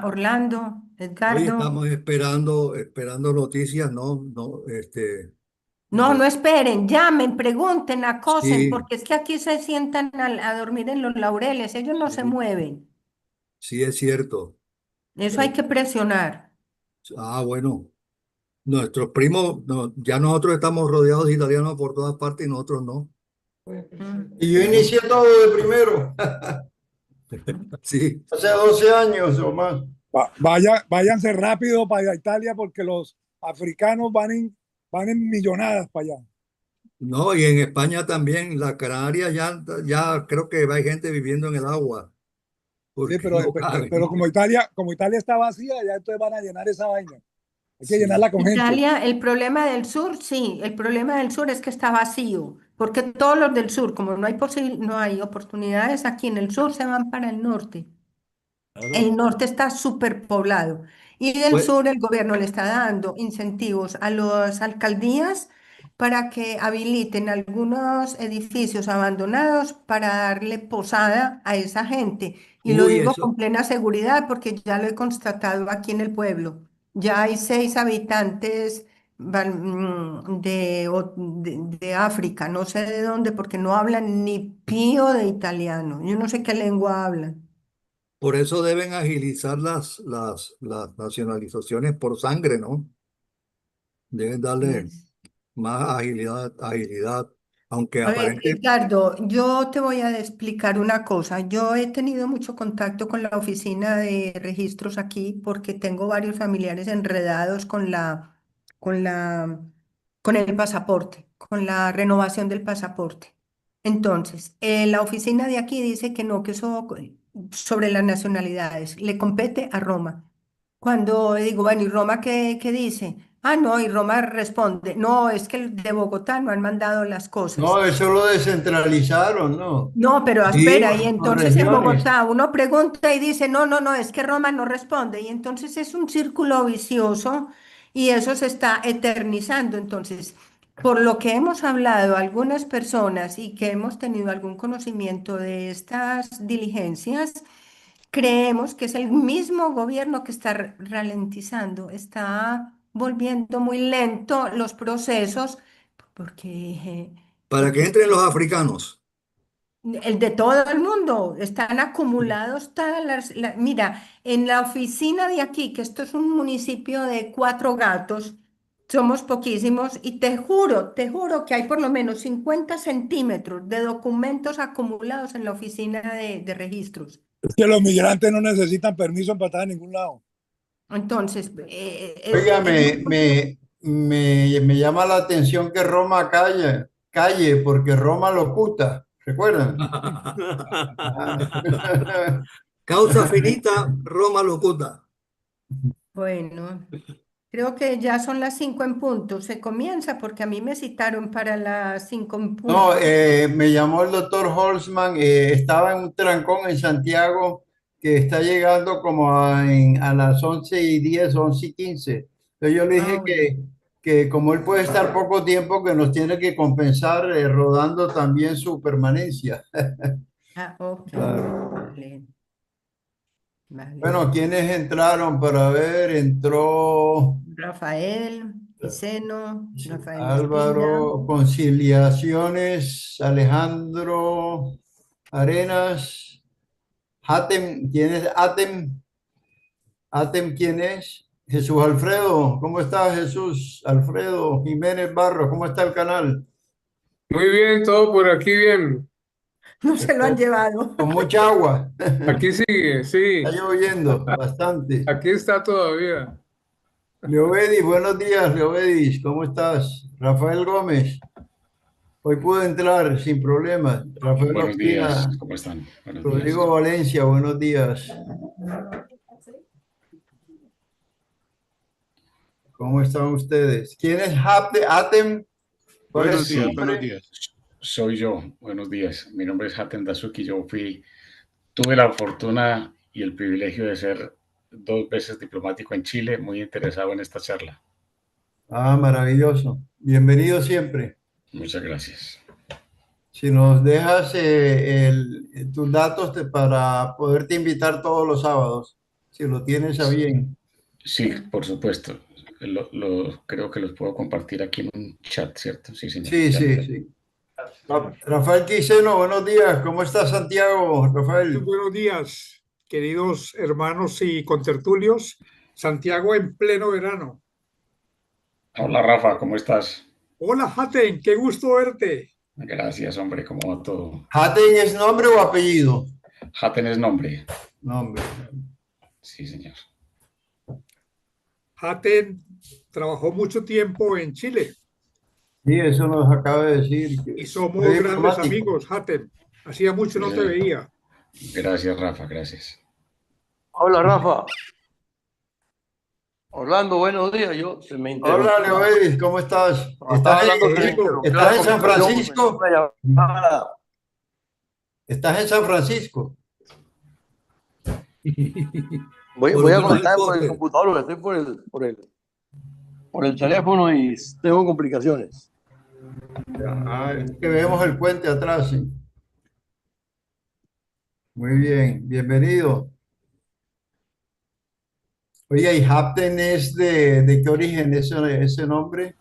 Orlando, Hoy Edgardo. estamos esperando noticias, no, no, No, de, no esperen, llamen, pregunten, acosen, sí, porque es que aquí se sientan a dormir en los laureles, ellos no se sí, mueven. sí es cierto. Eso hay Eh, que presionar. bueno, nuestros primos, ya nosotros estamos rodeados de italianos por todas partes y nosotros no. Mm. Y yo Tenemos, inicié todo de primero, sí, hace 12 años o más. Váyanse rápido para Italia porque los africanos van en millonadas para allá. no, y en España también, la Canarias ya creo que hay gente viviendo en el agua, Sí, porque pero, no pero caben. como Italia está vacía, ya entonces van a llenar esa vaina. Hay que Sí. llenarla con gente. Italia, el problema del sur, sí, el problema del sur es que está vacío, porque todos los del sur, como no hay oportunidades aquí en el sur, se van para el norte. Claro. El norte está superpoblado y del Pues sur el gobierno le está dando incentivos a las alcaldías para que habiliten algunos edificios abandonados para darle posada a esa gente. Y lo uy, digo con eso, plena seguridad porque ya lo he constatado aquí en el pueblo. Ya hay 6 habitantes de África, no sé de dónde, porque no hablan ni pío de italiano. Yo no sé qué lengua hablan. por eso deben agilizar las nacionalizaciones por sangre, ¿no? Deben darle Yes. más agilidad, aunque A ver, aparente, Edgardo, yo te voy a explicar una cosa. Yo he tenido mucho contacto con la oficina de registros aquí porque tengo varios familiares enredados con la, con el pasaporte, con la renovación del pasaporte. Entonces, la oficina de aquí dice que no, que eso sobre las nacionalidades le compete a Roma. Cuando digo, bueno, ¿y Roma qué dice? Ah, no, y Roma responde, no, es que el de Bogotá no han mandado las cosas. No, eso lo descentralizaron, ¿no? No, pero espera, y sí, Por entonces en regiones. Bogotá uno pregunta y dice, no, no, no, es que Roma no responde, y entonces es un círculo vicioso y eso se está eternizando. Entonces, por lo que hemos hablado algunas personas y que hemos tenido algún conocimiento de estas diligencias, creemos que es el mismo gobierno que está ralentizando, está volviendo muy lento los procesos, porque... para que entren los africanos. El de todo el mundo, están acumulados todas mira, en la oficina de aquí, que esto es un municipio de 4 gatos, somos poquísimos y te juro que hay por lo menos 50 centímetros de documentos acumulados en la oficina de registros. Es que los migrantes no necesitan permiso para estar en ningún lado. Entonces, Oiga, me llama la atención que Roma calle, porque Roma locuta, ¿recuerdan? Ah. Causa finita, Roma locuta. bueno, creo que ya son las 5 en punto. Se comienza porque a mí me citaron para las 5 en punto. No, me llamó el doctor Holzman, estaba en un trancón en Santiago que está llegando como a las 11:10, 11:15. Entonces yo le Ah, dije bueno. que como él puede estar poco tiempo, que nos tiene que compensar rodando también su permanencia. Ah, ok. Claro. Vale, vale. Bueno, ¿quiénes entraron para ver? Entró Rafael, Giseno, Rafael Ospina. Álvaro, Conciliaciones, Alejandro Arenas. Hatem, ¿quién es Atem? Atem, ¿quién es? Jesús Alfredo, ¿cómo está Jesús? Alfredo Jiménez Barro, ¿cómo está el canal? Muy bien, todo por aquí bien. No se lo han llevado. Con mucha agua. Aquí sigue, Está sí. lloviendo bastante. Aquí está todavía. Leobedis, buenos días, Leobedis, ¿cómo estás? Rafael Gómez, hoy pude entrar sin problemas. Rafael Buenos días, Ospina, ¿cómo están? Buenos días. Rodrigo Valencia, buenos días. ¿Cómo están ustedes? ¿Quién es Atem? ¿Cuál es Buenos su días, buenos nombre? días. Soy yo, buenos días. Mi nombre es Hatem Dazuki. Tuve la fortuna y el privilegio de ser 2 veces diplomático en Chile, muy interesado en esta charla. Ah, maravilloso. Bienvenido siempre. Muchas gracias. Si nos dejas tus datos para poderte invitar todos los sábados. si lo tienes a bien. Sí, por supuesto. Creo que los puedo compartir aquí en un chat, ¿cierto? Sí, señor. Sí, Ya lo sí, tengo. sí. Rafael Quiseno, buenos días. ¿Cómo está Santiago, Muy Rafael? buenos días, queridos hermanos y contertulios. Santiago en pleno verano. Hola, Rafa, ¿cómo estás? Hola, Haten, qué gusto verte. Gracias, hombre, ¿cómo va todo? ¿Haten es nombre o apellido? Haten es nombre. Nombre. Sí, señor. Haten trabajó mucho tiempo en Chile Sí, eso nos acaba de decir que y somos fue grandes diplomático. amigos, Haten. Hacía mucho Sí, no te señor. veía. Gracias, Rafa, gracias. Hola Rafa, Orlando, buenos días. Yo se me Hola, interrumpió. Leoedis, ¿cómo estás? Cuando estaba hablando se me Orlando, interrumpió la ¿Estás en San conversación porque me entró Francisco? una llamada. ¿Estás en San Francisco? Voy Por a lo menos conectar por el escoge. computador, porque estoy por el teléfono y tengo complicaciones. Ah, es que vemos el puente atrás, sí. Muy bien, bienvenido. Oye, ¿y Hapten es de qué origen ese nombre?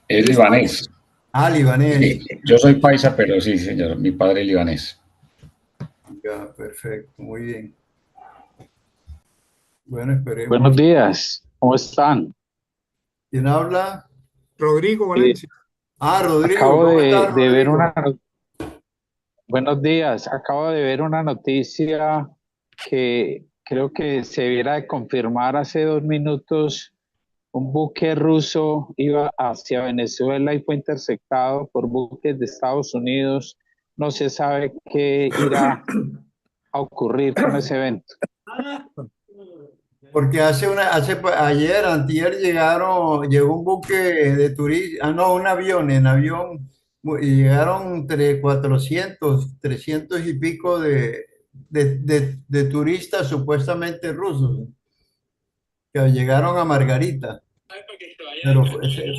Es ¿Eres paisa? libanés. Ah, libanés. Sí, yo soy paisa, pero sí, señor, mi padre es libanés. Ya, perfecto, muy bien. Bueno, Buenos esperemos. días, ¿cómo están? ¿Quién habla? Rodrigo Eh, Valencia. Ah, Rodrigo, acabo ¿cómo estás, de ver Rodrigo? buenos días, acabo de ver una noticia que creo que se debiera de confirmar hace 2 minutos. Un buque ruso iba hacia Venezuela y fue interceptado por buques de Estados Unidos. No se sabe qué irá a ocurrir con ese evento. Porque ayer, antier llegó un buque de turistas, no, un avión, y llegaron entre 400, 300 y pico de turistas supuestamente rusos, que llegaron a Margarita, pero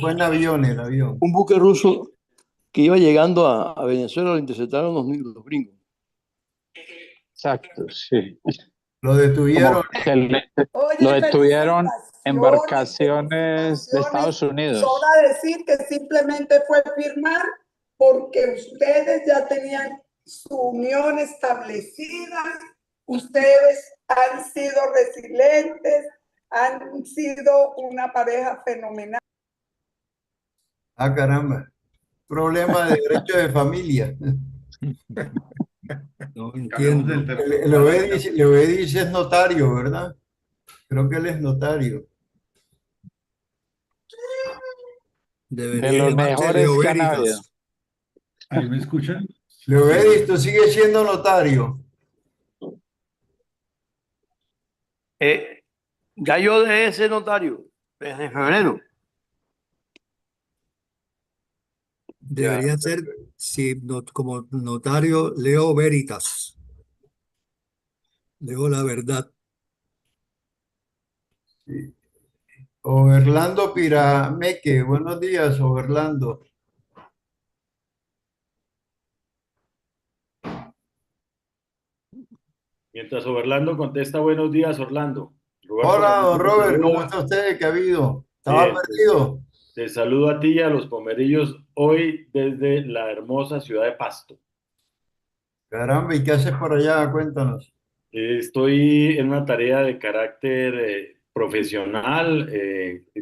fue en avión el avión. Un buque ruso que iba llegando a Venezuela lo interceptaron los gringos. Exacto, sí. Lo detuvieron. Como que lo Oye, detuvieron felicitaciones, embarcaciones de felicitaciones. Estados Unidos. Sobra decir que simplemente fue firmar porque ustedes ya tenían su unión establecida, ustedes han sido resilientes, han sido una pareja fenomenal. Ah, caramba. Problema de derecho de familia. No entiendo. Leovedis es notario, ¿verdad? Creo que él es notario. De Debería los llamarse Leo mejores que han habido. Veritas. ¿Ahí me escuchan? Leovedis, tú sigues siendo notario. Ya yo dejé ese notario desde febrero. Debería ser, sí, como notario, Leo Veritas. Leo la verdad. Sí. Orlando Pirameque, buenos días, Orlando. Mientras Orlando contesta, buenos días, Orlando. Roberto Hola, don Ramírez te Robert, ¿cómo saluda. está usted? ¿Qué ha habido? ¿Estaba Bien, perdido? te saludo a ti y a los pomerillos hoy desde la hermosa ciudad de Pasto. Caramba, ¿y qué haces por allá? Cuéntanos. Estoy en una tarea de carácter profesional,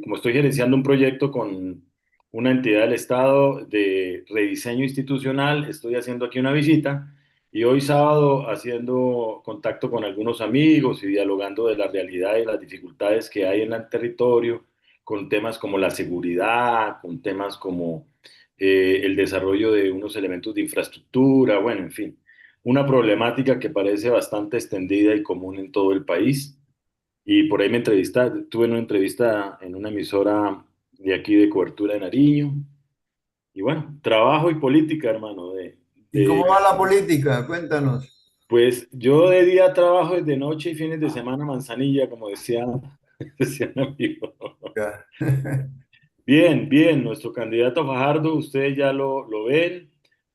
como estoy gerenciando un proyecto con una entidad del Estado de rediseño institucional, estoy haciendo aquí una visita y hoy sábado haciendo contacto con algunos amigos y dialogando de la realidad y las dificultades que hay en el territorio, con temas como la seguridad, con temas como el desarrollo de unos elementos de infraestructura, bueno, en fin una problemática que parece bastante extendida y común en todo el país. Y por ahí tuve una entrevista en una emisora de aquí de cobertura de Nariño. Y bueno, trabajo y política, hermano. ¿Y cómo va la política? Cuéntanos. Pues yo de día trabajo desde noche y fines de semana manzanilla, como decía un amigo. Bien, bien, nuestro candidato Fajardo, ustedes ya lo ven.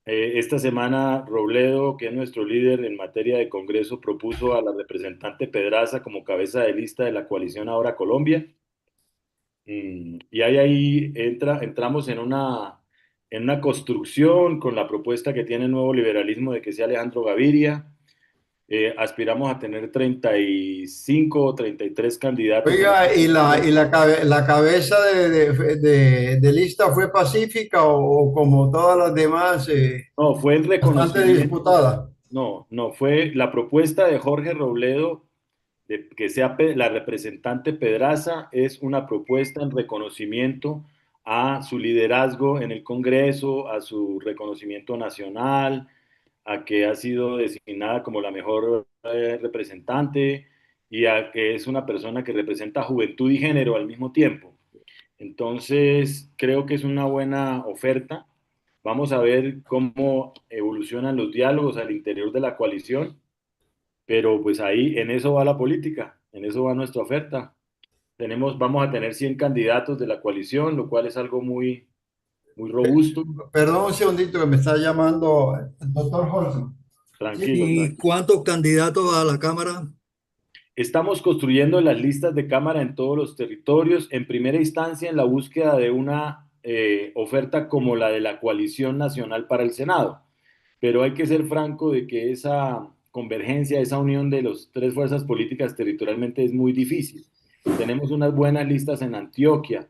Esta semana Robledo, que es nuestro líder en materia de Congreso, propuso a la representante Pedraza como cabeza de lista de la coalición Ahora Colombia. Y ahí entramos en una construcción con la propuesta que tiene el nuevo liberalismo de que sea Alejandro Gaviria. Aspiramos a tener 35 o 33 candidatos en Oiga, ¿y esta. la cabeza de lista fue pacífica o como todas las demás, No, fue en bastante reconocimiento. disputada? No, fue la propuesta de Jorge Robledo de que sea la representante Pedraza, es una propuesta en reconocimiento a su liderazgo en el Congreso, a su reconocimiento nacional, a que ha sido designada como la mejor representante y a que es una persona que representa juventud y género al mismo tiempo. Entonces, creo que es una buena oferta. Vamos a ver cómo evolucionan los diálogos al interior de la coalición, pero pues ahí en eso va la política, en eso va nuestra oferta. Vamos a tener 100 candidatos de la coalición, lo cual es algo muy, muy robusto. Perdón un segundito que me está llamando el doctor Holson. Tranquilo, ¿Y tranquilo. cuántos candidatos a la Cámara? Estamos construyendo las listas de Cámara en todos los territorios, en primera instancia en la búsqueda de una oferta como la de la Coalición Nacional para el Senado. Pero hay que ser franco de que esa convergencia, esa unión de las tres fuerzas políticas territorialmente es muy difícil. Tenemos unas buenas listas en Antioquia,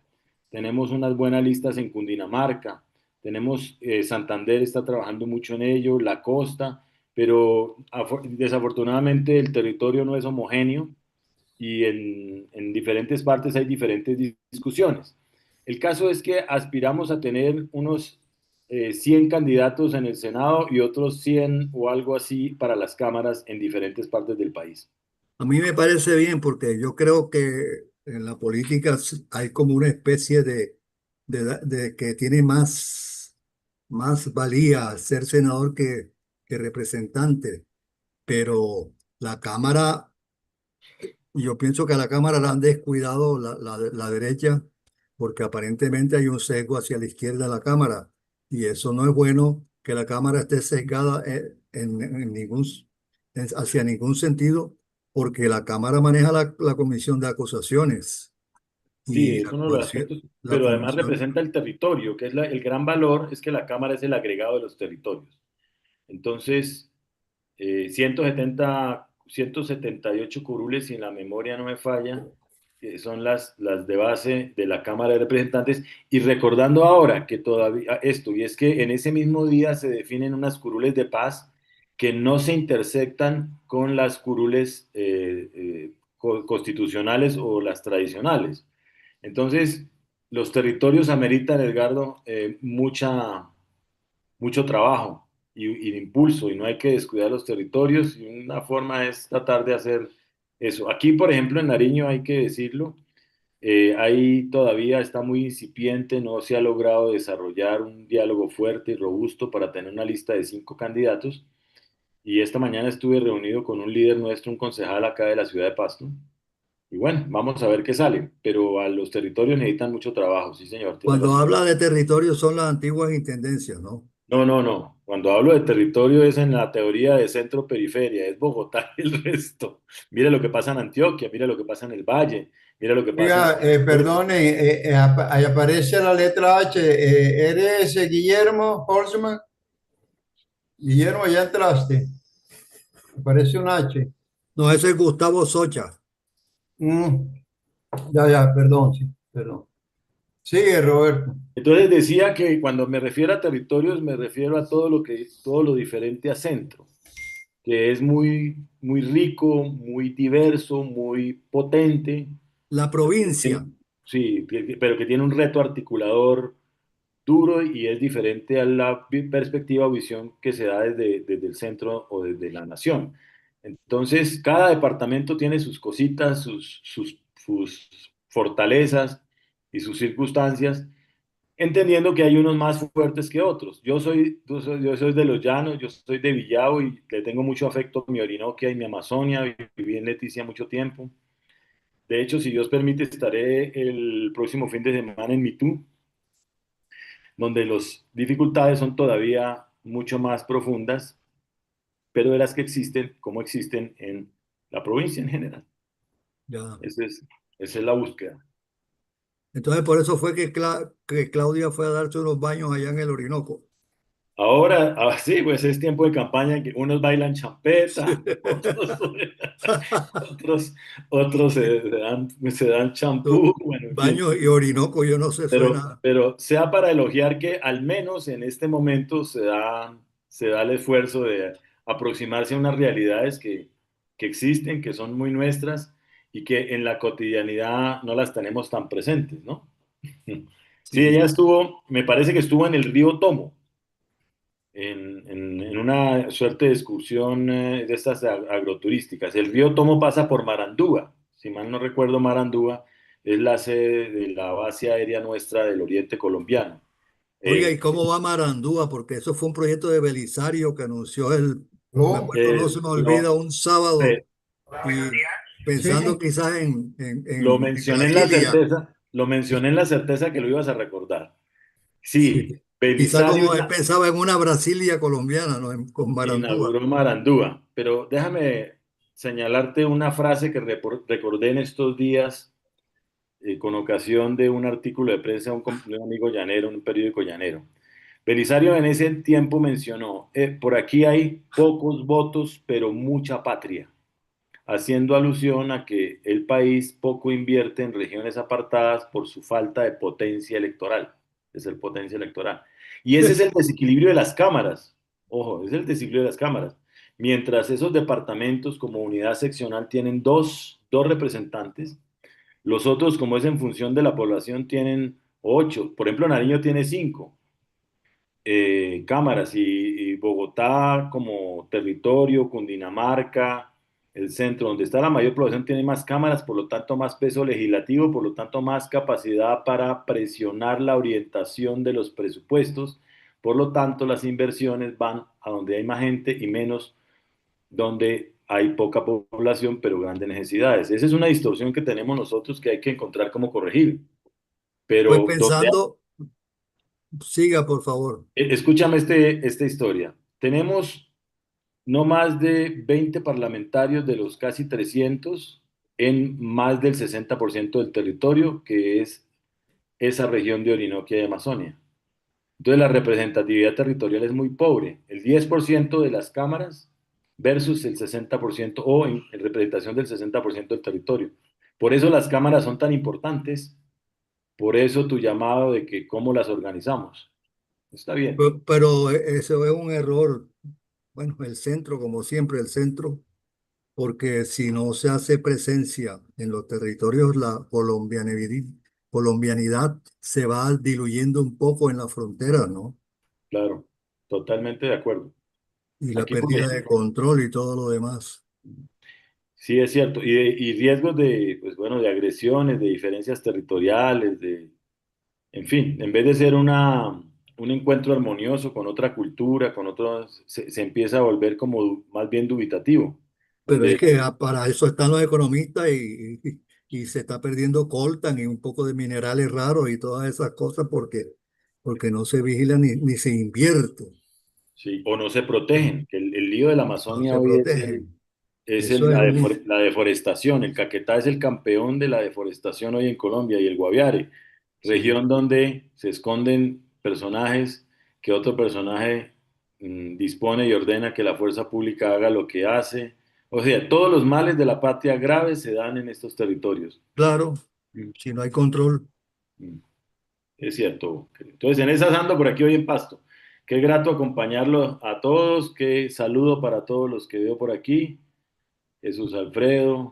tenemos unas buenas listas en Cundinamarca, tenemos Santander está trabajando mucho en ello, la costa, pero desafortunadamente el territorio no es homogéneo y en diferentes partes hay diferentes discusiones. El caso es que aspiramos a tener unos 100 candidatos en el Senado y otros 100 o algo así para las cámaras en diferentes partes del país. A mí me parece bien porque yo creo que en la política hay como una especie de que tiene más valía ser senador que representante, pero la Cámara, yo pienso que a la Cámara la han descuidado la derecha porque aparentemente hay un sesgo hacia la izquierda de la Cámara y eso no es bueno que la Cámara esté sesgada hacia ningún sentido porque la Cámara maneja la comisión de acusaciones Sí, y es uno de los aspectos, la pero además comisión. representa el territorio, que es el gran valor, es que la Cámara es el agregado de los territorios. Entonces, 178 curules, si la memoria no me falla, son las de base de la Cámara de Representantes. Y recordando ahora que todavía esto, y es que en ese mismo día se definen unas curules de paz que no se intersectan con las curules constitucionales o las tradicionales. Entonces, los territorios ameritan, Edgardo, mucho trabajo y impulso, y no hay que descuidar los territorios, y una forma es tratar de hacer eso. Aquí, por ejemplo, en Nariño, hay que decirlo, ahí todavía está muy incipiente, no se ha logrado desarrollar un diálogo fuerte y robusto para tener una lista de 5 candidatos, y esta mañana estuve reunido con un líder nuestro, un concejal acá de la ciudad de Pasto, y bueno, vamos a ver qué sale, pero a los territorios necesitan mucho trabajo, sí señor, tiene Cuando razón. habla de territorio son las antiguas intendencias, ¿no? No. Cuando hablo de territorio es en la teoría de centro-periferia, es Bogotá y el resto. Mira lo que pasa en Antioquia, mira lo que pasa en el Valle, mira lo que pasa en Oiga, Santander. perdone, ahí aparece la letra H. ¿Eres Guillermo Holzman? Guillermo, ya entraste. Aparece un H. No, ese es Gustavo Socha. Mm, ya, perdón, sí, perdón. Sigue, Roberto. Entonces decía que cuando me refiero a territorios me refiero a todo lo diferente a centro, que es muy, muy rico, muy diverso, muy potente. La provincia. Sí, pero que tiene un reto articulador duro y es diferente a la perspectiva o visión que se da desde el centro o desde la nación. Entonces, cada departamento tiene sus cositas, sus fortalezas y sus circunstancias, entendiendo que hay unos más fuertes que otros. Yo soy de los llanos, yo soy de Villavo y le tengo mucho afecto a mi Orinoquia y mi Amazonia, viví en Leticia mucho tiempo. De hecho, si Dios permite, estaré el próximo fin de semana en Mitú, donde las dificultades son todavía mucho más profundas, pero de las que existen, como existen en la provincia en general. Ya. Esa es la búsqueda. Entonces, por eso fue que, que Claudia fue a darse unos baños allá en el Orinoco. Ahora, sí, pues es tiempo de campaña que unos bailan champeta, otros se dan champú, bueno, en fin. Baños y Orinoco, yo no sé, suena. Pero sea para elogiar que al menos en este momento se da el esfuerzo de aproximarse a unas realidades que existen, que son muy nuestras y que en la cotidianidad no las tenemos tan presentes, ¿no? Sí, ella Sí. estuvo, me parece que estuvo en el río Tomo, en una suerte de excursión de estas agroturísticas. El río Tomo pasa por Marandúa, si mal no recuerdo, Marandúa es la sede de la base aérea nuestra del oriente colombiano. Oiga, ¿y cómo va Marandúa? Porque eso fue un proyecto de Belisario que anunció me No, acuerdo, no se me olvida, un sábado, eh, y pensando sí, quizás lo en mencioné en la Brasilia. certeza, lo mencioné en la certeza que lo ibas a recordar. Sí. Sí, Quizá Belisario como él pensaba en una Brasilia colombiana, ¿no? Con Marandúa. inauguró Marandúa, pero déjame señalarte una frase que recordé en estos días con ocasión de un artículo de prensa de un amigo llanero, un periódico llanero. Belisario en ese tiempo mencionó, por aquí hay pocos votos, pero mucha patria, haciendo alusión a que el país poco invierte en regiones apartadas por su falta de potencia electoral, de ser potencia electoral. Y ese es el desequilibrio de las cámaras, ojo, ese es el desequilibrio de las cámaras. Mientras esos departamentos como unidad seccional tienen dos representantes, los otros, como es en función de la población, tienen 8. Por ejemplo, Nariño tiene 5 cámaras y Bogotá como territorio, Cundinamarca, el centro donde está la mayor población tiene más cámaras, por lo tanto más peso legislativo, por lo tanto más capacidad para presionar la orientación de los presupuestos, por lo tanto las inversiones van a donde hay más gente y menos donde hay poca población pero grandes necesidades. Esa es una distorsión que tenemos nosotros que hay que encontrar cómo corregir. Pues Pero donde pensando, siga por favor. escúchame esta historia. Tenemos no más de 20 parlamentarios de los casi 300 en más del 60% del territorio, que es esa región de Orinoquia y Amazonia. Entonces la representatividad territorial es muy pobre. El 10% de las cámaras versus el 60% o en representación del 60% del territorio. Por eso las cámaras son tan importantes, por eso tu llamado de que cómo las organizamos. Está bien. Pero eso es un error. Bueno, el centro, como siempre, el centro, porque si no se hace presencia en los territorios, la colombianidad se va diluyendo un poco en la frontera, ¿no? Claro, totalmente de acuerdo. Y la Aquí, por pérdida de ejemplo, control y todo lo demás. sí es cierto, y riesgos de, pues bueno, de agresiones, de diferencias territoriales, en fin, en vez de ser un encuentro armonioso con otra cultura, con otros, se empieza a volver como más bien dubitativo, Pero es donde, que para eso están los economistas y se está perdiendo coltan y un poco de minerales raros y todas esas cosas porque no se vigila ni se invierte, sí, o no se protegen, que el lío de la no Amazonia se hoy protegen. es Eso es un... la deforestación. El Caquetá es el campeón de la deforestación hoy en Colombia y el Guaviare, Sí, región donde se esconden personajes que otro personaje dispone y ordena que la fuerza pública haga lo que hace. O sea, todos los males de la patria graves se dan en estos territorios. claro, Mm, si no hay control. mm, Es cierto. Entonces, en esas ando por aquí hoy en Pasto. Qué grato acompañarlo a todos. Qué saludo para todos los que veo por aquí. Jesús Alfredo,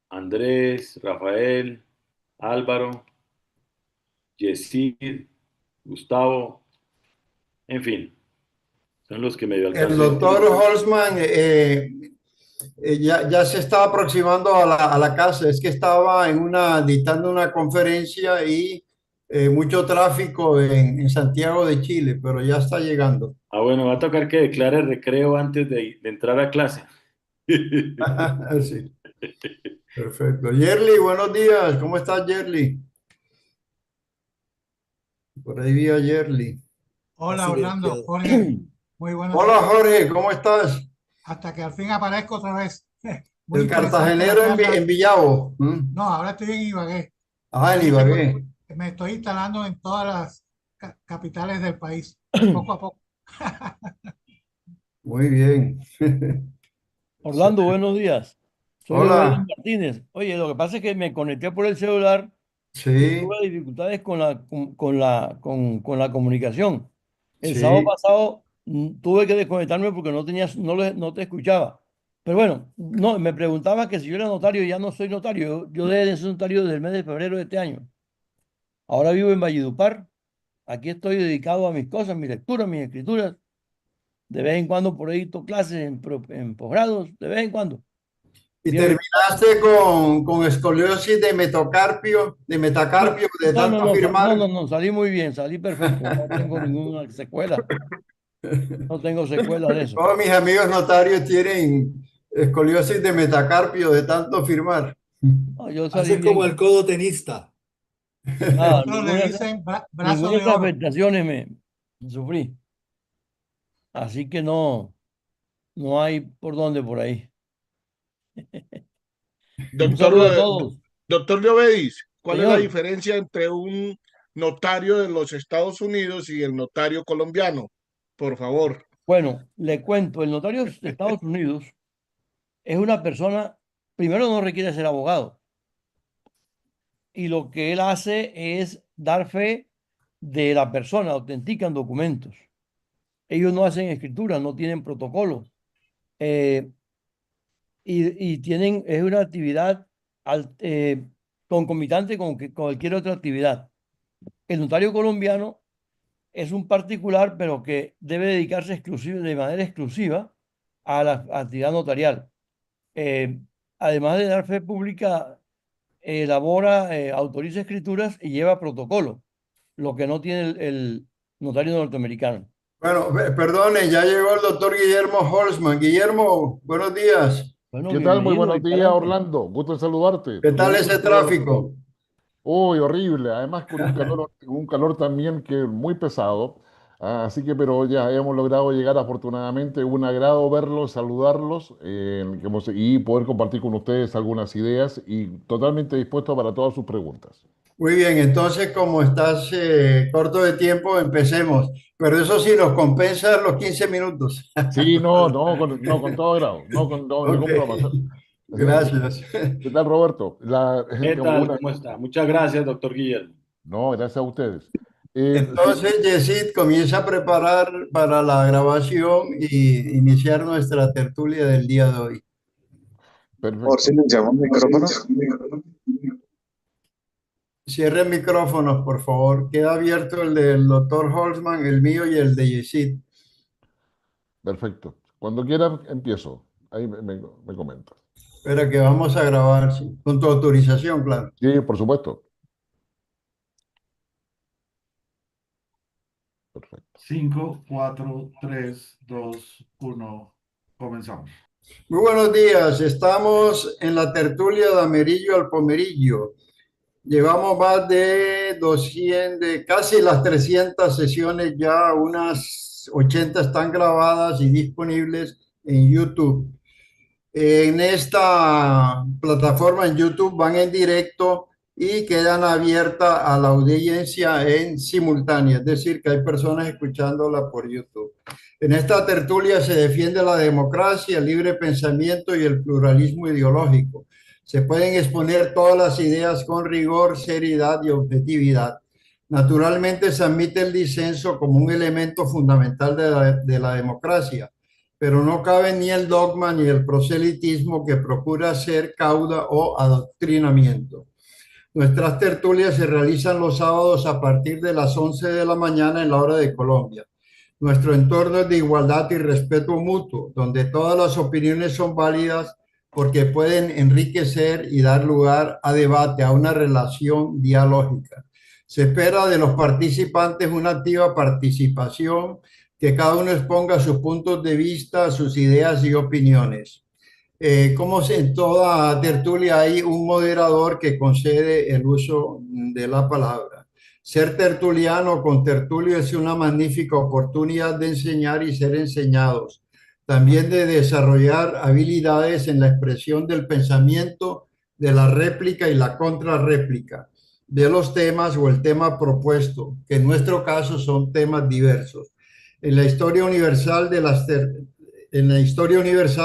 Andrés, Rafael, Álvaro, Yesid, Gustavo, en fin, son los que medio el alcanzo. doctor Holzman ya se estaba aproximando a a la casa, es que estaba dictando una conferencia y mucho tráfico en Santiago de Chile, pero ya está llegando. Ah, bueno, va a tocar que declare recreo antes de entrar a clase. Sí, perfecto. Yerly, buenos días, ¿cómo estás, Yerly? Por ahí vi a Yerly. Hola Orlando, silenciado. Jorge, muy buenos Hola días. Jorge, ¿cómo estás? Hasta que al fin aparezco otra vez. Muy El interesante la cartagenero charla. en Villavo. ¿Mm? No, ahora estoy en Ibagué. Ah, en Así que Ibagué. me estoy instalando en todas las capitales del país, poco a poco. Muy bien. Orlando, buenos días. Soy Obedio Hola. Martínez. Oye, lo que pasa es que me conecté por el celular y Sí, tuve dificultades con la comunicación. El sábado sí. pasado tuve que desconectarme porque no te escuchaba. Pero bueno, no, me preguntaba que si yo era notario, ya no soy notario. Yo dejé de ser notario desde el mes de febrero de este año. Ahora vivo en Valledupar. Aquí estoy dedicado a mis cosas, mis lecturas, mis escrituras. De vez en cuando por ahí tomo clases en posgrados, de vez en cuando. ¿Y Fíjate. terminaste con escoliosis de metacarpio, de tanto firmar? No, salí muy bien, salí perfecto. No tengo ninguna secuela. No tengo secuelas de eso. Todos mis amigos notarios tienen escoliosis de metacarpio de tanto firmar. No, yo salí Haces como bien. el codo tenista. Nada, Otros le dicen brazo ninguna de de esas oro. afectaciones me sufrí. Así que no hay por dónde por ahí. Un Doctor, saludo a todos. doctor Llovedis, ¿cuál es la Señor, diferencia entre un notario de los Estados Unidos y el notario colombiano? Por favor. bueno, le cuento, el notario de Estados Unidos es una persona, primero no requiere ser abogado, y lo que él hace es dar fe de la persona, autentican documentos. Ellos no hacen escritura, no tienen protocolo. eh, y tienen, es una actividad concomitante con cualquier otra actividad. El notario colombiano es un particular, pero que debe dedicarse de manera exclusiva a la actividad notarial. Eh, Además de dar fe pública, elabora, autoriza escrituras y lleva protocolo, lo que no tiene el notario norteamericano. Bueno, perdone, ya llegó el doctor Guillermo Holzman. Guillermo, buenos días. Bueno, ¿Qué tal? Muy bienvenido buenos y días, pa'lante. Orlando. Gusto en saludarte. ¿Qué Un tal gusto ese en saludarte. tráfico? Uy, horrible. Además con un calor también que es muy pesado. Así que, pero ya hemos logrado llegar afortunadamente. Un agrado verlos, saludarlos y poder compartir con ustedes algunas ideas y totalmente dispuesto para todas sus preguntas. Muy bien, entonces como estás corto de tiempo, empecemos. Pero eso sí, nos compensa los 15 minutos. Sí, no, con todo agrado, no con Ok, ningún problema. gracias. ¿Qué tal, Roberto? ¿Qué tal? ¿Cómo está? Muchas gracias, doctor Guillermo. No, gracias a ustedes. Sí, Entonces, Yesid comienza a preparar para la grabación y iniciar nuestra tertulia del día de hoy. Por perfecto. silenciamos micrófonos. Cierren micrófonos, por favor. Queda abierto el del doctor Holzman, el mío y el de Yesid. Perfecto. Cuando quieran, empiezo. Ahí me comentas. Espera que vamos a grabar, sí, con tu autorización, claro. Sí, por supuesto. Perfecto. 5, 4, 3, 2, 1. Comenzamos. Muy buenos días. Estamos en la tertulia de Amerillo al Pomerillo. Llevamos más de 200, de casi las 300 sesiones ya, unas 80 están grabadas y disponibles en YouTube. En esta plataforma en YouTube van en directo y quedan abiertas a la audiencia en simultánea, es decir, que hay personas escuchándola por YouTube. En esta tertulia se defiende la democracia, el libre pensamiento y el pluralismo ideológico. Se pueden exponer todas las ideas con rigor, seriedad y objetividad. Naturalmente se admite el disenso como un elemento fundamental de la democracia, pero no cabe ni el dogma ni el proselitismo que procura ser cauda o adoctrinamiento. Nuestras tertulias se realizan los sábados a partir de las 11 de la mañana en la hora de Colombia. Nuestro entorno es de igualdad y respeto mutuo, donde todas las opiniones son válidas porque pueden enriquecer y dar lugar a debate, a una relación dialógica. Se espera de los participantes una activa participación, que cada uno exponga sus puntos de vista, sus ideas y opiniones. Como en toda tertulia hay un moderador que concede el uso de la palabra. Ser tertuliano o contertulio es una magnífica oportunidad de enseñar y ser enseñados, también de desarrollar habilidades en la expresión del pensamiento, de la réplica y la contrarréplica, de los temas o el tema propuesto, que en nuestro caso son temas diversos. En la historia universal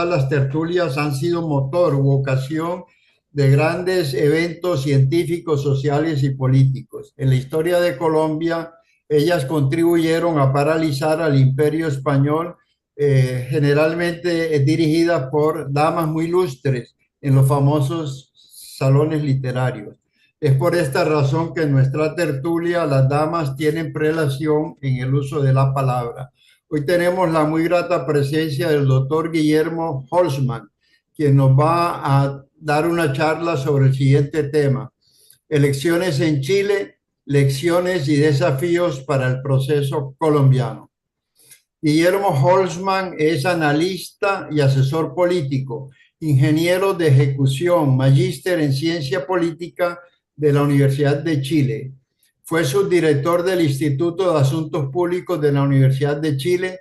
las tertulias han sido motor u ocasión de grandes eventos científicos, sociales y políticos. En la historia de Colombia, ellas contribuyeron a paralizar al Imperio Español, generalmente dirigidas por damas muy ilustres en los famosos salones literarios. Es por esta razón que en nuestra tertulia las damas tienen prelación en el uso de la palabra. Hoy tenemos la muy grata presencia del doctor Guillermo Holzman, quien nos va a dar una charla sobre el siguiente tema: elecciones en Chile, lecciones y desafíos para el proceso colombiano. Guillermo Holzman es analista y asesor político, ingeniero de ejecución, magíster en ciencia política de la Universidad de Chile. Fue subdirector del Instituto de Asuntos Públicos de la Universidad de Chile,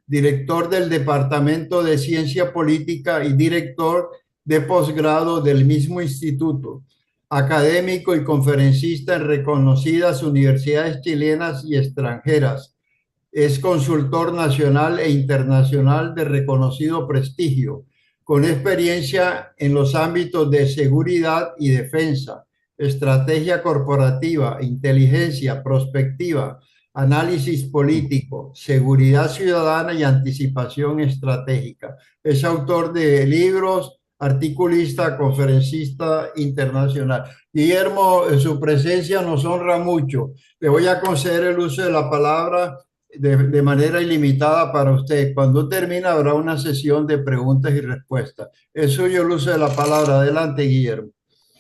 director del Departamento de Ciencia Política y director de posgrado del mismo instituto, académico y conferencista en reconocidas universidades chilenas y extranjeras. Es consultor nacional e internacional de reconocido prestigio, con experiencia en los ámbitos de seguridad y defensa, estrategia corporativa, inteligencia, prospectiva, análisis político, seguridad ciudadana y anticipación estratégica. Es autor de libros, articulista, conferencista internacional. Guillermo, su presencia nos honra mucho. Le voy a conceder el uso de la palabra de manera ilimitada para usted. Cuando termine habrá una sesión de preguntas y respuestas. Es suyo el uso de la palabra. Adelante, Guillermo.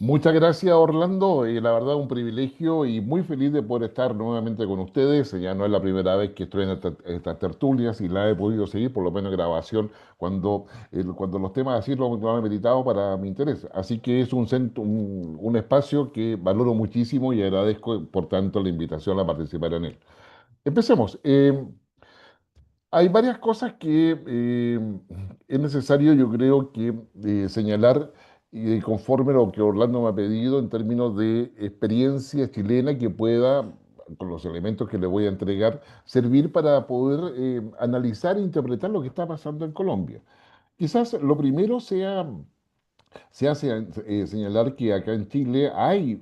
Muchas gracias, Orlando. La verdad, un privilegio y muy feliz de poder estar nuevamente con ustedes. Ya no es la primera vez que estoy en estas tertulias y la he podido seguir, por lo menos en grabación, cuando los temas así lo han ameritado para mi interés. Así que es un espacio que valoro muchísimo y agradezco, por tanto, la invitación a participar en él. Empecemos. Hay varias cosas que es necesario, yo creo, que señalar conforme a lo que Orlando me ha pedido en términos de experiencia chilena que pueda, con los elementos que le voy a entregar, servir para poder analizar e interpretar lo que está pasando en Colombia. Quizás lo primero se hace señalar que acá en Chile hay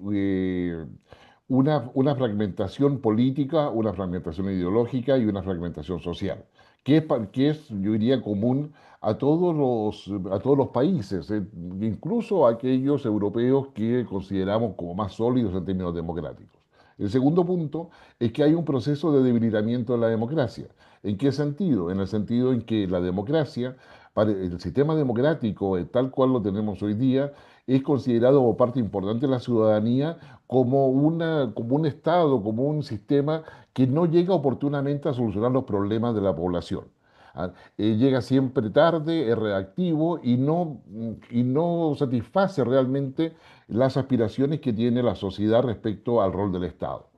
una fragmentación política, una fragmentación ideológica y una fragmentación social, que es, yo diría, común a todos los países, incluso a aquellos europeos que consideramos como más sólidos en términos democráticos. El segundo punto es que hay un proceso de debilitamiento de la democracia. ¿En qué sentido? En el sentido en que la democracia, el sistema democrático tal cual lo tenemos hoy día, es considerado como parte importante de la ciudadanía como un Estado, como un sistema que no llega oportunamente a solucionar los problemas de la población. Llega siempre tarde, es reactivo y no satisface realmente las aspiraciones que tiene la sociedad respecto al rol del Estado.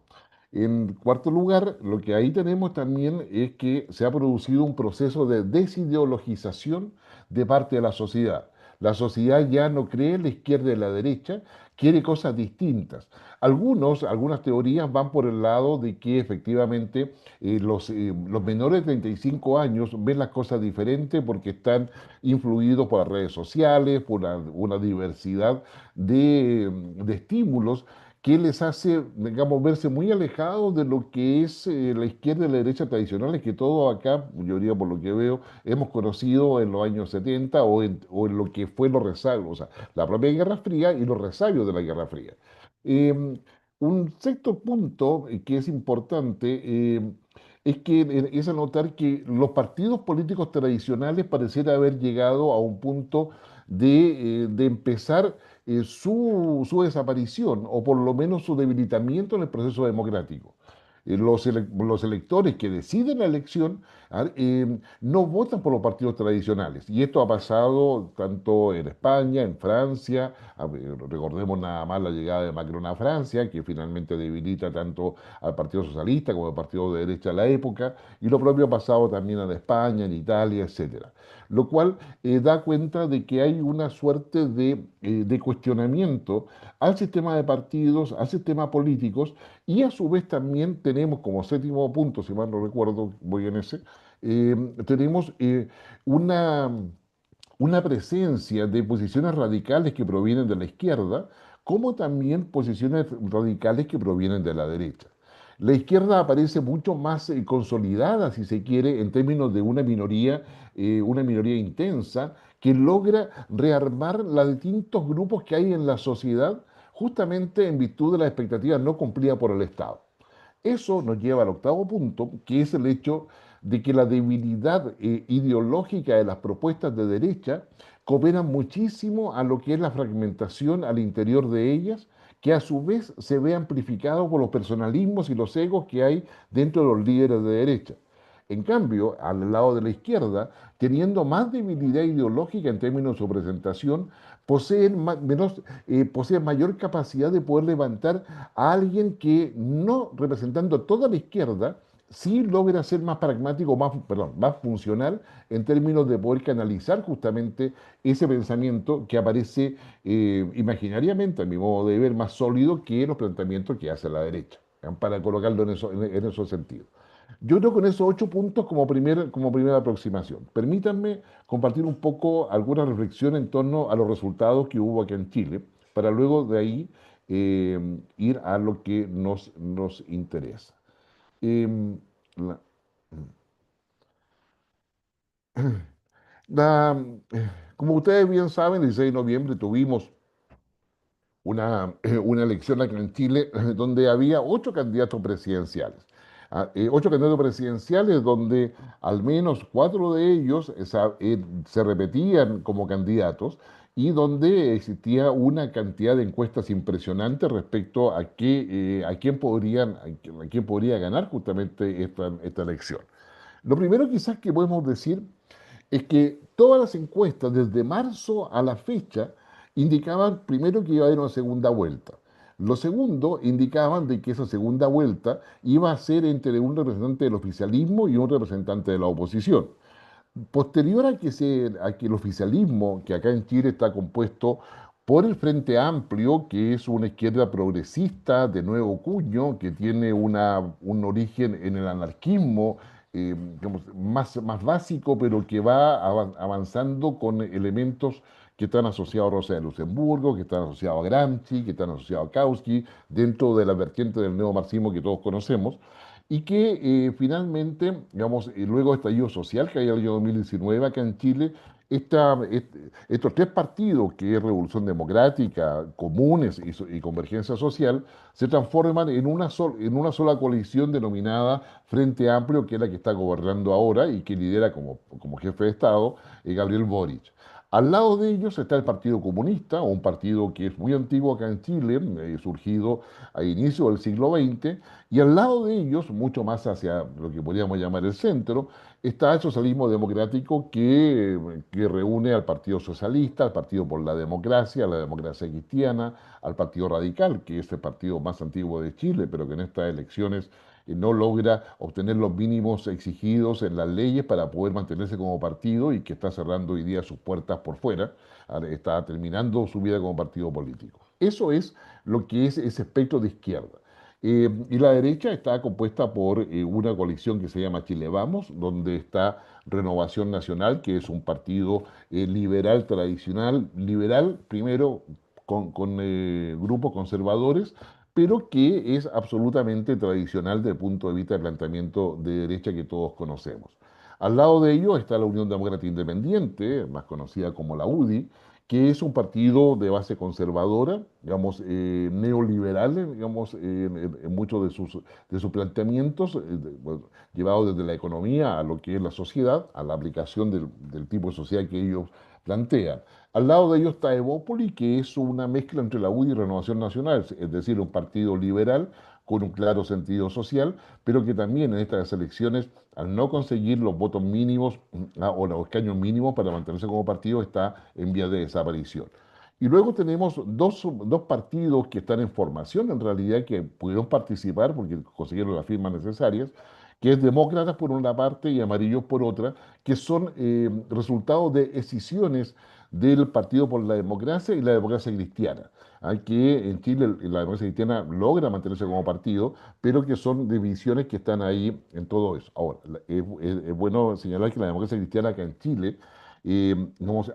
En cuarto lugar, lo que ahí tenemos también es que se ha producido un proceso de desideologización de parte de la sociedad. La sociedad ya no cree en la izquierda y la derecha, quiere cosas distintas. Algunas teorías van por el lado de que efectivamente los menores de 35 años ven las cosas diferentes porque están influidos por las redes sociales, por una diversidad de estímulos que les hace, digamos, verse muy alejados de lo que es la izquierda y la derecha tradicionales que todos acá, yo diría por lo que veo, hemos conocido en los años 70 o en lo que fue los resabios, o sea, la propia Guerra Fría y los resabios de la Guerra Fría. Un sexto punto que es importante es que es anotar que los partidos políticos tradicionales pareciera haber llegado a un punto de empezar su desaparición o por lo menos su debilitamiento en el proceso democrático. los electores que deciden la elección no votan por los partidos tradicionales. Y esto ha pasado tanto en España, en Francia, recordemos nada más la llegada de Macron a Francia, que finalmente debilita tanto al Partido Socialista como al Partido de Derecha de la época, y lo propio ha pasado también en España, en Italia, etcétera. Lo cual da cuenta de que hay una suerte de cuestionamiento al sistema de partidos, al sistema políticos, y a su vez también tenemos como séptimo punto, si mal no recuerdo, voy en ese, tenemos una, una presencia de posiciones radicales que provienen de la izquierda, como también posiciones radicales que provienen de la derecha. La izquierda aparece mucho más consolidada, si se quiere, en términos de una minoría intensa, que logra rearmar los distintos grupos que hay en la sociedad, justamente en virtud de las expectativas no cumplidas por el Estado. Eso nos lleva al octavo punto, que es el hecho de que la debilidad ideológica de las propuestas de derecha coopera muchísimo a lo que es la fragmentación al interior de ellas, que a su vez se ve amplificado por los personalismos y los egos que hay dentro de los líderes de derecha. En cambio, al lado de la izquierda, teniendo más debilidad ideológica en términos de su presentación, poseen mayor capacidad de poder levantar a alguien que, no representando toda la izquierda, sí logra ser más pragmático, más funcional en términos de poder canalizar justamente ese pensamiento que aparece imaginariamente, a mi modo de ver, más sólido que los planteamientos que hace la derecha, para colocarlo en esos sentidos. Yo creo que con esos 8 puntos como primera aproximación. Permítanme compartir un poco alguna reflexión en torno a los resultados que hubo aquí en Chile, para luego de ahí ir a lo que nos interesa. Em, la- la- Como ustedes bien saben, el 16 de noviembre tuvimos una elección aquí en Chile donde había 8 candidatos presidenciales. 8 candidatos presidenciales donde al menos 4 de ellos se repetían como candidatos y donde existía una cantidad de encuestas impresionantes respecto a quién podría ganar justamente esta elección. Lo primero quizás que podemos decir es que todas las encuestas desde marzo a la fecha indicaban primero que iba a haber una segunda vuelta. Lo segundo, indicaban de que esa segunda vuelta iba a ser entre un representante del oficialismo y un representante de la oposición. Posterior a que el oficialismo, que acá en Chile está compuesto por el Frente Amplio, que es una izquierda progresista de nuevo cuño, que tiene un origen en el anarquismo, digamos, más básico, pero que va avanzando con elementos que están asociados a Rosa de Luxemburgo, que están asociados a Gramsci, que están asociados a Kautsky, dentro de la vertiente del neomarxismo que todos conocemos, y que finalmente, digamos, luego del estallido social que hay en el año 2019 acá en Chile, estos 3 partidos, que es Revolución Democrática, Comunes y Convergencia Social, se transforman en una sola coalición denominada Frente Amplio, que es la que está gobernando ahora y que lidera como jefe de Estado Gabriel Boric. Al lado de ellos está el Partido Comunista, un partido que es muy antiguo acá en Chile, surgido a inicio del siglo XX, y al lado de ellos, mucho más hacia lo que podríamos llamar el centro, está el socialismo democrático que reúne al Partido Socialista, al Partido por la Democracia, a la Democracia Cristiana, al Partido Radical, que es el partido más antiguo de Chile, pero que en estas elecciones no logra obtener los mínimos exigidos en las leyes para poder mantenerse como partido y que está cerrando hoy día sus puertas por fuera, está terminando su vida como partido político. Eso es lo que es ese espectro de izquierda. Y la derecha está compuesta por una coalición que se llama Chile Vamos, donde está Renovación Nacional, que es un partido liberal tradicional, liberal primero con grupos conservadores, pero que es absolutamente tradicional desde el punto de vista del planteamiento de derecha que todos conocemos. Al lado de ello está la Unión Demócrata Independiente, más conocida como la UDI, que es un partido de base conservadora, digamos, neoliberal, digamos, en muchos de sus planteamientos, bueno, llevados desde la economía a lo que es la sociedad, a la aplicación del tipo de sociedad que ellos plantean. Al lado de ellos está Evópoli, que es una mezcla entre la UDI y Renovación Nacional, es decir, un partido liberal con un claro sentido social, pero que también en estas elecciones, al no conseguir los votos mínimos o los escaños mínimos para mantenerse como partido, está en vía de desaparición. Y luego tenemos dos partidos que están en formación, en realidad, que pudieron participar porque consiguieron las firmas necesarias, que es Demócratas por una parte y Amarillos por otra, que son resultados de escisiones del Partido por la Democracia y la Democracia Cristiana. Que en Chile la Democracia Cristiana logra mantenerse como partido, pero que son divisiones que están ahí en todo eso. Ahora, es bueno señalar que la Democracia Cristiana acá en Chile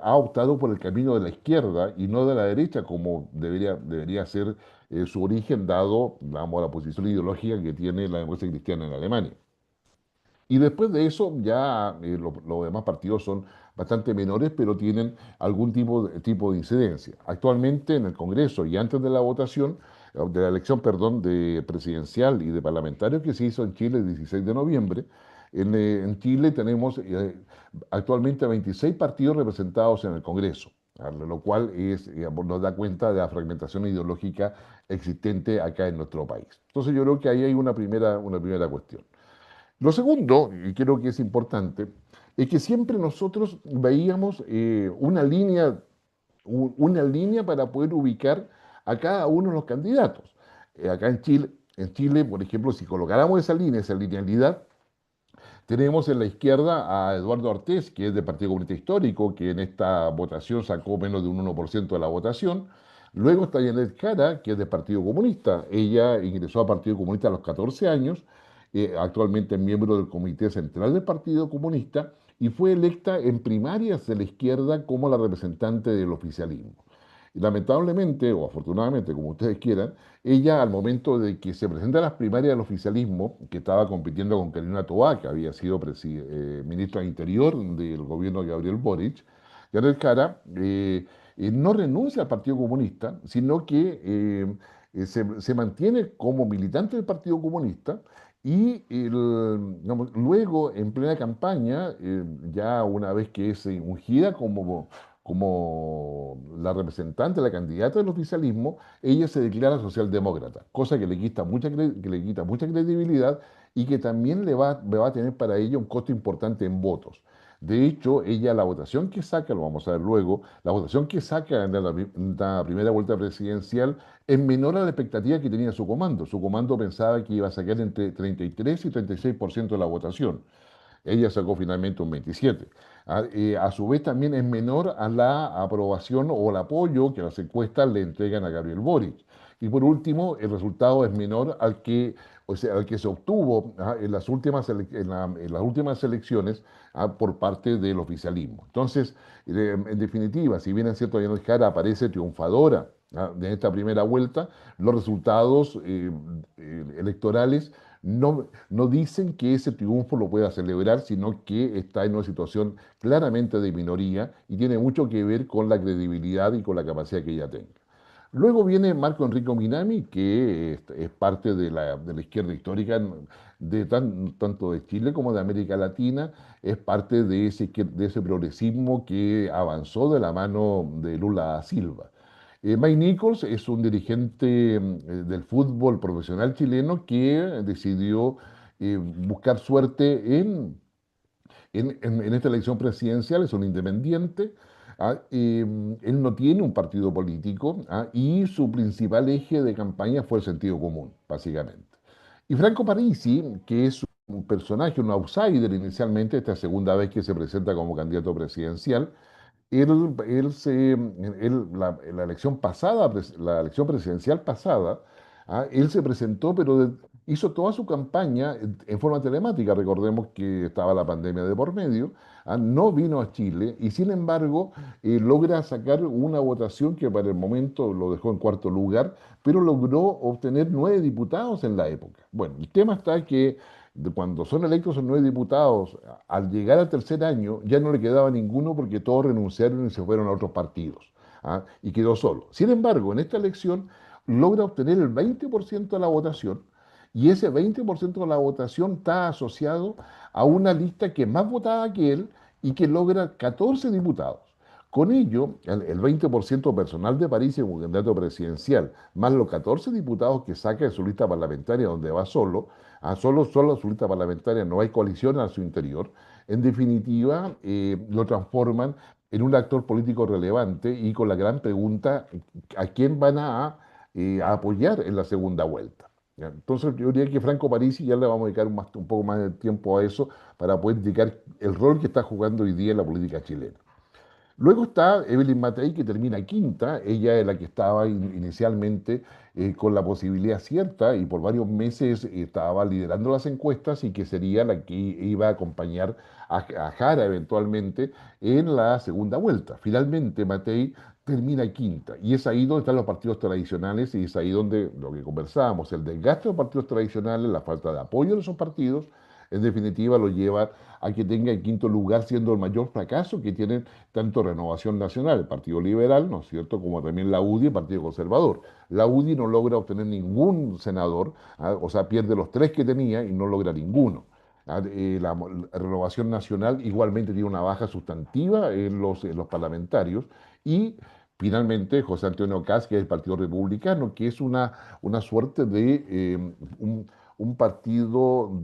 ha optado por el camino de la izquierda y no de la derecha, como debería ser su origen, dado, vamos, la posición ideológica que tiene la democracia cristiana en Alemania. Y después de eso, ya los demás partidos son bastante menores, pero tienen algún tipo de incidencia. Actualmente en el Congreso y antes de la votación, de la elección, perdón, de presidencial y de parlamentarios que se hizo en Chile el 16 de noviembre, en Chile tenemos actualmente 26 partidos representados en el Congreso, lo cual nos da cuenta de la fragmentación ideológica existente acá en nuestro país. Entonces yo creo que ahí hay una primera cuestión. Lo segundo, y creo que es importante, es que siempre nosotros veíamos una línea para poder ubicar a cada uno de los candidatos. Acá en Chile, por ejemplo, si colocáramos esa linealidad, tenemos en la izquierda a Eduardo Ortiz, que es del Partido Comunista Histórico, que en esta votación sacó menos de un 1% de la votación. Luego está Janet Jara, que es del Partido Comunista. Ella ingresó al Partido Comunista a los 14 años, actualmente es miembro del Comité Central del Partido Comunista y fue electa en primarias de la izquierda como la representante del oficialismo. Y lamentablemente, o afortunadamente, como ustedes quieran, ella al momento de que se presenta a las primarias del oficialismo, que estaba compitiendo con Carolina Toá, que había sido ministra de Interior del gobierno de Gabriel Boric, Janet Jara no renuncia al Partido Comunista, sino que se mantiene como militante del Partido Comunista y digamos, luego en plena campaña, ya una vez que es ungida como la representante, la candidata del oficialismo, ella se declara socialdemócrata, cosa que le quita mucha credibilidad y que también le va a tener para ella un costo importante en votos. De hecho, ella la votación que saca, lo vamos a ver luego, la votación que saca en la primera vuelta presidencial es menor a la expectativa que tenía su comando. Su comando pensaba que iba a sacar entre 33 y 36% de la votación. Ella sacó finalmente un 27%. A su vez también es menor a la aprobación o el apoyo que las encuestas le entregan a Gabriel Boric. Y por último, el resultado es menor al que se obtuvo en las últimas elecciones por parte del oficialismo. Entonces, en definitiva, si bien es cierto, Janet Jara aparece triunfadora en esta primera vuelta, los resultados electorales no dicen que ese triunfo lo pueda celebrar, sino que está en una situación claramente de minoría y tiene mucho que ver con la credibilidad y con la capacidad que ella tenga. Luego viene Marco Enrico Minami, que es parte de la izquierda histórica tanto de Chile como de América Latina, es parte de ese progresismo que avanzó de la mano de Lula da Silva. Mike Nichols es un dirigente del fútbol profesional chileno que decidió buscar suerte en esta elección presidencial, es un independiente. Él no tiene un partido político y su principal eje de campaña fue el sentido común, básicamente. Y Franco Parisi, que es un personaje, un outsider inicialmente, esta segunda vez que se presenta como candidato presidencial, la elección pasada, la elección presidencial pasada, él se presentó, pero hizo toda su campaña en forma telemática. Recordemos que estaba la pandemia de por medio, no vino a Chile y sin embargo logra sacar una votación que para el momento lo dejó en cuarto lugar, pero logró obtener 9 diputados en la época. Bueno, el tema está que cuando son electos esos 9 diputados, al llegar al tercer año ya no le quedaba ninguno porque todos renunciaron y se fueron a otros partidos, y quedó solo. Sin embargo, en esta elección logra obtener el 20% de la votación y ese 20% de la votación está asociado a una lista que es más votada que él y que logra 14 diputados. Con ello, el 20% personal de París como candidato presidencial, más los 14 diputados que saca de su lista parlamentaria, donde va solo, solo su lista parlamentaria, no hay coalición a su interior, en definitiva, lo transforman en un actor político relevante y con la gran pregunta, ¿a quién van a apoyar en la segunda vuelta? ¿Ya? Entonces, yo diría que Franco Parisi, ya le vamos a dedicar un poco más de tiempo a eso para poder indicar el rol que está jugando hoy día en la política chilena. Luego está Evelyn Matei, que termina quinta. Ella es la que estaba inicialmente con la posibilidad cierta y por varios meses estaba liderando las encuestas y que sería la que iba a acompañar a Jara eventualmente en la segunda vuelta. Finalmente, Matei termina quinta y es ahí donde están los partidos tradicionales y es ahí donde lo que conversábamos, el desgaste de los partidos tradicionales, la falta de apoyo de esos partidos, en definitiva lo lleva a que tenga en quinto lugar, siendo el mayor fracaso que tienen tanto Renovación Nacional, el Partido Liberal, ¿no es cierto?, como también la UDI, el Partido Conservador. La UDI no logra obtener ningún senador, o sea, pierde los 3 que tenía y no logra ninguno. La Renovación Nacional igualmente tiene una baja sustantiva en los parlamentarios y finalmente José Antonio Kast, que es el Partido Republicano, que es una suerte de un partido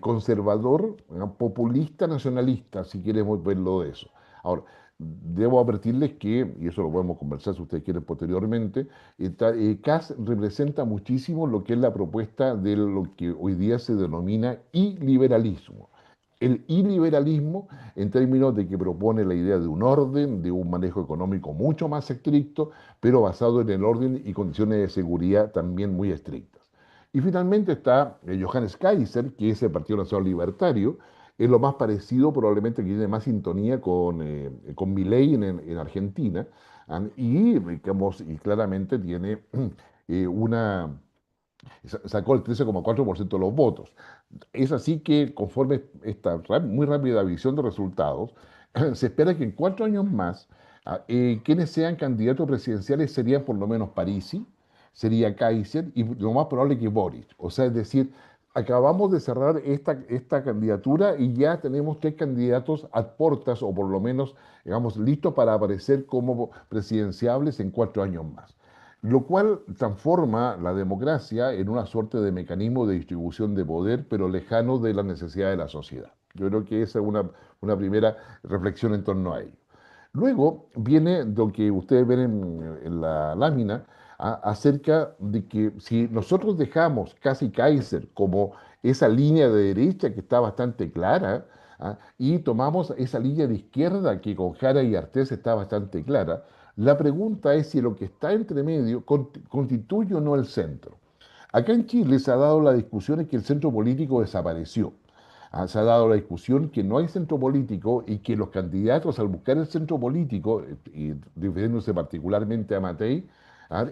conservador, populista, nacionalista, si queremos verlo de eso. Ahora, debo advertirles que, y eso lo podemos conversar si ustedes quieren posteriormente, Kast representa muchísimo lo que es la propuesta de lo que hoy día se denomina iliberalismo. El iliberalismo en términos de que propone la idea de un orden, de un manejo económico mucho más estricto, pero basado en el orden y condiciones de seguridad también muy estrictas. Y finalmente está Johannes Kaiser, que es el Partido Nacional Libertario, es lo más parecido probablemente que tiene más sintonía con Milei en Argentina, y claramente tiene sacó el 13,4% de los votos. Es así que conforme esta muy rápida visión de resultados, se espera que en 4 años más quienes sean candidatos presidenciales serían por lo menos Parisi, sería Kaiser y lo más probable que Boric. O sea, es decir, acabamos de cerrar esta candidatura y ya tenemos 3 candidatos a puertas o por lo menos, digamos, listos para aparecer como presidenciables en 4 años más. Lo cual transforma la democracia en una suerte de mecanismo de distribución de poder, pero lejano de la necesidad de la sociedad. Yo creo que esa es una primera reflexión en torno a ello. Luego viene lo que ustedes ven en la lámina, acerca de que si nosotros dejamos casi Kaiser como esa línea de derecha que está bastante clara, y tomamos esa línea de izquierda que con Jara y Artés está bastante clara, la pregunta es si lo que está entre medio constituye o no el centro. Acá en Chile se ha dado la discusión en que el centro político desapareció. Se ha dado la discusión que no hay centro político y que los candidatos al buscar el centro político, y refiriéndose particularmente a Matei,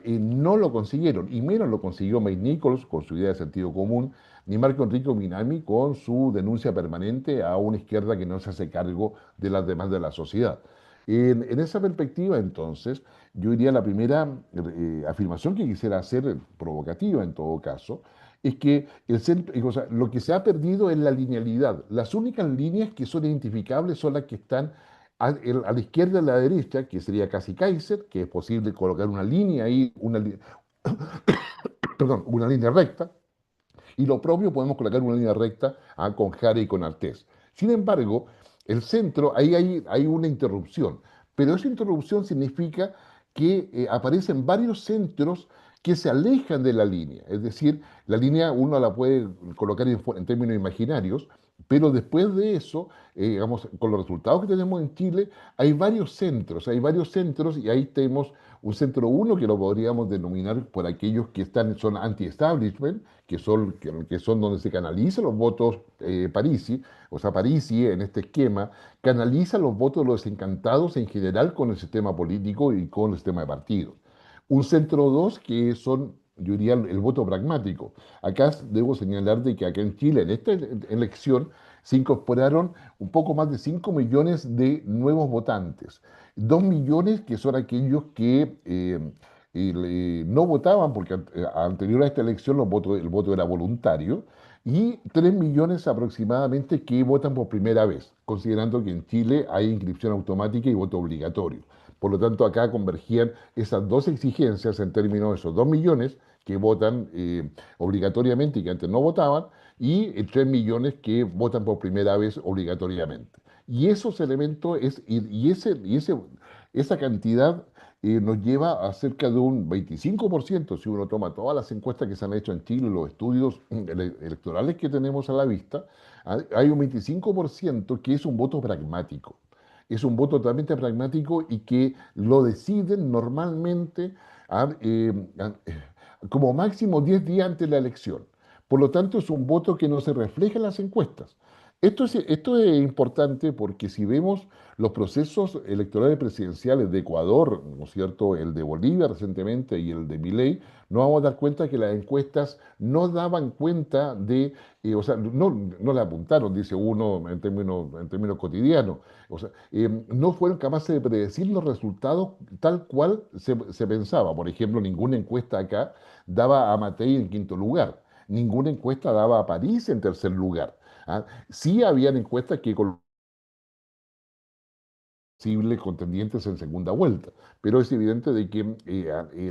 no lo consiguieron, y menos lo consiguió May Nichols con su idea de sentido común, ni Marco Enrico Minami con su denuncia permanente a una izquierda que no se hace cargo de las demandas de la sociedad. En esa perspectiva, entonces, yo diría la primera afirmación que quisiera hacer, provocativa en todo caso, es que el centro, o sea, lo que se ha perdido es la linealidad. Las únicas líneas que son identificables son las que están a la izquierda y a la derecha, que sería casi Kaiser, que es posible colocar una línea ahí, perdón, una línea recta, y lo propio podemos colocar una línea recta con Jara y con Artés. Sin embargo, el centro, ahí hay una interrupción, pero esa interrupción significa que aparecen varios centros que se alejan de la línea. Es decir, la línea uno la puede colocar en términos imaginarios, pero después de eso, digamos, con los resultados que tenemos en Chile, hay varios centros y ahí tenemos un centro 1 que lo podríamos denominar por aquellos que son anti-establishment, que son donde se canalizan los votos Parisi, o sea, Parisi en este esquema canaliza los votos de los desencantados en general con el sistema político y con el sistema de partidos. Un centro 2 que son, yo diría, el voto pragmático. Acá debo señalar de que acá en Chile, en esta elección, se incorporaron un poco más de 5 millones de nuevos votantes. 2 millones que son aquellos que no votaban, porque anterior a esta elección el voto era voluntario, y 3 millones aproximadamente que votan por primera vez, considerando que en Chile hay inscripción automática y voto obligatorio. Por lo tanto, acá convergían esas dos exigencias en términos de esos 2 millones que votan obligatoriamente y que antes no votaban, y 3 millones que votan por primera vez obligatoriamente. Y esos elementos, esa cantidad nos lleva a cerca de un 25%, si uno toma todas las encuestas que se han hecho en Chile, los estudios electorales que tenemos a la vista, hay un 25% que es un voto pragmático. Es un voto totalmente pragmático y que lo deciden normalmente como máximo 10 días antes de la elección. Por lo tanto, es un voto que no se refleja en las encuestas. Esto es importante porque si vemos los procesos electorales presidenciales de Ecuador, ¿no es cierto?, el de Bolivia recientemente y el de Milei, nos vamos a dar cuenta que las encuestas no daban cuenta de, o sea, no le apuntaron, dice uno en términos cotidianos, o sea, no fueron capaces de predecir los resultados tal cual se pensaba. Por ejemplo, ninguna encuesta acá daba a Matei en quinto lugar, ninguna encuesta daba a París en tercer lugar. ¿Ah? Sí habían encuestas que con posibles contendientes en segunda vuelta, pero es evidente de que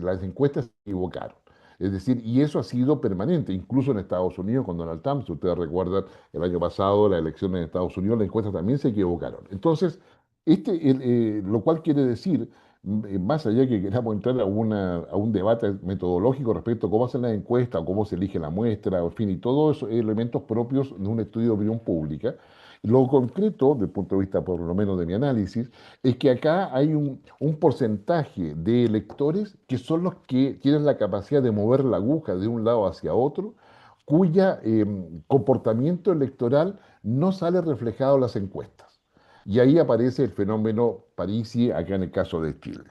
las encuestas se equivocaron. Es decir, y eso ha sido permanente, incluso en Estados Unidos con Donald Trump, si ustedes recuerdan el año pasado, la elección en Estados Unidos, las encuestas también se equivocaron. Entonces, lo cual quiere decir, más allá que queramos entrar a un debate metodológico respecto a cómo hacen las encuestas, o cómo se elige la muestra, en fin, y todos esos elementos propios de un estudio de opinión pública, lo concreto, desde el punto de vista por lo menos de mi análisis, es que acá hay un porcentaje de electores que son los que tienen la capacidad de mover la aguja de un lado hacia otro, cuya comportamiento electoral no sale reflejado en las encuestas. Y ahí aparece el fenómeno Parisi, acá en el caso de Chile.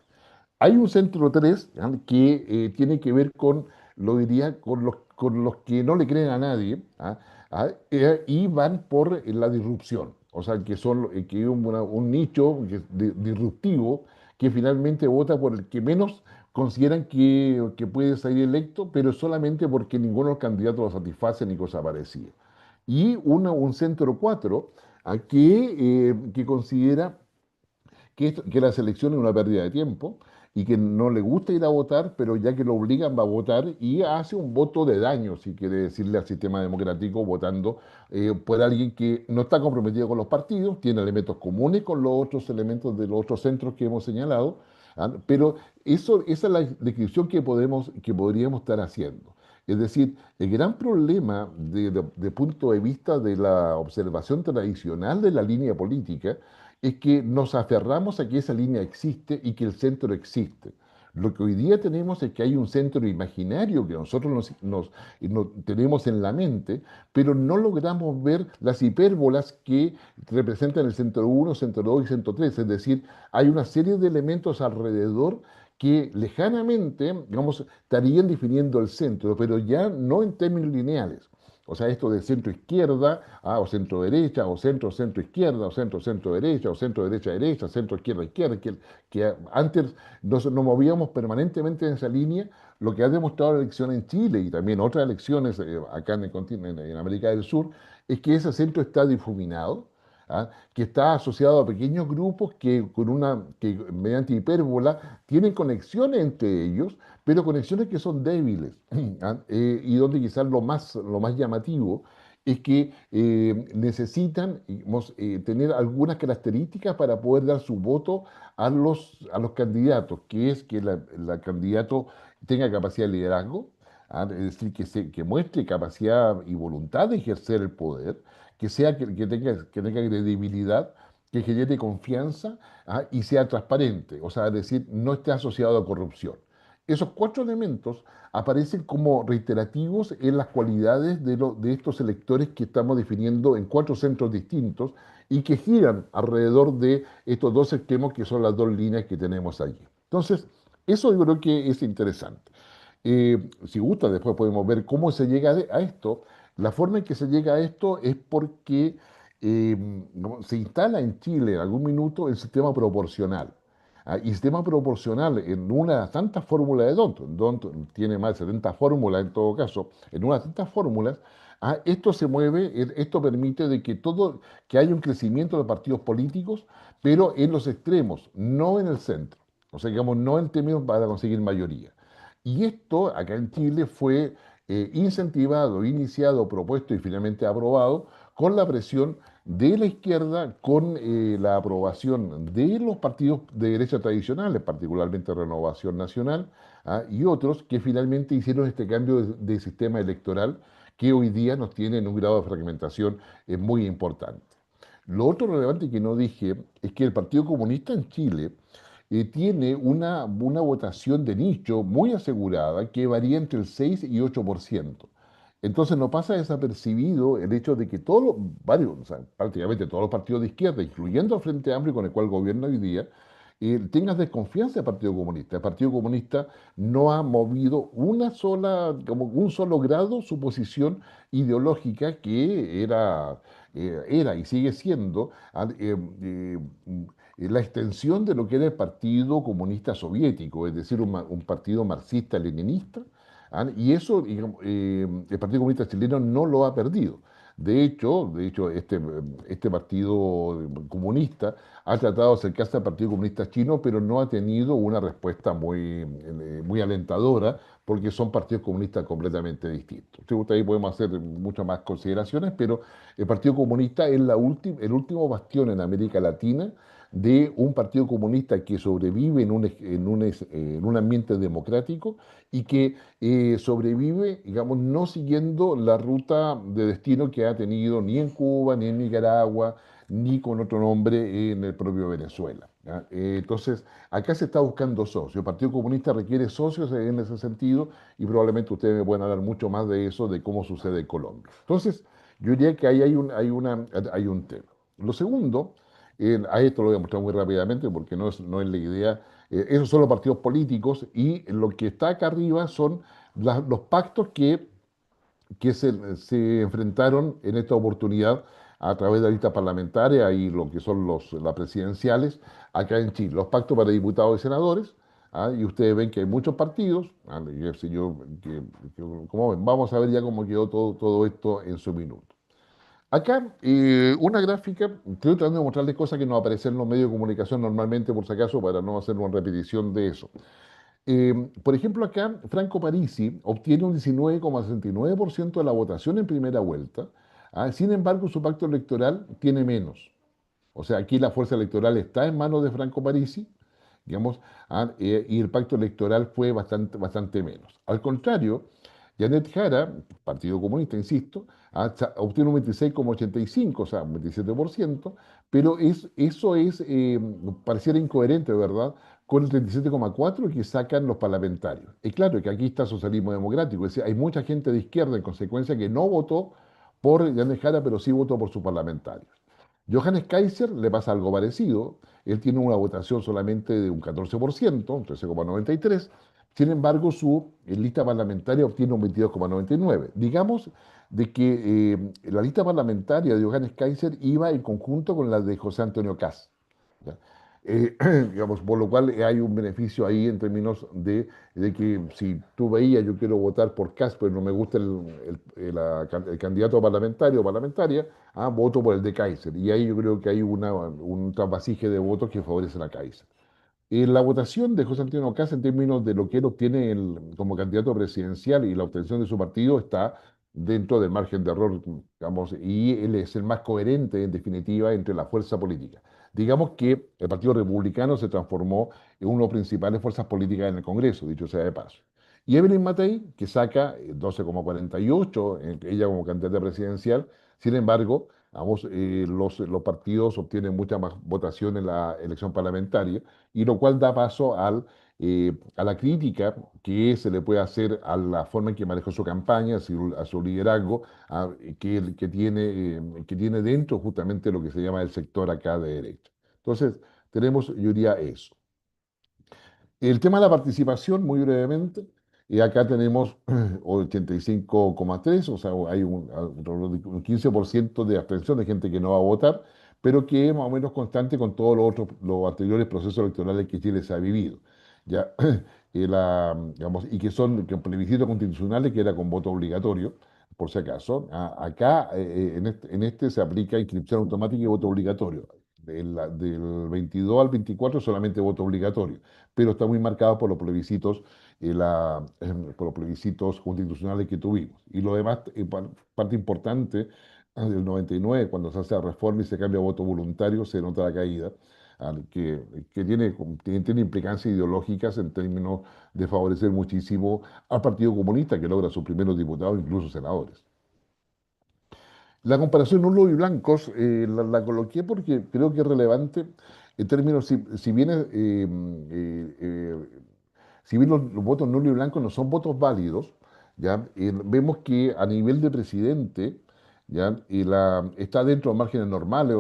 Hay un centro 3 que tiene que ver con, lo diría, con los que no le creen a nadie, y van por la disrupción. O sea, que son que es un nicho disruptivo que finalmente vota por el que menos consideran que puede salir electo, pero solamente porque ninguno de los candidatos lo satisface ni cosa parecida. Y un centro 4 que considera que la selección es una pérdida de tiempo y que no le gusta ir a votar, pero ya que lo obligan va a votar y hace un voto de daño, si quiere decirle al sistema democrático, votando por alguien que no está comprometido con los partidos, tiene elementos comunes con los otros elementos de los otros centros que hemos señalado, pero esa es la descripción que podríamos estar haciendo. Es decir, el gran problema de punto de vista de la observación tradicional de la línea política es que nos aferramos a que esa línea existe y que el centro existe. Lo que hoy día tenemos es que hay un centro imaginario que nosotros nos tenemos en la mente, pero no logramos ver las hipérbolas que representan el centro 1, centro 2 y centro 3. Es decir, hay una serie de elementos alrededor que lejanamente, digamos, estarían definiendo el centro, pero ya no en términos lineales. O sea, esto de centro-izquierda, o centro-derecha, o centro-centro-izquierda, o centro-centro-derecha, o centro-derecha-derecha, centro-izquierda-izquierda, que antes nos movíamos permanentemente en esa línea, lo que ha demostrado la elección en Chile y también otras elecciones acá en el continente, en América del Sur, es que ese centro está difuminado, que está asociado a pequeños grupos que mediante hipérbola tienen conexiones entre ellos, pero conexiones que son débiles, y donde quizás lo más llamativo es que necesitan tener algunas características para poder dar su voto a los candidatos, que es que el candidato tenga capacidad de liderazgo, es decir, que muestre capacidad y voluntad de ejercer el poder, que tenga credibilidad, que genere confianza, y sea transparente, o sea, es decir, no esté asociado a corrupción. Esos 4 elementos aparecen como reiterativos en las cualidades de estos electores que estamos definiendo en 4 centros distintos y que giran alrededor de estos 2 extremos que son las 2 líneas que tenemos allí. Entonces, eso yo creo que es interesante. Si gusta, después podemos ver cómo se llega a esto. La forma en que se llega a esto es porque se instala en Chile en algún minuto el sistema proporcional. Y sistema proporcional en una tantas fórmulas de Danton, Danton tiene más de 70 fórmulas en todo caso, en unas tantas fórmulas, esto se mueve, esto permite de que que haya un crecimiento de partidos políticos, pero en los extremos, no en el centro. O sea, digamos, no en términos para conseguir mayoría. Y esto acá en Chile fue incentivado, iniciado, propuesto y finalmente aprobado con la presión de la izquierda, con la aprobación de los partidos de derecha tradicionales, particularmente Renovación Nacional, y otros que finalmente hicieron este cambio de sistema electoral que hoy día nos tiene en un grado de fragmentación muy importante. Lo otro relevante que no dije es que el Partido Comunista en Chile tiene una votación de nicho muy asegurada que varía entre el 6 y 8%. Entonces no pasa desapercibido el hecho de que o sea, prácticamente todos los partidos de izquierda, incluyendo el Frente Amplio con el cual gobierna hoy día, tengan desconfianza del Partido Comunista. El Partido Comunista no ha movido como un solo grado su posición ideológica que era y sigue siendo la extensión de lo que era el Partido Comunista Soviético, es decir, un partido marxista-leninista, y eso, digamos, el Partido Comunista Chileno no lo ha perdido. De hecho, este Partido Comunista ha tratado de acercarse al Partido Comunista Chino, pero no ha tenido una respuesta muy alentadora, porque son partidos comunistas completamente distintos. Si gusta, ahí podemos hacer muchas más consideraciones, pero el Partido Comunista es el último bastión en América Latina de un partido comunista que sobrevive en un ambiente democrático y que sobrevive, digamos, no siguiendo la ruta de destino que ha tenido ni en Cuba, ni en Nicaragua, ni con otro nombre en el propio Venezuela. ¿Ya? Entonces, acá se está buscando socios. El Partido Comunista requiere socios en ese sentido y probablemente ustedes me puedan hablar mucho más de eso, de cómo sucede en Colombia. Entonces, yo diría que ahí hay un tema. Lo segundo, a esto lo voy a mostrar muy rápidamente porque no es la idea. Esos son los partidos políticos y lo que está acá arriba son los pactos que se enfrentaron en esta oportunidad a través de la lista parlamentaria y lo que son las presidenciales acá en Chile. Los pactos para diputados y senadores, y ustedes ven que hay muchos partidos, y el señor, como ven, vamos a ver ya cómo quedó todo esto en su minuto. Acá, una gráfica, estoy tratando de mostrarles cosas que no aparecen en los medios de comunicación normalmente, por si acaso, para no hacer una repetición de eso. Por ejemplo, acá Franco Parisi obtiene un 19,69% de la votación en primera vuelta. Sin embargo, su pacto electoral tiene menos. O sea, aquí la fuerza electoral está en manos de Franco Parisi, digamos, y el pacto electoral fue bastante menos. Al contrario, Janet Jara, Partido Comunista, insisto, obtiene un 26,85%, o sea, un 27%, pero eso pareciera incoherente, ¿verdad?, con el 37,4% que sacan los parlamentarios. Es claro que aquí está socialismo democrático, es decir, hay mucha gente de izquierda, en consecuencia, que no votó por Janet Jara, pero sí votó por sus parlamentarios. Johannes Kaiser le pasa algo parecido, él tiene una votación solamente de un 14%, un 13,93%, sin embargo su lista parlamentaria obtiene un 22,99%. Digamos de que la lista parlamentaria de Johannes Kaiser iba en conjunto con la de José Antonio Kast. Digamos, por lo cual hay un beneficio ahí en términos de que si tú veías, yo quiero votar por Kast, pero no me gusta el candidato parlamentario o parlamentaria, voto por el de Kaiser. Y ahí yo creo que hay un trasvasije de votos que favorecen a Kaiser. La votación de José Antonio Kast en términos de lo que él obtiene como candidato presidencial y la obtención de su partido está dentro del margen de error, digamos, y él es el más coherente, en definitiva, entre la fuerza política. Digamos que el Partido Republicano se transformó en una de las principales fuerzas políticas en el Congreso, dicho sea de paso. Y Evelyn Matei, que saca 12,48, ella como candidata presidencial, sin embargo, los partidos obtienen mucha más votación en la elección parlamentaria, y lo cual da paso a la crítica que se le puede hacer a la forma en que manejó su campaña, a su liderazgo, que tiene dentro justamente lo que se llama el sector acá de derecha. Entonces, tenemos, yo diría, eso. El tema de la participación, muy brevemente, acá tenemos 85,3%, o sea, hay un 15% de abstención de gente que no va a votar, pero que es más o menos constante con todos los anteriores procesos electorales que Chile se ha vivido. ¿Ya? Digamos, y que son plebiscitos constitucionales que era con voto obligatorio, por si acaso. Acá, en este se aplica inscripción automática y voto obligatorio. Del 22 al 24 solamente voto obligatorio, pero está muy marcado por los plebiscitos, por los plebiscitos constitucionales que tuvimos. Y lo demás, parte importante, del 99, cuando se hace la reforma y se cambia a voto voluntario, se nota la caída, que tiene implicancias ideológicas en términos de favorecer muchísimo al Partido Comunista, que logra sus primeros diputados, incluso senadores. La comparación nulos y blancos la coloqué porque creo que es relevante en términos, si bien, si bien los votos nulos y blancos no son votos válidos, ¿ya? Vemos que a nivel de presidente, ¿ya? Está dentro de márgenes normales,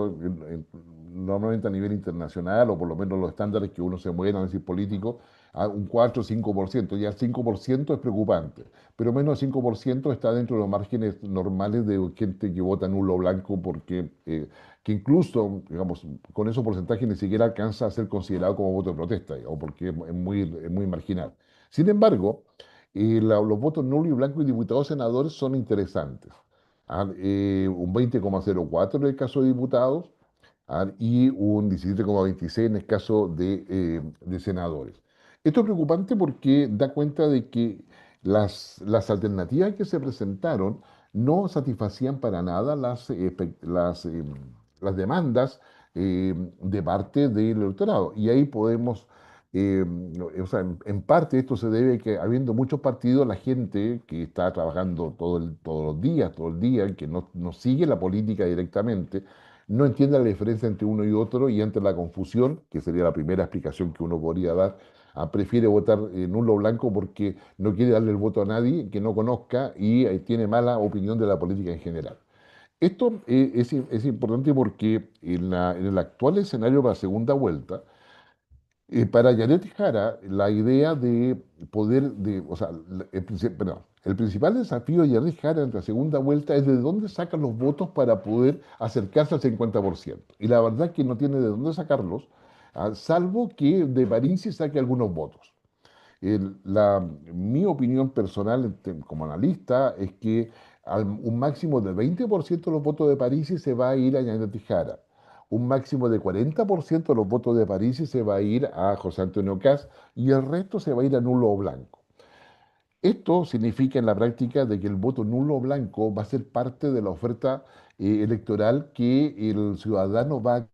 normalmente a nivel internacional, o por lo menos los estándares que uno se mueve en análisis político, a un 4 o 5%. Ya el 5% es preocupante, pero menos del 5% está dentro de los márgenes normales de gente que vota nulo o blanco, porque que incluso, digamos, con esos porcentajes ni siquiera alcanza a ser considerado como voto de protesta, digamos, porque es muy marginal. Sin embargo, los votos nulo y blanco y diputados senadores son interesantes. Un 20,04 en el caso de diputados, y un 17,26 en el caso de senadores. Esto es preocupante porque da cuenta de que las alternativas que se presentaron no satisfacían para nada las demandas de parte del electorado. Y ahí podemos, o sea, en parte esto se debe a que habiendo muchos partidos, la gente que está trabajando todos los días, todo el día, que no sigue la política directamente, no entiende la diferencia entre uno y otro, y ante la confusión, que sería la primera explicación que uno podría dar, prefiere votar nulo o blanco porque no quiere darle el voto a nadie que no conozca y tiene mala opinión de la política en general. Esto es importante porque en el actual escenario para segunda vuelta, para Yanet Jara, la idea de poder, o sea, el principal desafío de Yanet Jara en la segunda vuelta es de dónde sacan los votos para poder acercarse al 50%. Y la verdad es que no tiene de dónde sacarlos, salvo que de París se saque algunos votos. Mi opinión personal como analista es que un máximo de 20% de los votos de París se va a ir a Yanet Jara. Un máximo de 40% de los votos de París se va a ir a José Antonio Kast, y el resto se va a ir a nulo o blanco. Esto significa en la práctica de que el voto nulo o blanco va a ser parte de la oferta electoral que el ciudadano va a...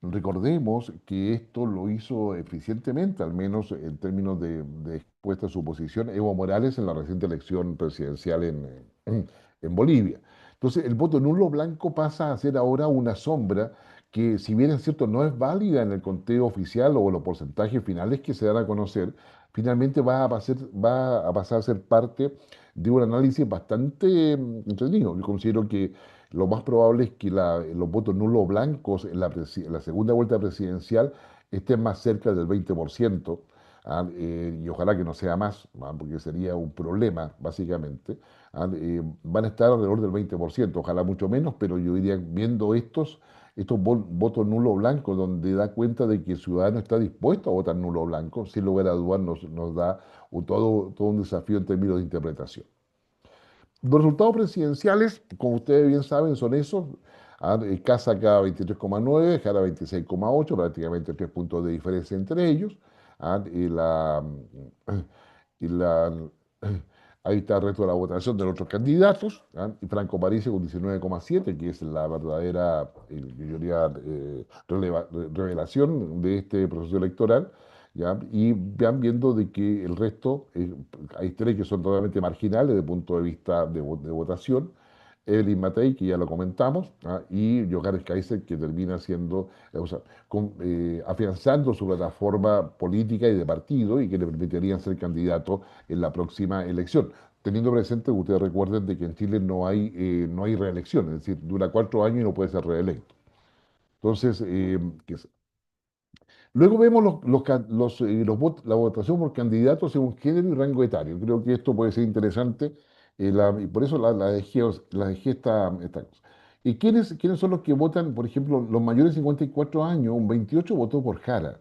Recordemos que esto lo hizo eficientemente, al menos en términos de expuesta a su posición, Evo Morales en la reciente elección presidencial en Bolivia. Entonces, el voto nulo blanco pasa a ser ahora una sombra que, si bien es cierto, no es válida en el conteo oficial o los porcentajes finales que se dan a conocer, finalmente va a pasar a ser parte de un análisis bastante entretenido. Yo considero que lo más probable es que los votos nulos blancos en la segunda vuelta presidencial estén más cerca del 20%, y ojalá que no sea más, porque sería un problema, básicamente. Van a estar alrededor del 20%, ojalá mucho menos, pero yo diría, viendo estos votos nulo blanco, donde da cuenta de que el ciudadano está dispuesto a votar nulo blanco, sin lugar a dudas nos da todo un desafío en términos de interpretación. Los resultados presidenciales, como ustedes bien saben, son esos. Kast saca 23,9, Jara 26,8, prácticamente 3 puntos de diferencia entre ellos. Y ahí está el resto de la votación de los otros candidatos. Y Franco Parisi con 19,7, que es la verdadera, yo diría, revelación de este proceso electoral. ¿Ya? Y van viendo de que el resto, hay tres que son totalmente marginales desde el punto de vista de votación. Evelyn Matei, que ya lo comentamos, y Johannes Kaiser, que termina siendo, afianzando su plataforma política y de partido, y que le permitirían ser candidato en la próxima elección. Teniendo presente que ustedes recuerden de que en Chile no hay reelección, es decir, dura 4 años y no puede ser reelecto. Entonces, luego vemos la votación por candidatos según género y rango etario. Creo que esto puede ser interesante, y por eso la dejé esta cosa. ¿Y quiénes son los que votan? Por ejemplo, los mayores de 54 años, un 28 votó por Jara.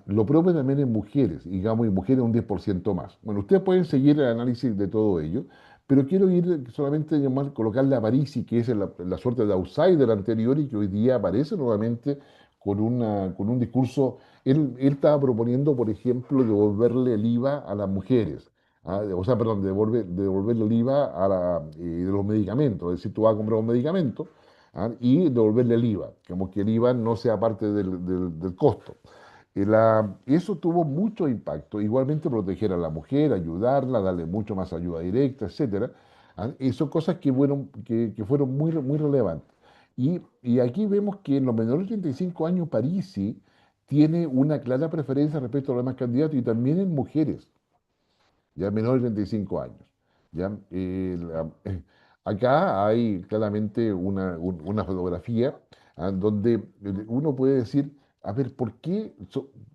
Lo propio también en mujeres, digamos, y mujeres un 10% más. Bueno, ustedes pueden seguir el análisis de todo ello, pero quiero ir solamente a colocarle a Parisi, que es la suerte de outsider anterior y que hoy día aparece nuevamente con un discurso. Él estaba proponiendo, por ejemplo, devolverle el IVA a las mujeres. O sea, perdón, devolverle el IVA de los medicamentos. Es decir, tú vas a comprar un medicamento, y devolverle el IVA, como que el IVA no sea parte del costo. Eso tuvo mucho impacto. Igualmente proteger a la mujer, ayudarla, darle mucho más ayuda directa, etcétera. Y son cosas que fueron muy, muy relevantes. Y aquí vemos que en los menores de 35 años Parisi tiene una clara preferencia respecto a los demás candidatos y también en mujeres ya menores de 35 años. ¿Ya? Acá hay claramente una fotografía, donde uno puede decir, a ver, ¿por qué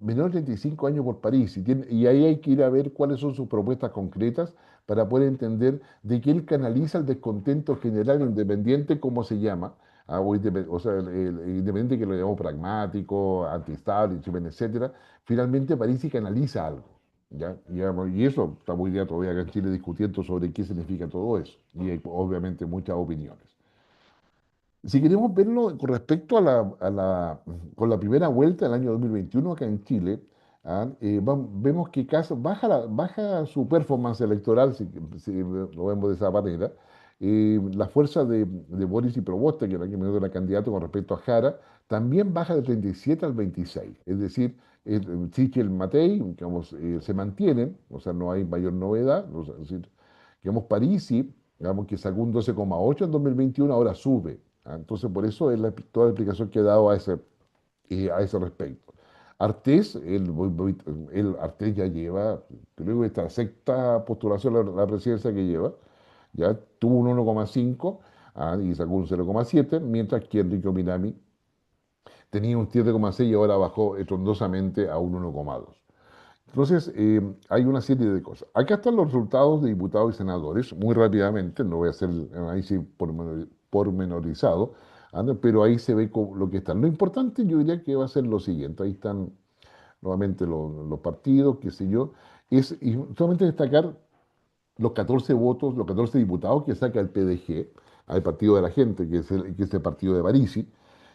menores de 35 años por París? Y ahí hay que ir a ver cuáles son sus propuestas concretas para poder entender de qué él canaliza el descontento general independiente, como se llama, o sea, el independiente que lo llamamos pragmático, anti-establishment, etcétera. Finalmente París canaliza algo. ¿Ya? Y eso estamos hoy día todavía acá en Chile discutiendo sobre qué significa todo eso. Y hay obviamente muchas opiniones. Si queremos verlo con respecto con la primera vuelta del año 2021 acá en Chile, vemos que baja su performance electoral, si lo vemos de esa manera. La fuerza de Boris y Proboste, que era quien era candidato con respecto a Jara, también baja del 37 al 26. Es decir, Sichel Matei, digamos, se mantienen, o sea, no hay mayor novedad. O sea, es decir, digamos, Parisi, digamos, que sacó un 12,8 en 2021, ahora sube. Entonces, por eso es toda la explicación que he dado a ese respecto. Artés, Artés ya lleva, creo que esta sexta postulación a la presidencia que lleva, ya tuvo un 1,5 y sacó un 0,7, mientras que Enrique Minami tenía un 7,6 y ahora bajó estrondosamente a un 1,2. Entonces, hay una serie de cosas. Acá están los resultados de diputados y senadores, muy rápidamente, no voy a hacer el análisis pormenorizado, pero ahí se ve lo que están. Lo importante yo diría que va a ser lo siguiente, ahí están nuevamente los partidos, qué sé yo, y solamente destacar los 14 votos, los 14 diputados que saca el PDG, al Partido de la Gente, que es el partido de Parisi,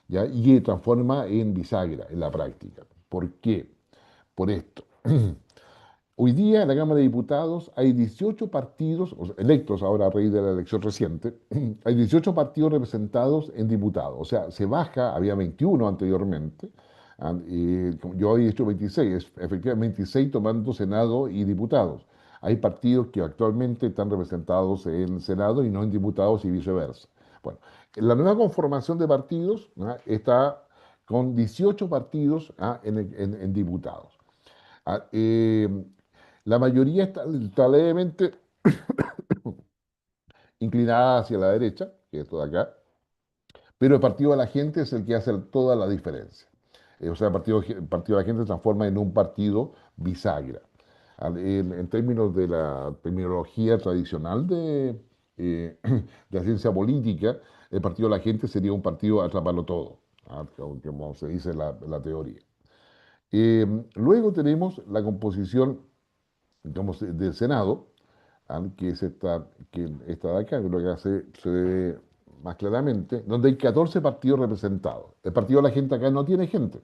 ¿ya? Y que transforma en bisagra en la práctica. ¿Por qué? Por esto. Hoy día en la Cámara de Diputados hay 18 partidos, electos ahora a raíz de la elección reciente, hay 18 partidos representados en diputados. O sea, se baja, había 21 anteriormente, yo he hecho 26, efectivamente 26 tomando Senado y diputados. Hay partidos que actualmente están representados en Senado y no en diputados y viceversa. Bueno, la nueva conformación de partidos está con 18 partidos en diputados. La mayoría está levemente inclinada hacia la derecha, que es toda acá, pero el Partido de la Gente es el que hace toda la diferencia. O sea, el Partido de la Gente se transforma en un partido bisagra. En términos de la terminología tradicional de la ciencia política, el Partido de la Gente sería un partido atraparlo todo, como se dice la teoría. Luego tenemos la composición, digamos, del Senado, que es esta de acá, que lo que se ve más claramente, donde hay 14 partidos representados. El Partido de la Gente acá no tiene gente.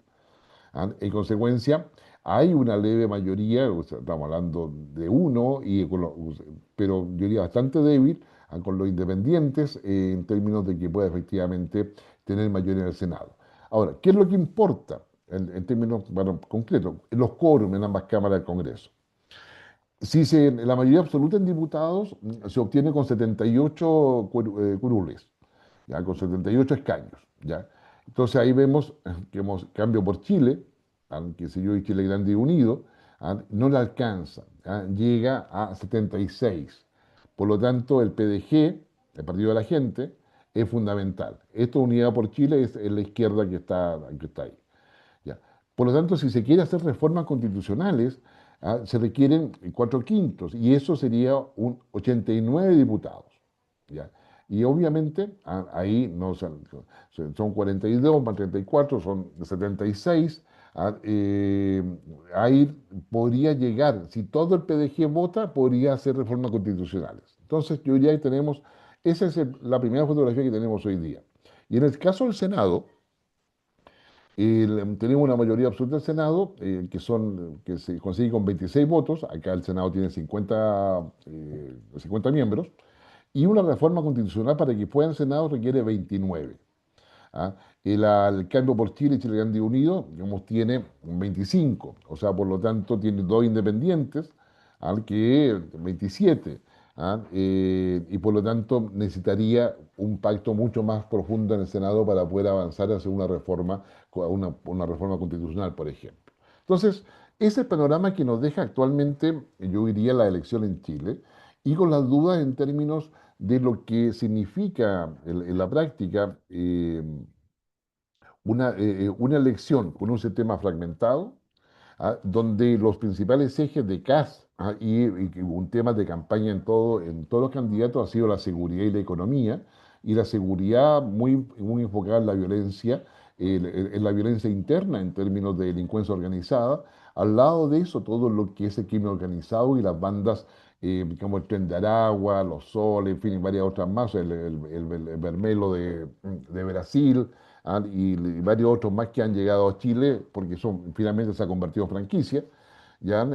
En consecuencia, hay una leve mayoría, o sea, estamos hablando de uno, pero yo diría bastante débil, con los independientes, en términos de que pueda efectivamente tener mayoría en el Senado. Ahora, ¿qué es lo que importa en términos concretos? Los quórum en ambas cámaras del Congreso. Si la mayoría absoluta en diputados se obtiene con 78 curules, ¿ya? Con 78 escaños. ¿Ya? Entonces ahí vemos que cambio por Chile, que sé yo, y Chile Grande y Unido, no le alcanza, llega a 76. Por lo tanto, el PDG, el Partido de la Gente, es fundamental. Esto, Unidad por Chile, es la izquierda que está ahí. ¿Ya? Por lo tanto, si se quiere hacer reformas constitucionales, se requieren 4/5, y eso sería un 89 diputados. ¿Ya? Y obviamente ahí no son 42 más 34, son 76. Ahí podría llegar, si todo el PDG vota, podría hacer reformas constitucionales. Entonces yo diría que tenemos, esa es la primera fotografía que tenemos hoy día. Y en el caso del Senado, tenemos una mayoría absoluta del Senado, que se consigue con 26 votos. Acá el Senado tiene 50 miembros. Y una reforma constitucional para que pueda el Senado requiere 29. ¿Ah? El Cambio por Chile y Chile Grande Unido, digamos, tiene 25. O sea, por lo tanto, tiene dos independientes, que 27. Y por lo tanto necesitaría un pacto mucho más profundo en el Senado para poder avanzar hacia una reforma, una reforma constitucional, por ejemplo. Entonces, ese es el panorama que nos deja actualmente, yo diría, la elección en Chile, y con las dudas en términos de lo que significa en la práctica una elección con un sistema fragmentado, donde los principales ejes de CAS, y un tema de campaña en todos los candidatos ha sido la seguridad y la economía, y la seguridad muy enfocada en la violencia, en la violencia interna en términos de delincuencia organizada. Al lado de eso, todo lo que es el crimen organizado y las bandas como el Tren de Aragua, los Soles, en fin, y varias otras más, el Vermelo de Brasil, y varios otros más que han llegado a Chile porque finalmente se ha convertido en franquicia. ¿Ya?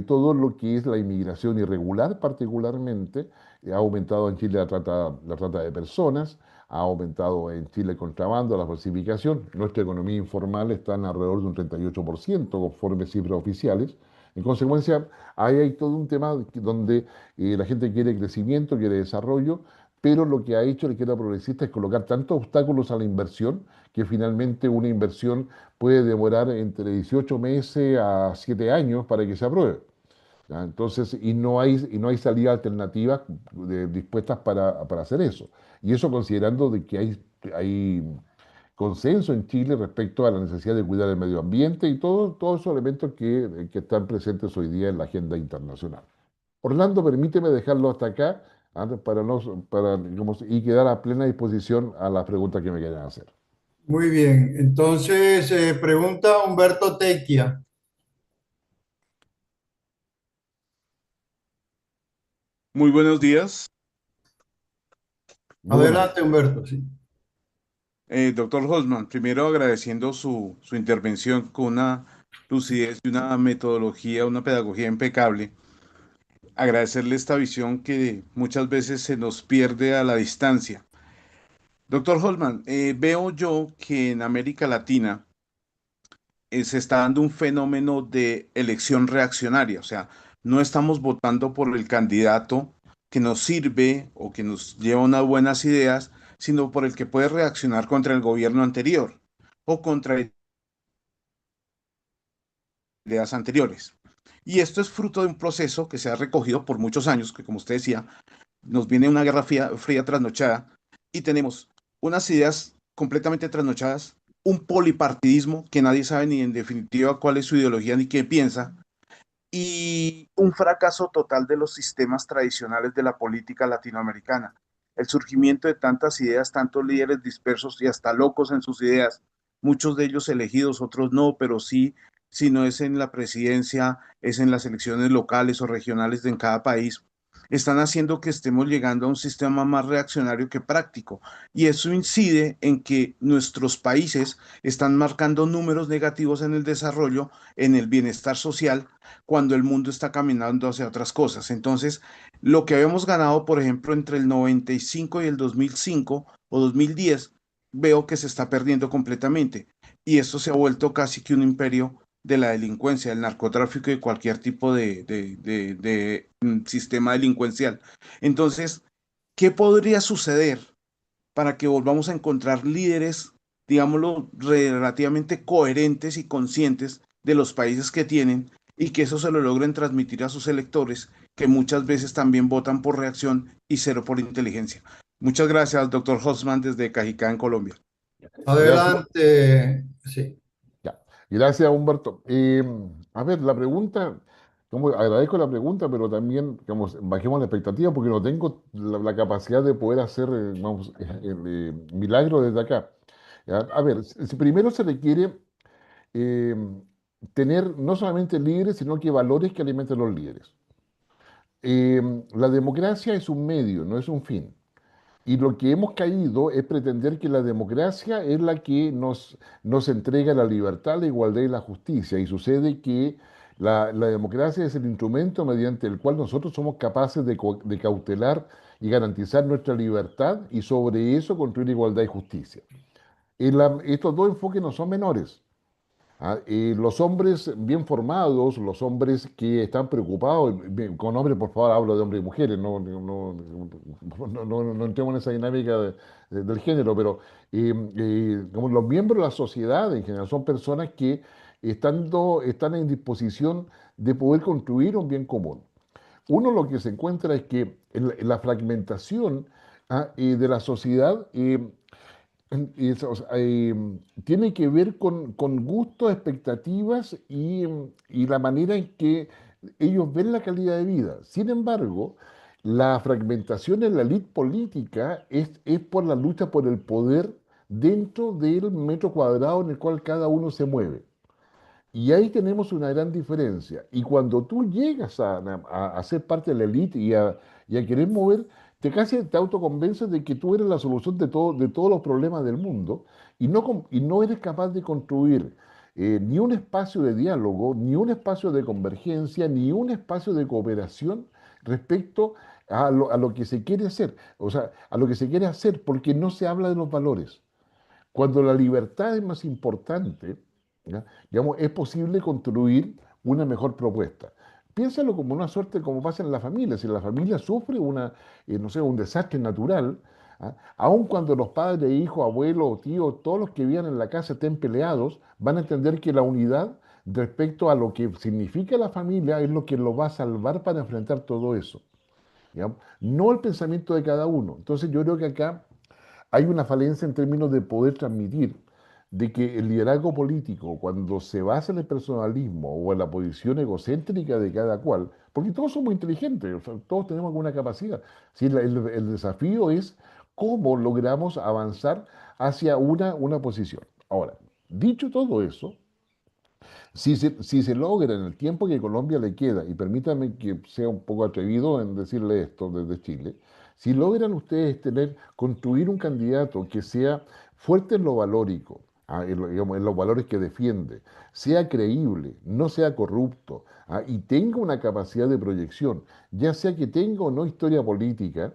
Todo lo que es la inmigración irregular particularmente, ha aumentado en Chile la trata de personas, ha aumentado en Chile el contrabando, la falsificación. Nuestra economía informal está en alrededor de un 38% conforme cifras oficiales. En consecuencia, ahí hay todo un tema donde la gente quiere crecimiento, quiere desarrollo, pero lo que ha hecho la izquierda progresista es colocar tantos obstáculos a la inversión que finalmente una inversión puede demorar entre 18 meses a 7 años para que se apruebe. ¿Ya? Entonces, y no hay salidas alternativas dispuestas para hacer eso. Y eso considerando de que hay consenso en Chile respecto a la necesidad de cuidar el medio ambiente y todos esos elementos que están presentes hoy día en la agenda internacional. Orlando, permíteme dejarlo hasta acá y quedar a plena disposición a las preguntas que me quieran hacer. Muy bien, entonces pregunta Humberto Tequia. Muy buenos días. Adelante, Humberto, sí. Doctor Holzman, primero agradeciendo su intervención con una lucidez y una metodología, una pedagogía impecable. Agradecerle esta visión que muchas veces se nos pierde a la distancia. Doctor Holzman, veo yo que en América Latina se está dando un fenómeno de elección reaccionaria, o sea, no estamos votando por el candidato que nos sirve o que nos lleva unas buenas ideas, sino por el que puede reaccionar contra el gobierno anterior o contra ideas anteriores. Y esto es fruto de un proceso que se ha recogido por muchos años, que como usted decía, nos viene una guerra fría trasnochada y tenemos unas ideas completamente trasnochadas, un polipartidismo que nadie sabe ni en definitiva cuál es su ideología ni qué piensa, y un fracaso total de los sistemas tradicionales de la política latinoamericana. El surgimiento de tantas ideas, tantos líderes dispersos y hasta locos en sus ideas, muchos de ellos elegidos, otros no, pero sí, si no es en la presidencia, es en las elecciones locales o regionales en cada país, están haciendo que estemos llegando a un sistema más reaccionario que práctico. Y eso incide en que nuestros países están marcando números negativos en el desarrollo, en el bienestar social, cuando el mundo está caminando hacia otras cosas. Entonces, lo que habíamos ganado, por ejemplo, entre el 95 y el 2005 o 2010, veo que se está perdiendo completamente. Y esto se ha vuelto casi que un imperio de la delincuencia, del narcotráfico y cualquier tipo de sistema delincuencial. Entonces, ¿qué podría suceder para que volvamos a encontrar líderes, digámoslo, relativamente coherentes y conscientes de los países que tienen y que eso se lo logren transmitir a sus electores, que muchas veces también votan por reacción y cero por inteligencia? Muchas gracias, doctor Hosman, desde Cajicá, en Colombia. Adelante, sí. Ya. Gracias, Humberto. A ver, la pregunta agradezco la pregunta, pero también bajemos la expectativa porque no tengo la capacidad de poder hacer milagros desde acá. ¿Ya? A ver, primero se requiere eh, tener no solamente líderes, sino que valores que alimenten los líderes. La democracia es un medio, no es un fin. Y lo que hemos caído es pretender que la democracia es la que nos entrega la libertad, la igualdad y la justicia. Y sucede que la democracia es el instrumento mediante el cual nosotros somos capaces de cautelar y garantizar nuestra libertad y sobre eso construir igualdad y justicia. Estos dos enfoques no son menores. Los hombres bien formados, los hombres que están preocupados, con hombres, por favor, hablo de hombres y mujeres, no entremos en esa dinámica del género, pero como los miembros de la sociedad en general son personas que están en disposición de poder construir un bien común. Uno lo que se encuentra es que en la fragmentación de la sociedad tiene que ver con gustos, expectativas y la manera en que ellos ven la calidad de vida. Sin embargo, la fragmentación en la élite política es por la lucha por el poder dentro del metro cuadrado en el cual cada uno se mueve. Y ahí tenemos una gran diferencia. Y cuando tú llegas a ser parte de la élite y a querer mover, casi te autoconvences de que tú eres la solución de todos los problemas del mundo y no eres capaz de construir ni un espacio de diálogo, ni un espacio de convergencia, ni un espacio de cooperación respecto a lo que se quiere hacer. O sea, a lo que se quiere hacer, porque no se habla de los valores. Cuando la libertad es más importante, ¿ya? Digamos, es posible construir una mejor propuesta. Piénsalo como una suerte, como pasa en la familia. Si la familia sufre no sé, un desastre natural, aun cuando los padres, hijos, abuelos, tíos, todos los que vivan en la casa estén peleados, van a entender que la unidad respecto a lo que significa la familia es lo que lo va a salvar para enfrentar todo eso. ¿Ya? No el pensamiento de cada uno. Entonces yo creo que acá hay una falencia en términos de poder transmitir de que el liderazgo político, cuando se basa en el personalismo o en la posición egocéntrica de cada cual, porque todos somos inteligentes, o sea, todos tenemos alguna capacidad, ¿sí? El desafío es cómo logramos avanzar hacia una posición. Ahora, dicho todo eso, si se logra en el tiempo que Colombia le queda, y permítanme que sea un poco atrevido en decirle esto desde Chile, si logran ustedes construir un candidato que sea fuerte en lo valórico, digamos, en los valores que defiende, sea creíble, no sea corrupto, y tenga una capacidad de proyección, ya sea que tenga o no historia política,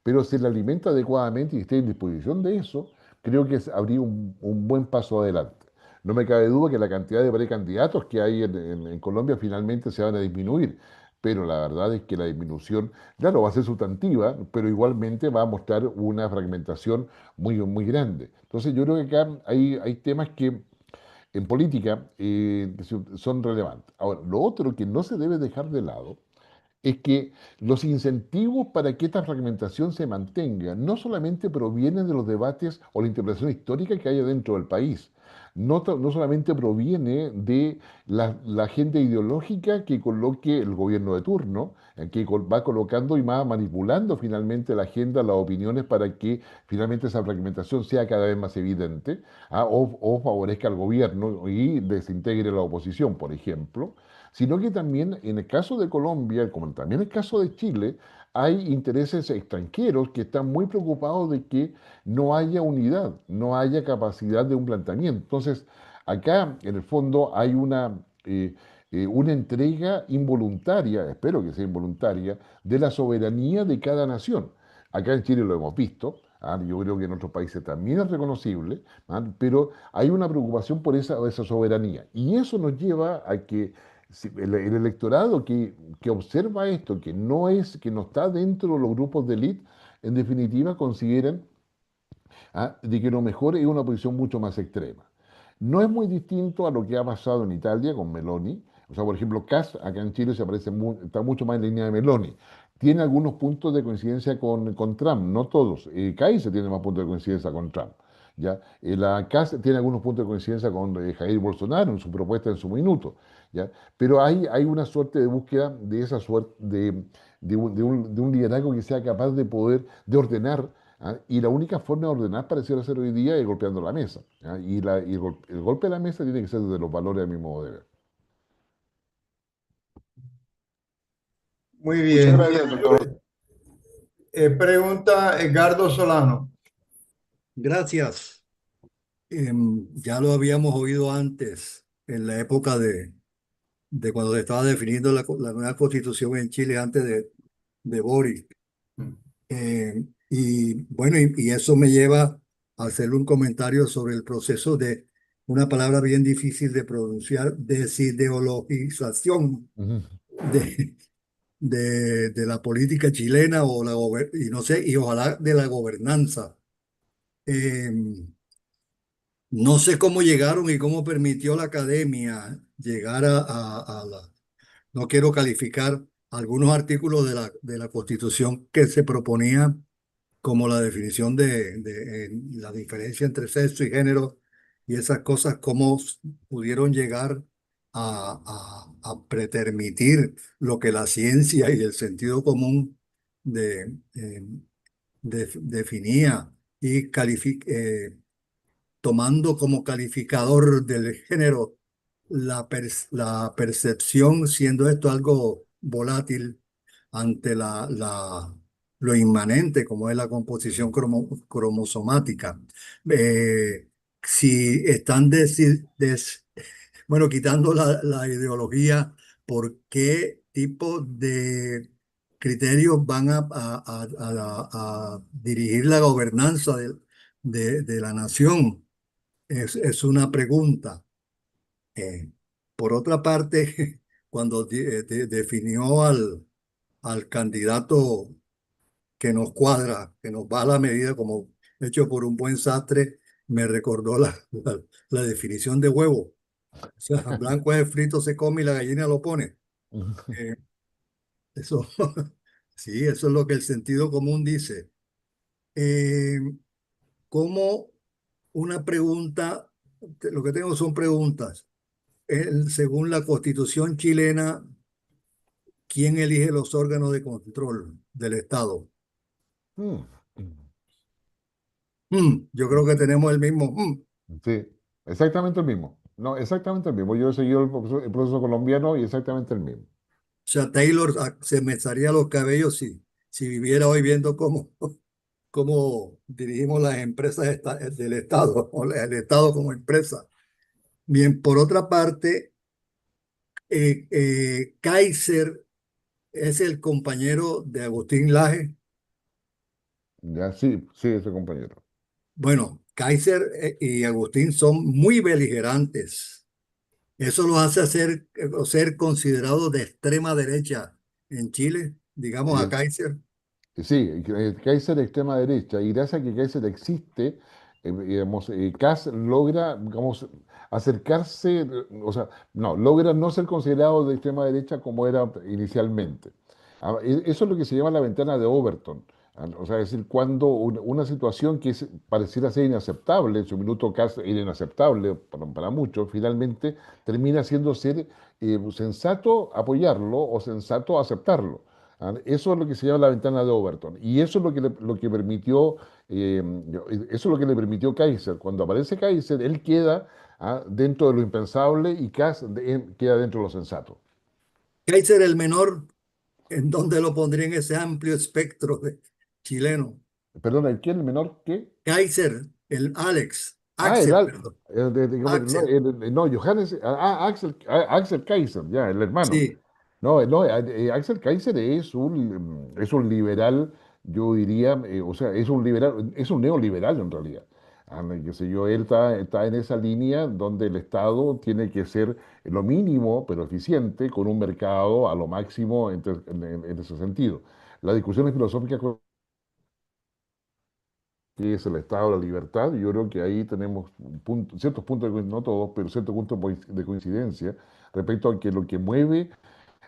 pero se le alimenta adecuadamente y esté en disposición de eso, creo que habría un buen paso adelante. No me cabe duda que la cantidad de precandidatos que hay en Colombia finalmente se van a disminuir, pero la verdad es que la disminución, claro, va a ser sustantiva, pero igualmente va a mostrar una fragmentación muy, muy grande. Entonces yo creo que acá hay temas que en política son relevantes. Ahora, lo otro que no se debe dejar de lado es que los incentivos para que esta fragmentación se mantenga no solamente provienen de los debates o la interpretación histórica que hay dentro del país, no solamente proviene de la agenda ideológica que coloque el gobierno de turno, que va colocando y va manipulando finalmente la agenda, las opiniones para que finalmente esa fragmentación sea cada vez más evidente, o favorezca al gobierno y desintegre la oposición, por ejemplo, sino que también en el caso de Colombia, como también en el caso de Chile, hay intereses extranjeros que están muy preocupados de que no haya unidad, no haya capacidad de un planteamiento. Entonces, acá en el fondo hay una entrega involuntaria, espero que sea involuntaria, de la soberanía de cada nación. Acá en Chile lo hemos visto. Yo creo que en otros países también es reconocible, pero hay una preocupación por esa soberanía. Y eso nos lleva a que el electorado que observa esto, que no está dentro de los grupos de élite, en definitiva consideran de que lo mejor es una posición mucho más extrema. No es muy distinto a lo que ha pasado en Italia con Meloni. O sea, por ejemplo, Kast acá en Chile está mucho más en línea de Meloni. Tiene algunos puntos de coincidencia con Trump, no todos. Kaiser tiene más puntos de coincidencia con Trump. ¿Ya? La Kast tiene algunos puntos de coincidencia con Jair Bolsonaro en su propuesta en su minuto. ¿ya? Pero hay una suerte de búsqueda de esa suerte, de un liderazgo que sea capaz de poder, de ordenar, ¿ah? Y la única forma de ordenar pareciera ser hoy día es golpeando la mesa, ¿ah? El golpe de la mesa tiene que ser desde los valores a mi modo de ver. Muy Muchas bien. gracias, doctor. Pregunta Edgardo Solano. Gracias. Ya lo habíamos oído antes, en la época de cuando se estaba definiendo la nueva constitución en Chile antes de Boris. Y bueno, y eso me lleva a hacerle un comentario sobre el proceso de una palabra bien difícil de pronunciar, desideologización de, de la política chilena y no sé, y ojalá de la gobernanza. No sé cómo llegaron y cómo permitió la academia llegar a la... No quiero calificar algunos artículos de la Constitución que se proponía como la definición de la diferencia entre sexo y género y esas cosas, cómo pudieron llegar a pretermitir lo que la ciencia y el sentido común definía y tomando como calificador del género la percepción, siendo esto algo volátil ante lo inmanente, como es la composición cromosomática. Eh, si están bueno, quitando la ideología, ¿por qué tipo de criterios van a dirigir la gobernanza de la nación? Es una pregunta. Por otra parte, cuando definió al candidato que nos cuadra, que nos va a la medida como hecho por un buen sastre, me recordó la definición de huevo. O sea, blanco es frito, se come y la gallina lo pone. Eso, sí, eso es lo que el sentido común dice. Como una pregunta, lo que tengo son preguntas. Según la Constitución chilena, ¿quién elige los órganos de control del Estado? Yo creo que tenemos el mismo. Sí, exactamente el mismo. No, exactamente el mismo. Yo he seguido el proceso colombiano y exactamente el mismo. O sea, Taylor se me estaría los cabellos si viviera hoy viendo cómo dirigimos las empresas del Estado, o el Estado como empresa. Bien, por otra parte, Kaiser es el compañero de Agustín Laje. Ya, sí, sí, ese compañero. Bueno, Kaiser y Agustín son muy beligerantes. Eso los hace ser considerados de extrema derecha en Chile, digamos a Kaiser. Sí, Kaiser de extrema derecha, y gracias a que Kaiser existe, digamos, Kass logra, digamos, acercarse, o sea, no, logra no ser considerado de extrema derecha como era inicialmente. Eso es lo que se llama la ventana de Overton. O sea, es decir, cuando una situación que pareciera ser inaceptable, en su minuto Kass era inaceptable para muchos, finalmente termina siendo ser sensato apoyarlo o sensato aceptarlo. Eso es lo que se llama la ventana de Overton. Y eso es lo que permitió, eso es lo que le permitió Kaiser. Cuando aparece Kaiser, él queda dentro de lo impensable y Kass queda dentro de lo sensato. Kaiser el menor, ¿en dónde lo pondría en ese amplio espectro chileno? Perdón, ¿quién el menor qué? Kaiser, el Alex. El Axel, Alex. perdón. Axel. No, Johannes, Axel Kaiser, ya, el hermano. Sí. No, Axel Kaiser es un liberal, yo diría, o sea, es un liberal, es un neoliberal en realidad. Qué sé yo, él está en esa línea donde el Estado tiene que ser lo mínimo, pero eficiente, con un mercado a lo máximo en ese sentido. Las discusiones filosóficas que es el Estado de la libertad, yo creo que ahí tenemos ciertos puntos, no todos, pero ciertos puntos de coincidencia respecto a que lo que mueve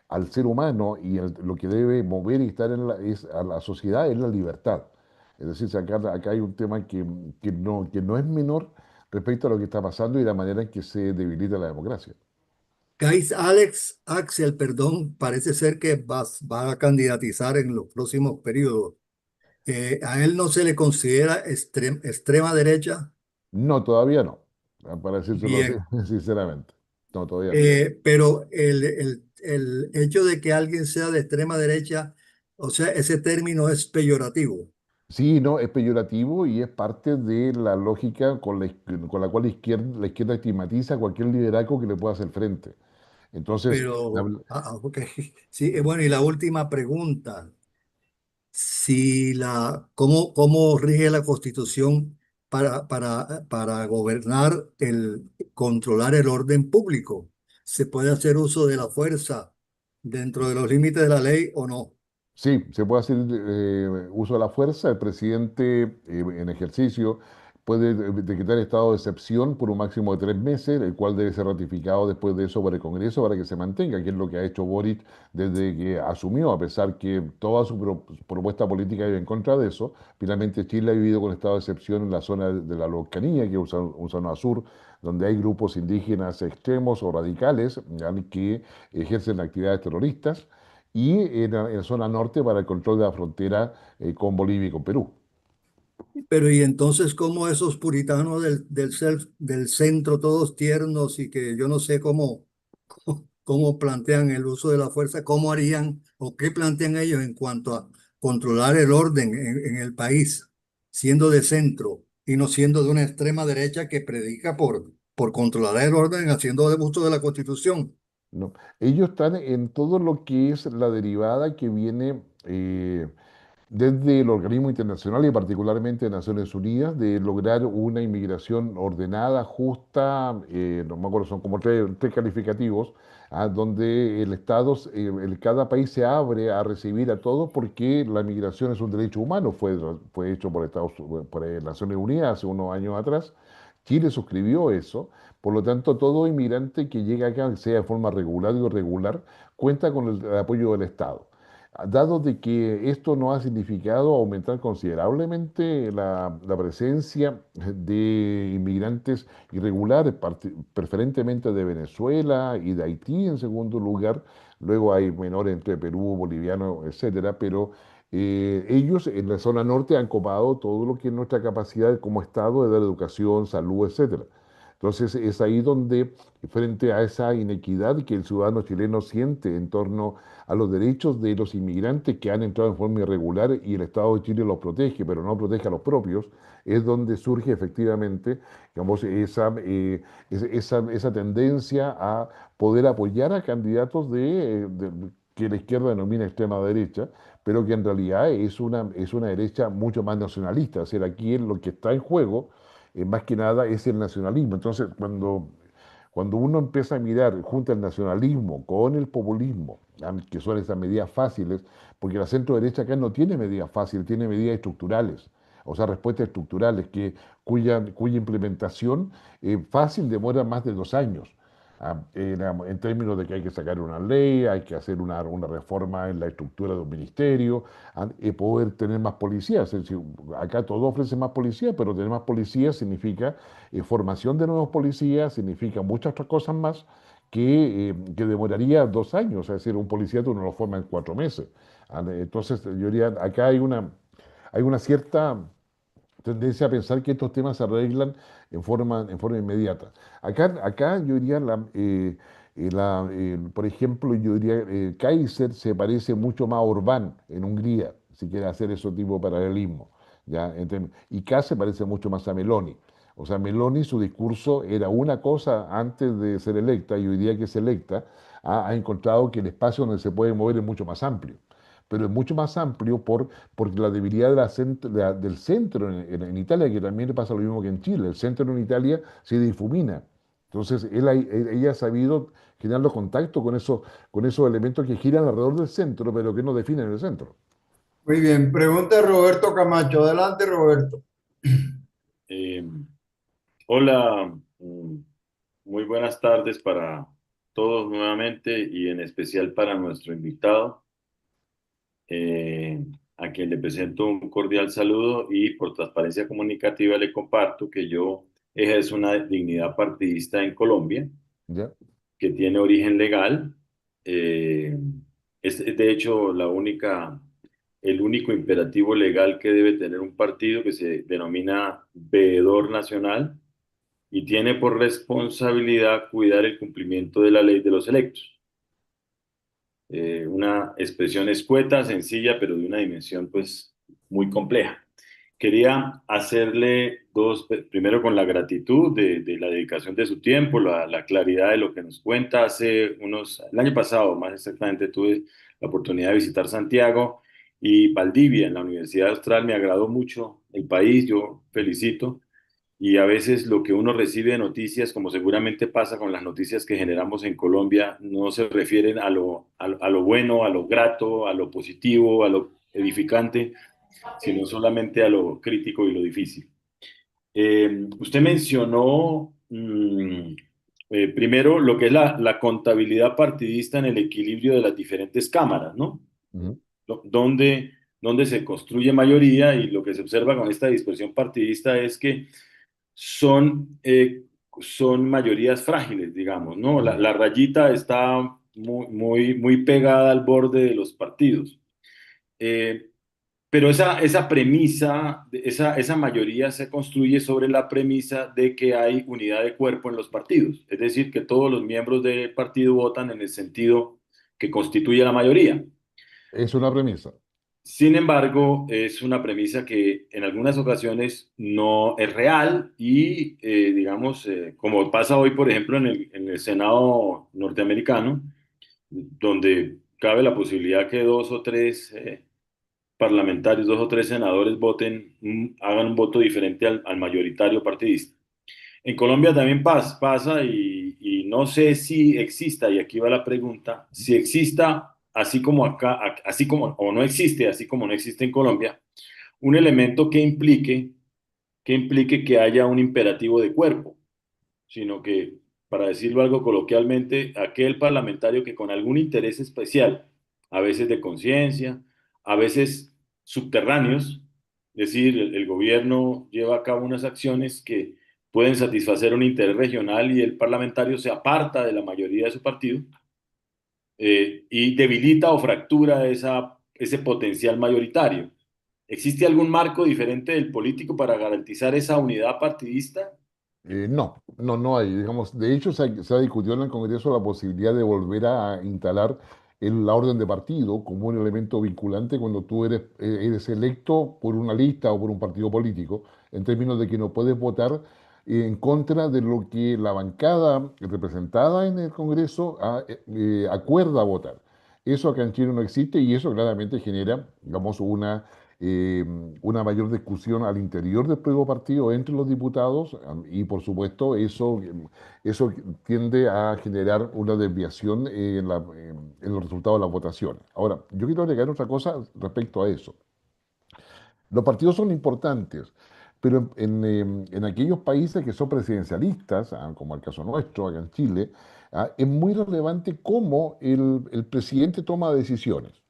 al ser humano y lo que debe mover y estar a la sociedad es la libertad. Es decir, si acá hay un tema que no es menor respecto a lo que está pasando y la manera en que se debilita la democracia. Alex Axel, perdón, parece ser que va a candidatizar en los próximos periodos. ¿A él no se le considera extrema derecha? No, todavía no, para decírselo así, Bien. sinceramente. No, todavía no. Pero el hecho de que alguien sea de extrema derecha, o sea, ese término es peyorativo. Sí, no, es peyorativo y es parte de la lógica con la cual la izquierda estigmatiza cualquier liderazgo que le pueda hacer frente. Entonces, Ok. Sí, bueno, y la última pregunta. Si ¿cómo rige la Constitución para gobernar controlar el orden público? ¿Se puede hacer uso de la fuerza dentro de los límites de la ley o no? sí, se puede hacer uso de la fuerza. El presidente en ejercicio puede decretar estado de excepción por un máximo de 3 meses, el cual debe ser ratificado después de eso por el Congreso para que se mantenga, que es lo que ha hecho Boric desde que asumió, a pesar que toda su propuesta política iba en contra de eso. Finalmente Chile ha vivido con estado de excepción en la zona de la Araucanía, que es una zona sur, donde hay grupos indígenas extremos o radicales ya, que ejercen actividades terroristas y en la zona norte para el control de la frontera con Bolivia y con Perú. Pero y entonces, ¿cómo esos puritanos del centro, todos tiernos y que yo no sé cómo plantean el uso de la fuerza, cómo harían o qué plantean ellos en cuanto a controlar el orden en el país, siendo de centro y no siendo de una extrema derecha que predica por controlar el orden haciendo uso de la Constitución? ¿No? Ellos están en todo lo que es la derivada que viene desde el organismo internacional y particularmente de Naciones Unidas, de lograr una inmigración ordenada, justa, no me acuerdo, son como tres calificativos, donde el Estado, cada país se abre a recibir a todos porque la migración es un derecho humano, fue hecho por Naciones Unidas hace unos años atrás. Chile suscribió eso, por lo tanto todo inmigrante que llega acá, sea de forma regular o irregular, cuenta con el apoyo del Estado. Dado de que esto no ha significado aumentar considerablemente la presencia de inmigrantes irregulares, preferentemente de Venezuela y de Haití en segundo lugar, luego hay menores entre Perú, boliviano, etcétera, pero ellos en la zona norte han copado todo lo que es nuestra capacidad como Estado de dar educación, salud, etcétera. Entonces es ahí donde, frente a esa inequidad que el ciudadano chileno siente en torno a los derechos de los inmigrantes que han entrado en forma irregular y el Estado de Chile los protege, pero no protege a los propios, es donde surge efectivamente, digamos, esa tendencia a poder apoyar a candidatos que la izquierda denomina extrema derecha, pero que en realidad es una derecha mucho más nacionalista. Es decir, aquí lo que está en juego más que nada es el nacionalismo. Entonces, cuando uno empieza a mirar junto el nacionalismo con el populismo, que son esas medidas fáciles, porque la centro derecha acá no tiene medidas fáciles, tiene medidas estructurales, o sea, respuestas estructurales cuya implementación fácil demora más de 2 años. En términos de que hay que sacar una ley, hay que hacer una reforma en la estructura de un ministerio, poder tener más policías. Es decir, acá todo ofrece más policías, pero tener más policías significa formación de nuevos policías, significa muchas otras cosas más que demoraría 2 años. Es decir, un policía tú no lo formas en 4 meses. Entonces, yo diría, acá hay una cierta tendencia a pensar que estos temas se arreglan en forma inmediata. Acá yo diría, por ejemplo, yo diría, Kaiser se parece mucho más a Orbán en Hungría, si quiere hacer ese tipo de paralelismo. ¿Ya? Y Kast se parece mucho más a Meloni. O sea, Meloni, su discurso era una cosa antes de ser electa y hoy día que es electa, ha encontrado que el espacio donde se puede mover es mucho más amplio, pero es mucho más amplio por la debilidad del centro en Italia, que también pasa lo mismo que en Chile. El centro en Italia se difumina. Entonces, ella ha sabido generar los contactos con esos elementos que giran alrededor del centro, pero que no definen el centro. Muy bien, pregunta Roberto Camacho. Adelante, Roberto. Eh, Hola, muy buenas tardes para todos nuevamente y en especial para nuestro invitado, a quien le presento un cordial saludo y por transparencia comunicativa le comparto que yo ejerzo una dignidad partidista en Colombia. ¿Ya? que tiene origen legal. Es de hecho el único imperativo legal que debe tener un partido, que se denomina veedor nacional y tiene por responsabilidad cuidar el cumplimiento de la ley de los electos. Una expresión escueta, sencilla, pero de una dimensión pues muy compleja. Quería hacerle primero con la gratitud de la dedicación de su tiempo, la claridad de lo que nos cuenta. El año pasado, más exactamente, tuve la oportunidad de visitar Santiago y Valdivia en la Universidad Austral. Me agradó mucho el país, yo felicito. Y a veces lo que uno recibe de noticias, como seguramente pasa con las noticias que generamos en Colombia, no se refieren a lo bueno, a lo grato, a lo positivo, a lo edificante, sino solamente a lo crítico y lo difícil. Usted mencionó primero lo que es la contabilidad partidista en el equilibrio de las diferentes cámaras, ¿no? Donde se construye mayoría, y lo que se observa con esta dispersión partidista es que son mayorías frágiles, digamos, ¿no? La rayita está muy pegada al borde de los partidos. Pero esa premisa, esa mayoría se construye sobre la premisa de que hay unidad de cuerpo en los partidos, es decir, que todos los miembros del partido votan en el sentido que constituye la mayoría. Es una premisa. Sin embargo, es una premisa que en algunas ocasiones no es real y, digamos, como pasa hoy, por ejemplo, en el Senado norteamericano, donde cabe la posibilidad que dos o tres parlamentarios, dos o tres senadores hagan un voto diferente al mayoritario partidista. En Colombia también pasa y no sé si exista, y aquí va la pregunta, si exista, así como acá, así como, o no existe, así como no existe en Colombia, un elemento que implique que haya un imperativo de cuerpo, sino que, para decirlo algo coloquialmente, aquel parlamentario que con algún interés especial, a veces de conciencia, a veces subterráneos, es decir, el gobierno lleva a cabo unas acciones que pueden satisfacer un interés regional y el parlamentario se aparta de la mayoría de su partido y debilita o fractura ese potencial mayoritario. ¿Existe algún marco diferente del político para garantizar esa unidad partidista? No hay. Digamos, de hecho, se ha discutido en el Congreso la posibilidad de volver a instalar la orden de partido como un elemento vinculante cuando tú eres electo por una lista o por un partido político, en términos de que no puedes votar en contra de lo que la bancada representada en el Congreso acuerda votar. Eso acá en Chile no existe y eso claramente genera, digamos, una mayor discusión al interior del propio partido entre los diputados y por supuesto eso tiende a generar una desviación en los resultados de las votaciones. Ahora, yo quiero agregar otra cosa respecto a eso. Los partidos son importantes, pero en aquellos países que son presidencialistas, como el caso nuestro, acá en Chile, es muy relevante cómo el presidente toma decisiones.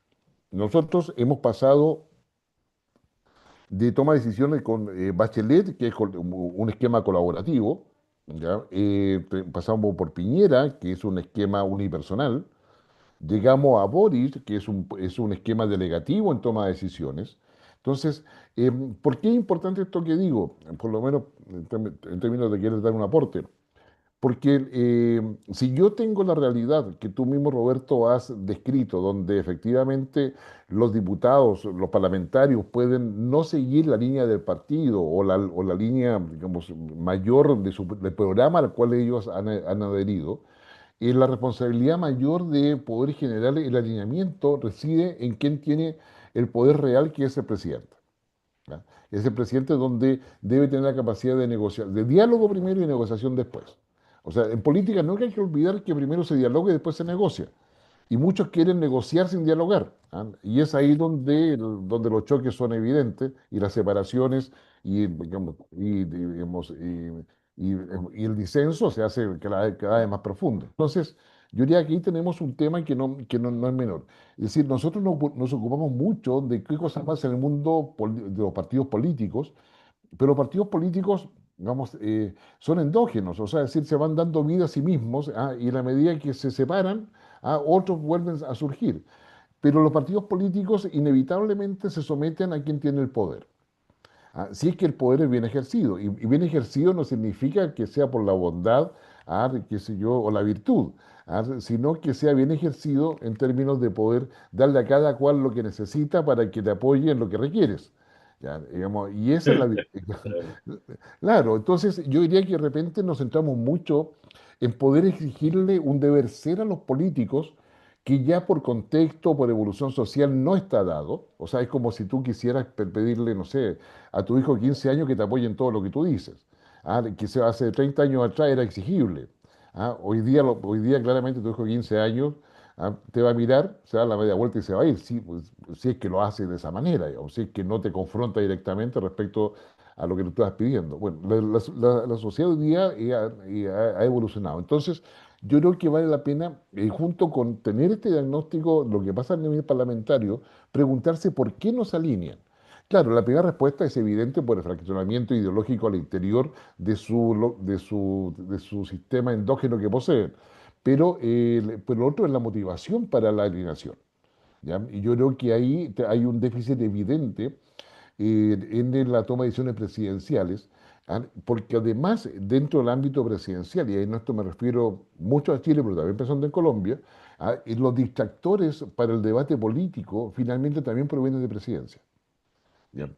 Nosotros hemos pasado de toma de decisiones con Bachelet, que es un esquema colaborativo, ¿ya? Pasamos por Piñera, que es un esquema unipersonal, llegamos a Boris, que es un esquema delegativo en toma de decisiones. Entonces, ¿por qué es importante esto que digo? Por lo menos en términos de querer dar un aporte. Porque si yo tengo la realidad que tú mismo, Roberto, has descrito, donde efectivamente los diputados, los parlamentarios pueden no seguir la línea del partido o la línea, digamos, mayor del programa al cual ellos han adherido, la responsabilidad mayor de poder generar el alineamiento reside en quien tiene el poder real, que es el presidente. ¿Ya? Es el presidente donde debe tener la capacidad de negociar, de diálogo primero y negociación después. O sea, en política no hay que olvidar que primero se dialoga y después se negocia. Y muchos quieren negociar sin dialogar. Y es ahí donde los choques son evidentes y las separaciones digamos, y el disenso se hace cada vez más profundo. Entonces, yo diría que ahí tenemos un tema que no es menor. Es decir, nosotros nos ocupamos mucho de qué cosas pasa en el mundo de los partidos políticos, pero los partidos políticos digamos, son endógenos, o sea, es decir, se van dando vida a sí mismos, y en la medida que se separan, otros vuelven a surgir. Pero los partidos políticos inevitablemente se someten a quien tiene el poder. Si es que el poder es bien ejercido, y bien ejercido no significa que sea por la bondad, qué sé yo, o la virtud, sino que sea bien ejercido en términos de poder darle a cada cual lo que necesita para que te apoye en lo que requieres. ¿Ya? Digamos, y esa es la virtud. Claro, entonces yo diría que de repente nos centramos mucho en poder exigirle un deber ser a los políticos que ya por contexto, por evolución social no está dado. O sea, es como si tú quisieras pedirle, no sé, a tu hijo de 15 años que te apoye en todo lo que tú dices. Que hace 30 años atrás era exigible. Hoy día claramente tu hijo de 15 años te va a mirar, se va a dar la media vuelta y se va a ir, sí, pues, si es que lo hace de esa manera, o si es que no te confronta directamente respecto a lo que tú estás pidiendo. Bueno, la sociedad hoy día ha evolucionado. Entonces, yo creo que vale la pena, junto con tener este diagnóstico, lo que pasa a nivel parlamentario, preguntarse por qué no se alinean. Claro, la primera respuesta es evidente por el fraccionamiento ideológico al interior de su sistema endógeno que poseen, pero lo otro es la motivación para la alineación. ¿Ya? Y yo creo que ahí hay un déficit evidente en la toma de decisiones presidenciales, porque además dentro del ámbito presidencial, y en esto me refiero mucho a Chile, pero también pensando en Colombia, los distractores para el debate político finalmente también provienen de presidencia. ¿Ya?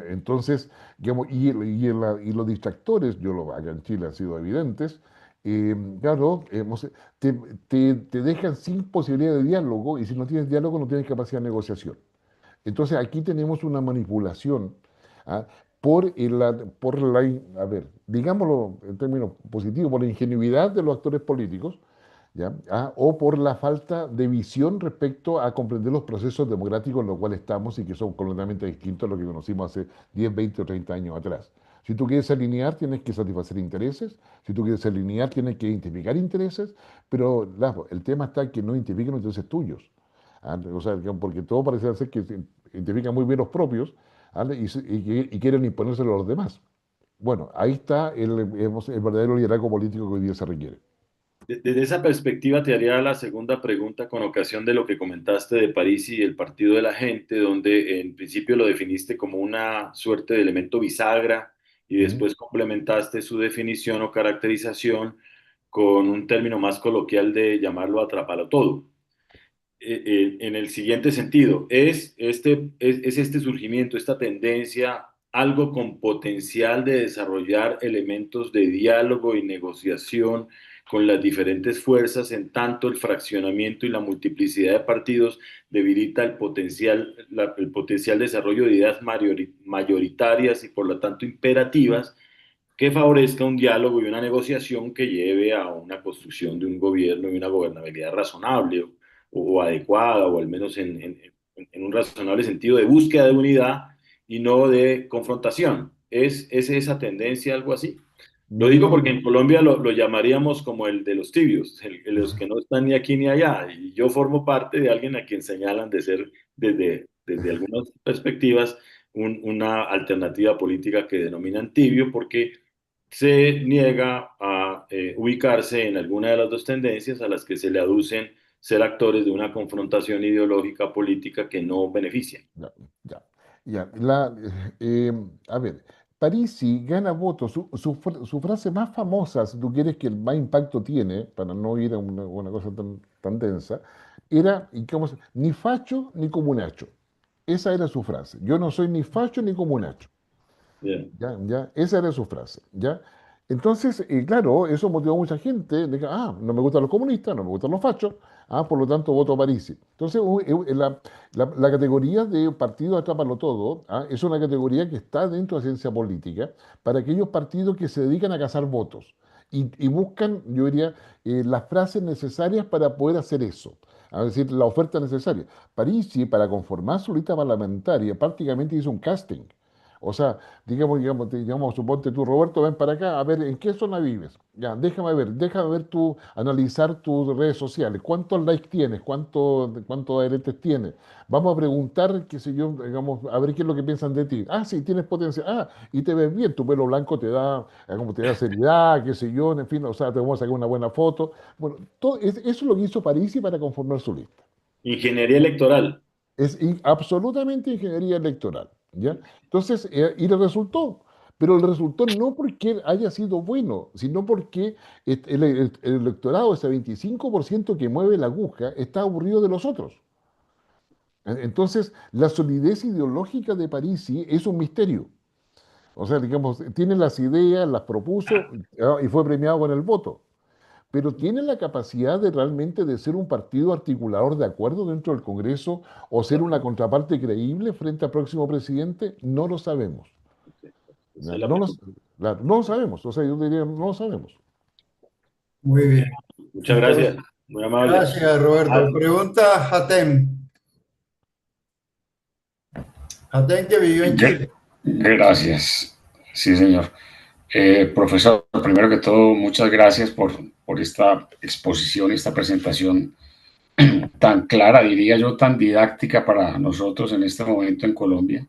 Entonces, digamos, y los distractores, acá en Chile han sido evidentes, claro, te, te dejan sin posibilidad de diálogo, y si no tienes diálogo no tienes capacidad de negociación. Entonces aquí tenemos una manipulación, ¿ah? A ver, digámoslo en términos positivos, por la ingenuidad de los actores políticos, ¿ya? O por la falta de visión respecto a comprender los procesos democráticos en los cuales estamos y que son completamente distintos a lo que conocimos hace 10, 20 o 30 años atrás. Si tú quieres alinear, tienes que satisfacer intereses. Si tú quieres alinear, tienes que identificar intereses. Pero el tema está que no identifican los intereses tuyos. O sea, porque todo parece ser que se identifican muy bien los propios, y quieren imponérselo a los demás. Bueno, ahí está el verdadero liderazgo político que hoy día se requiere. Desde esa perspectiva te haría la segunda pregunta con ocasión de lo que comentaste de París y el Partido de la Gente, donde en principio lo definiste como una suerte de elemento bisagra y después complementaste su definición o caracterización con un término más coloquial de llamarlo atrapalo todo. En el siguiente sentido, ¿es este surgimiento, esta tendencia, algo con potencial de desarrollar elementos de diálogo y negociación con las diferentes fuerzas, en tanto el fraccionamiento y la multiplicidad de partidos debilita el potencial desarrollo de ideas mayoritarias y por lo tanto imperativas que favorezca un diálogo y una negociación que lleve a una construcción de un gobierno y una gobernabilidad razonable o adecuada, o al menos en un razonable sentido de búsqueda de unidad y no de confrontación? ¿Es esa tendencia algo así? Lo digo porque en Colombia lo llamaríamos como el de los tibios, los que no están ni aquí ni allá. Y yo formo parte de alguien a quien señalan de ser, desde algunas perspectivas, una alternativa política que denominan tibio, porque se niega a ubicarse en alguna de las dos tendencias a las que se le aducen ser actores de una confrontación ideológica política que no benefician. Ya, ya, ya. A ver, Parisi gana votos. Su frase más famosa, si tú quieres que el más impacto tiene, para no ir a una cosa tan densa, era ni facho ni comunacho. Esa era su frase. Yo no soy ni facho ni comunacho. Bien. ¿Ya? ¿Ya? Esa era su frase. ¿Ya? Entonces, claro, eso motivó a mucha gente de que, no me gustan los comunistas, no me gustan los fachos, por lo tanto voto a Parisi. Entonces, la categoría de partido atrápalo todo, es una categoría que está dentro de la ciencia política para aquellos partidos que se dedican a cazar votos y buscan, yo diría, las frases necesarias para poder hacer eso. Es decir, la oferta necesaria. Parisi, para conformar su lista parlamentaria, prácticamente hizo un casting. O sea, digamos, suponte tú, Roberto, ven para acá, a ver, ¿en qué zona vives? Ya, déjame ver analizar tus redes sociales, cuántos likes tienes, cuántos adherentes tienes. Vamos a preguntar, qué sé yo, digamos, a ver qué es lo que piensan de ti. Ah, sí, tienes potencial. Ah, y te ves bien, tu pelo blanco como te da seriedad, qué sé yo, en fin, o sea, te vamos a sacar una buena foto. Bueno, eso es lo que hizo Parisi para conformar su lista. Ingeniería electoral. Es absolutamente ingeniería electoral, ¿ya? Entonces, y le resultó. Pero le resultó no porque haya sido bueno, sino porque el electorado, ese 25% que mueve la aguja, está aburrido de los otros. Entonces, la solidez ideológica de Parisi es un misterio. O sea, digamos, tiene las ideas, las propuso y fue premiado con el voto. Pero ¿tiene la capacidad de realmente de ser un partido articulador de acuerdo dentro del Congreso o ser una contraparte creíble frente al próximo presidente? No lo sabemos. Esa es la No lo, pregunta. no lo sabemos. O sea, yo diría, no lo sabemos. Muy bien. Muchas Entonces, gracias. Muy amable. gracias, Roberto. Pregunta Hatem. Hatem, que vivió en Chile. Gracias. Sí, señor. Profesor, primero que todo, muchas gracias por esta exposición, esta presentación tan clara, diría yo, tan didáctica para nosotros en este momento en Colombia.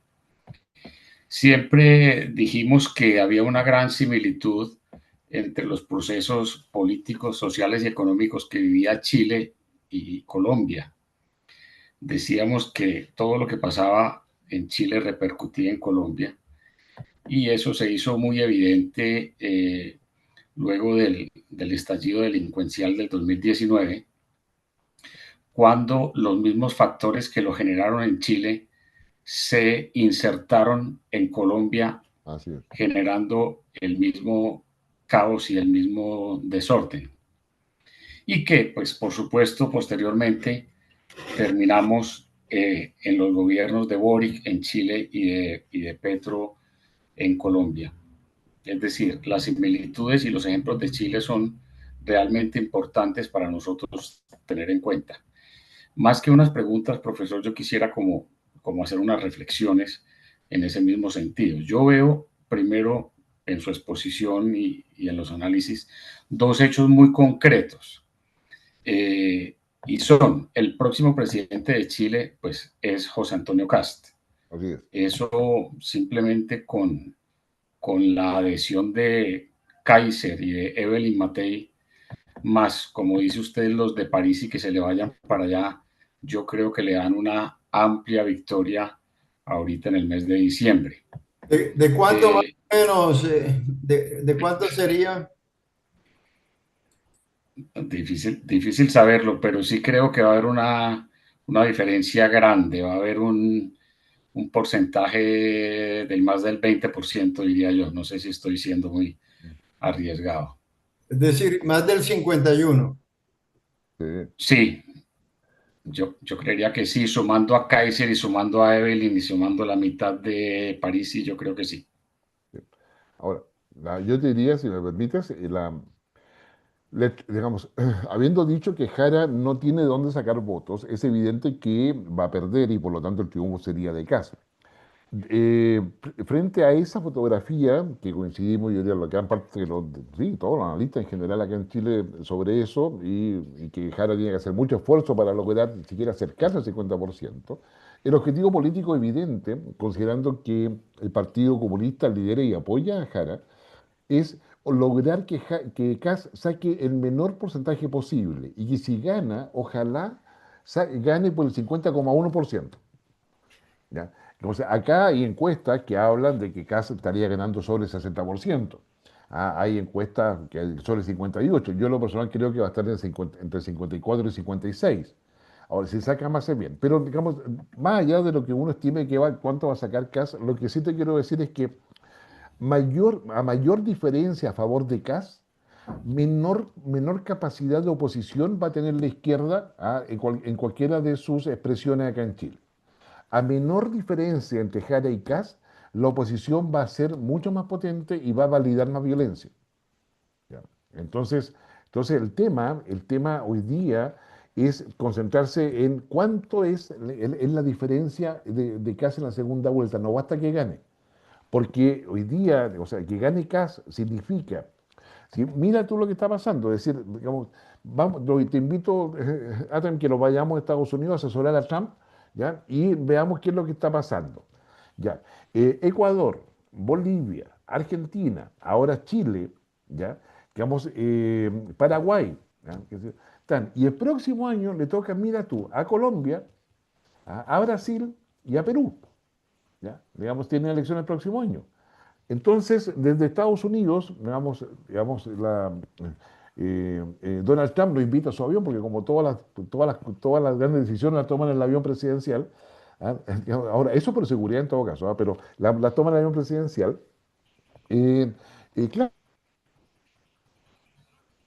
Siempre dijimos que había una gran similitud entre los procesos políticos, sociales y económicos que vivía Chile y Colombia. Decíamos que todo lo que pasaba en Chile repercutía en Colombia y eso se hizo muy evidente luego del estallido delincuencial del 2019, cuando los mismos factores que lo generaron en Chile se insertaron en Colombia, generando el mismo caos y el mismo desorden. Y que, pues, por supuesto, posteriormente terminamos en los gobiernos de Boric en Chile y de Petro en Colombia. Es decir, las similitudes y los ejemplos de Chile son realmente importantes para nosotros tener en cuenta. Más que unas preguntas, profesor, yo quisiera como hacer unas reflexiones en ese mismo sentido. Yo veo primero en su exposición y en los análisis dos hechos muy concretos. Y son, el próximo presidente de Chile, pues es José Antonio Kast. Eso simplemente con la adhesión de Kaiser y de Evelyn Matei, más, como dice usted, los de París y que se le vayan para allá, yo creo que le dan una amplia victoria ahorita en el mes de diciembre. ¿De cuánto más o menos? ¿De cuánto sería? Difícil saberlo, pero sí creo que va a haber una diferencia grande, va a haber un porcentaje del más del 20%, diría yo. No sé si estoy siendo muy arriesgado. Es decir, más del 51. Sí, yo creería que sí, sumando a Kaiser y sumando a Evelyn y sumando la mitad de París, sí, yo creo que sí. Ahora, yo te diría, si me permites, digamos, habiendo dicho que Jara no tiene de dónde sacar votos, es evidente que va a perder y por lo tanto el triunfo sería de Kast. Frente a esa fotografía, que coincidimos, yo diría, la gran parte de sí, todos los analistas en general acá en Chile sobre eso, y que Jara tiene que hacer mucho esfuerzo para lograr siquiera acercarse al 50%, el objetivo político evidente, considerando que el Partido Comunista lidera y apoya a Jara, es lograr que Kast saque el menor porcentaje posible y que si gana, ojalá gane por el 50,1%. ¿Ya? Entonces, acá hay encuestas que hablan de que Kast estaría ganando sobre el 60%. Hay encuestas que sobre el 58%. Yo, en lo personal, creo que va a estar entre 54 y 56%. Ahora, si saca más es bien. Pero, digamos, más allá de lo que uno estime cuánto va a sacar Kast, lo que sí te quiero decir es que a mayor diferencia a favor de Kast, menor capacidad de oposición va a tener la izquierda en cualquiera de sus expresiones acá en Chile. A menor diferencia entre Jara y Kast, la oposición va a ser mucho más potente y va a validar más violencia. ¿Ya? Entonces el tema hoy día es concentrarse en cuánto es la diferencia de Kast en la segunda vuelta. No basta que gane, Porque hoy día, o sea, que gane Kast significa, ¿sí? Mira tú lo que está pasando, es decir, digamos, vamos, te invito, Adam, que nos vayamos a Estados Unidos a asesorar a Trump, ¿ya? Y veamos qué es lo que está pasando. ¿Ya? Ecuador, Bolivia, Argentina, ahora Chile, ¿ya? Digamos, Paraguay, ¿ya? Y el próximo año le toca, mira tú, a Colombia, a Brasil y a Perú, ¿ya? Digamos, tienen elecciones el próximo año. Entonces, desde Estados Unidos, Donald Trump lo invita a su avión, porque como todas las grandes decisiones las toman en el avión presidencial, ¿ah? Ahora, eso por seguridad en todo caso, ¿ah? Pero la toman en el avión presidencial, claro,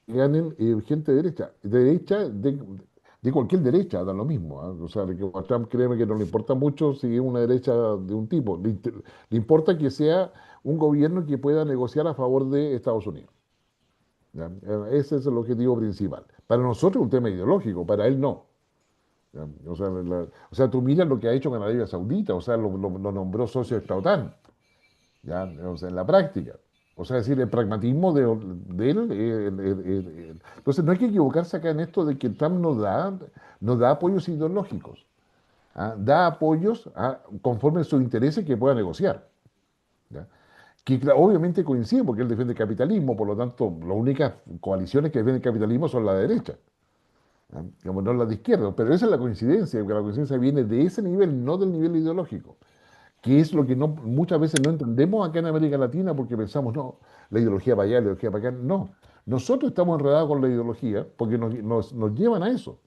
ganen gente de cualquier derecha, da lo mismo, ¿ah? O sea, que a Trump créeme que no le importa mucho si es una derecha de un tipo, le importa que sea un gobierno que pueda negociar a favor de Estados Unidos. ¿Ya? Ese es el objetivo principal. Para nosotros es un tema ideológico, para él no. ¿Ya? O sea, tú miras lo que ha hecho con Arabia Saudita, o sea, lo nombró socio de esta OTAN, ¿ya? O sea, en la práctica. O sea, es decir, el pragmatismo de él. Entonces, no hay que equivocarse acá en esto de que Trump no da apoyos ideológicos. ¿Ah? Da apoyos conforme a sus intereses que pueda negociar. ¿Ya? Que obviamente coincide porque él defiende el capitalismo, por lo tanto, las únicas coaliciones que defienden el capitalismo son la de derecha, ¿ya? Digamos, no las de izquierda, pero esa es la coincidencia, porque la coincidencia viene de ese nivel, no del nivel ideológico, que es lo que muchas veces no entendemos acá en América Latina porque pensamos, no, la ideología para allá, la ideología para acá, no. Nosotros estamos enredados con la ideología porque nos llevan a eso,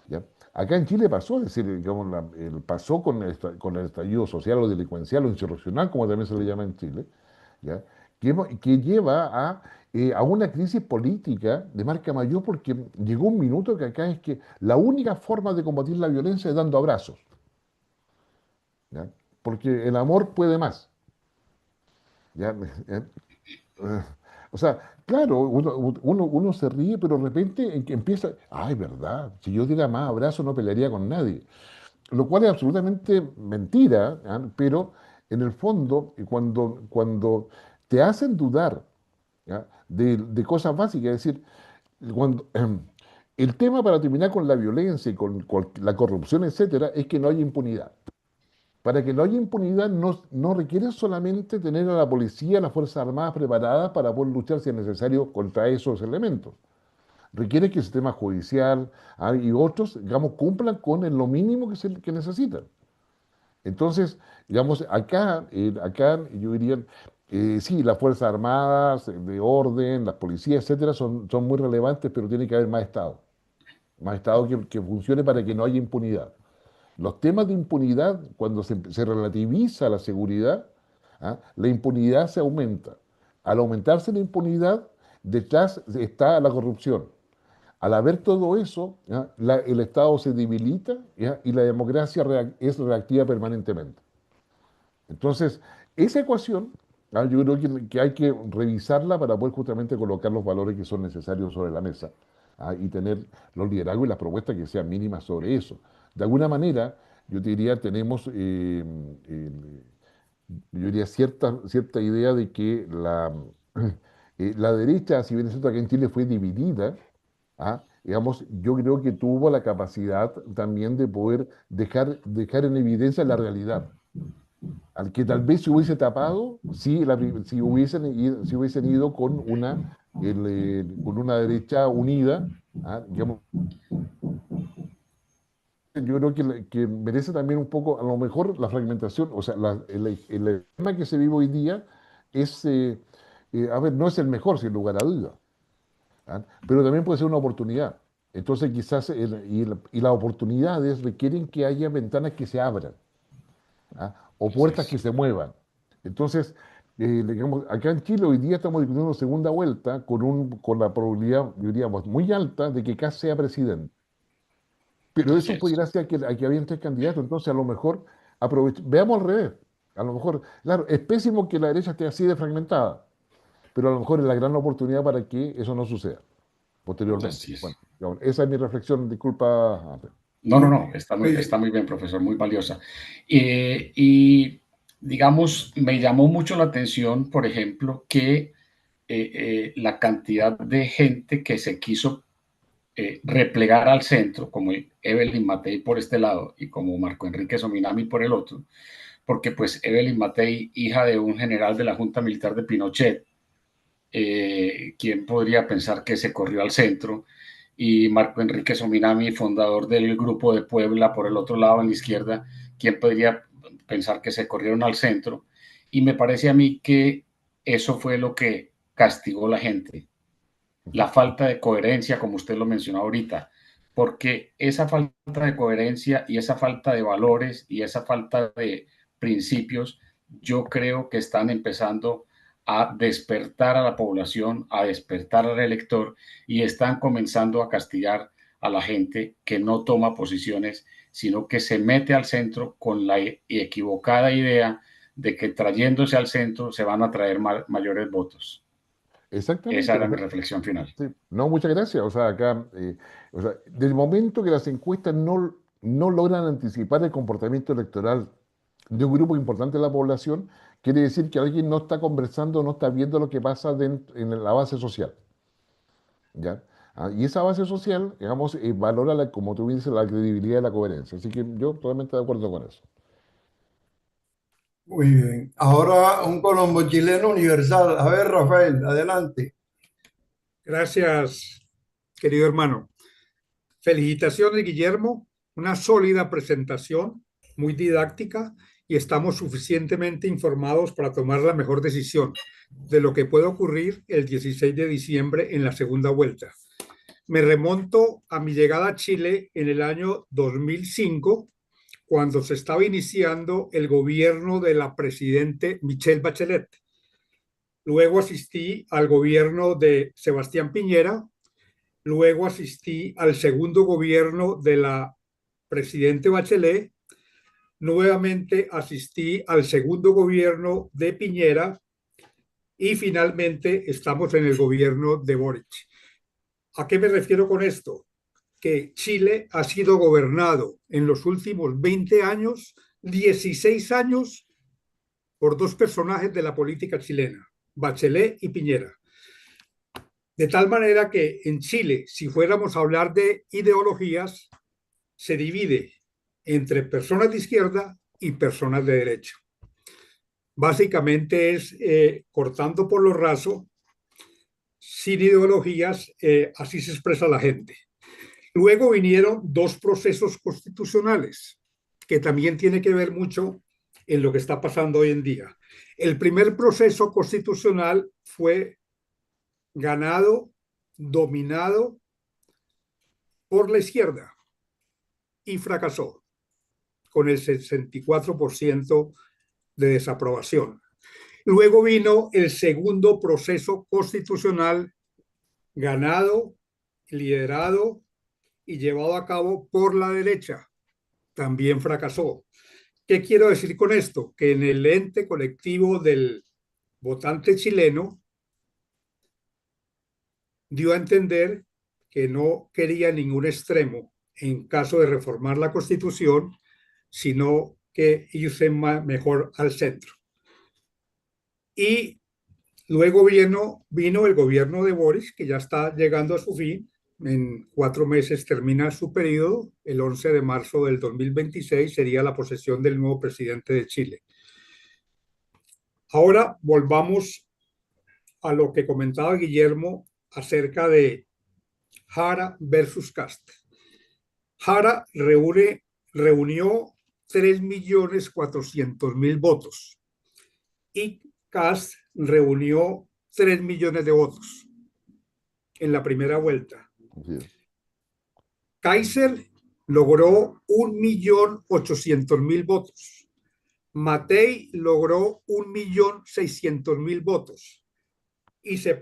¿ya? Acá en Chile pasó, es decir, digamos, pasó con el estallido social o delincuencial o insurreccional, como también se le llama en Chile, ¿ya? Que lleva a una crisis política de marca mayor porque llegó un minuto que acá es que la única forma de combatir la violencia es dando abrazos, ¿ya? Porque el amor puede más, ¿ya? O sea, claro, uno se ríe, pero de repente empieza, ay, verdad, si yo diera más abrazos no pelearía con nadie, lo cual es absolutamente mentira, ¿ah? Pero en el fondo, cuando te hacen dudar, ¿ya? de cosas básicas, es decir, cuando, el tema para terminar con la violencia y con la corrupción, etcétera, es que no haya impunidad. Para que no haya impunidad no requiere solamente tener a la policía, a las Fuerzas Armadas preparadas para poder luchar si es necesario contra esos elementos. Requiere que el sistema judicial y otros, digamos, cumplan con lo mínimo que necesitan. Entonces, digamos, acá yo diría, sí, las Fuerzas Armadas, de orden, las policías, etcétera, son muy relevantes, pero tiene que haber más Estado. Más Estado que funcione para que no haya impunidad. Los temas de impunidad, cuando se relativiza la seguridad, la impunidad se aumenta. Al aumentarse la impunidad, detrás está la corrupción. Al haber todo eso, el Estado se debilita, ¿ya? Y la democracia es reactiva permanentemente. Entonces, esa ecuación, yo creo que hay que revisarla para poder justamente colocar los valores que son necesarios sobre la mesa, y tener los liderazgos y las propuestas que sean mínimas sobre eso. De alguna manera, yo te diría, tenemos yo diría cierta idea de que la derecha, si bien es cierto que en Chile fue dividida, digamos, yo creo que tuvo la capacidad también de poder dejar en evidencia la realidad, al que tal vez se hubiese tapado si hubiesen ido con una derecha unida, digamos. Yo creo que merece también un poco, a lo mejor, la fragmentación, o sea, el tema que se vive hoy día es, no es el mejor, sin lugar a duda, pero también puede ser una oportunidad. Entonces, quizás, y las oportunidades requieren que haya ventanas que se abran, o puertas que se muevan. Entonces, digamos, acá en Chile hoy día estamos discutiendo segunda vuelta con la probabilidad, yo diría, muy alta de que Kast sea presidente. Pero eso fue gracias a que habían 3 candidatos. Entonces, a lo mejor, veamos al revés. A lo mejor, claro, es pésimo que la derecha esté así de fragmentada, pero a lo mejor es la gran oportunidad para que eso no suceda posteriormente. Bueno, esa es mi reflexión. Disculpa. No, está muy bien, profesor, muy valiosa. Y digamos, me llamó mucho la atención, por ejemplo, que la cantidad de gente que se quiso replegar al centro, como Evelyn Matei por este lado y como Marco Enrique Sominami por el otro, porque pues Evelyn Matei, hija de un general de la Junta Militar de Pinochet, ¿quién podría pensar que se corrió al centro? Y Marco Enrique Sominami, fundador del Grupo de Puebla, por el otro lado, en la izquierda, ¿quién podría pensar que se corrieron al centro? Y me parece a mí que eso fue lo que castigó a la gente, la falta de coherencia, como usted lo mencionó ahorita, porque esa falta de coherencia y esa falta de valores y esa falta de principios, yo creo que están empezando a despertar a la población, a despertar al elector y están comenzando a castigar a la gente que no toma posiciones, sino que se mete al centro con la equivocada idea de que trayéndose al centro se van a traer mayores votos. Exactamente. Esa era O mi sea, reflexión final. sí. No, muchas gracias. O sea, acá, o sea, del momento que las encuestas no logran anticipar el comportamiento electoral de un grupo importante de la población, quiere decir que alguien no está conversando, no está viendo lo que pasa en la base social. ¿Ya? Y esa base social, digamos, valora, como tú dices, la credibilidad y la coherencia. Así que yo totalmente de acuerdo con eso. Muy bien. Ahora un colombo chileno universal. A ver, Rafael, adelante. Gracias, querido hermano. Felicitaciones, Guillermo. Una sólida presentación, muy didáctica, y estamos suficientemente informados para tomar la mejor decisión de lo que puede ocurrir el 16 de diciembre en la segunda vuelta. Me remonto a mi llegada a Chile en el año 2005, cuando se estaba iniciando el gobierno de la presidente Michelle Bachelet. Luego asistí al gobierno de Sebastián Piñera. Luego asistí al segundo gobierno de la presidente Bachelet. Nuevamente asistí al segundo gobierno de Piñera y finalmente estamos en el gobierno de Boric. ¿A qué me refiero con esto? Que Chile ha sido gobernado en los últimos 20 años, 16 años, por dos personajes de la política chilena, Bachelet y Piñera. De tal manera que en Chile, si fuéramos a hablar de ideologías, se divide entre personas de izquierda y personas de derecha. Básicamente es cortando por lo raso, sin ideologías, así se expresa la gente. Luego vinieron dos procesos constitucionales, que también tiene que ver mucho en lo que está pasando hoy en día. El primer proceso constitucional fue ganado, dominado por la izquierda y fracasó con el 64% de desaprobación. Luego vino el segundo proceso constitucional ganado, liderado y llevado a cabo por la derecha. También fracasó. ¿Qué quiero decir con esto? Que en el ente colectivo del votante chileno dio a entender que no quería ningún extremo en caso de reformar la Constitución, sino que irse mejor al centro. Y luego vino el gobierno de Boris, que ya está llegando a su fin. En 4 meses termina su periodo. El 11 de marzo del 2026 sería la posesión del nuevo presidente de Chile. Ahora volvamos a lo que comentaba Guillermo acerca de Jara versus Kast. Jara reunió 3.400.000 votos y Kast reunió 3 millones de votos en la primera vuelta. Kaiser logró 1.800.000 votos. Matei logró 1.600.000 votos. Y se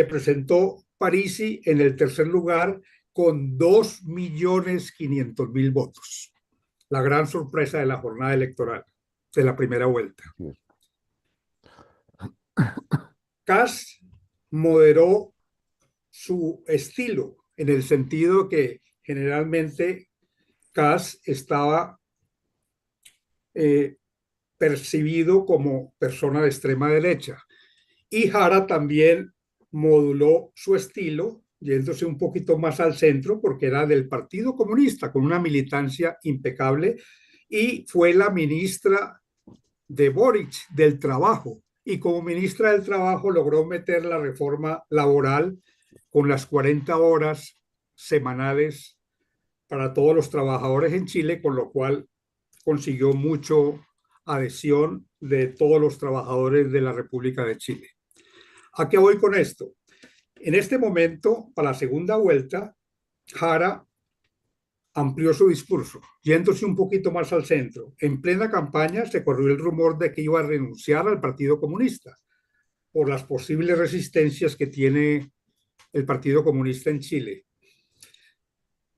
presentó Parisi en el tercer lugar con 2.500.000 votos. La gran sorpresa de la jornada electoral de la primera vuelta. Kast moderó su estilo en el sentido que generalmente Kast estaba percibido como persona de extrema derecha. Y Jara también moduló su estilo, yéndose un poquito más al centro, porque era del Partido Comunista, con una militancia impecable, y fue la ministra de Boric del Trabajo. Y como ministra del Trabajo logró meter la reforma laboral con las 40 horas semanales para todos los trabajadores en Chile, con lo cual consiguió mucho adhesión de todos los trabajadores de la República de Chile. ¿A qué voy con esto? En este momento, para la segunda vuelta, Jara amplió su discurso, yéndose un poquito más al centro. En plena campaña se corrió el rumor de que iba a renunciar al Partido Comunista por las posibles resistencias que tiene el Partido Comunista en Chile.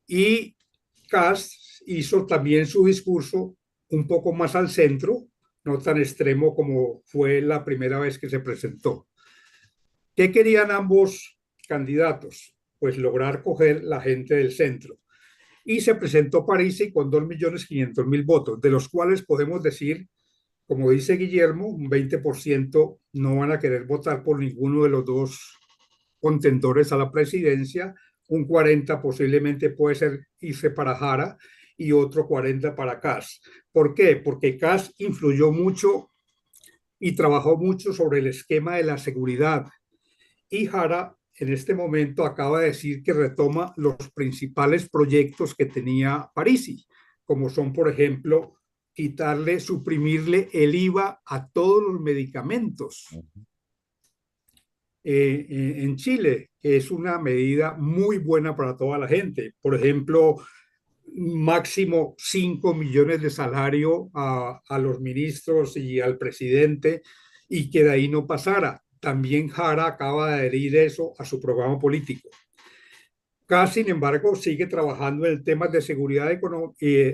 Y Kast hizo también su discurso un poco más al centro, no tan extremo como fue la primera vez que se presentó. ¿Qué querían ambos candidatos? Pues lograr coger la gente del centro. Y se presentó Parisi con 2.500.000 votos, de los cuales podemos decir, como dice Guillermo, un 20% no van a querer votar por ninguno de los dos contendores a la presidencia, un 40% posiblemente puede ser irse para Jara y otro 40% para Kast. ¿Por qué? Porque Kast influyó mucho y trabajó mucho sobre el esquema de la seguridad. Y Jara en este momento acaba de decir que retoma los principales proyectos que tenía Parisi, como son, por ejemplo, suprimirle el IVA a todos los medicamentos en Chile, que es una medida muy buena para toda la gente. Por ejemplo, máximo 5 millones de salario a los ministros y al presidente, y que de ahí no pasara. También Jara acaba de adherir eso a su programa político. Kast, sin embargo, sigue trabajando en temas de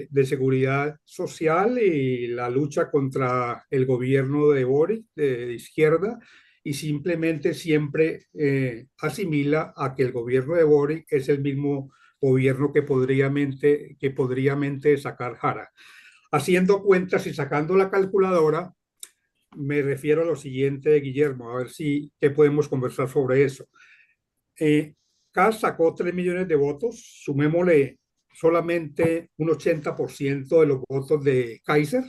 de seguridad social y la lucha contra el gobierno de Boric, de izquierda, y simplemente siempre asimila a que el gobierno de Boric es el mismo gobierno que podría sacar Jara. Haciendo cuentas y sacando la calculadora, me refiero a lo siguiente, Guillermo, a ver qué podemos conversar sobre eso. Kast sacó 3 millones de votos, sumémosle solamente un 80% de los votos de Kaiser,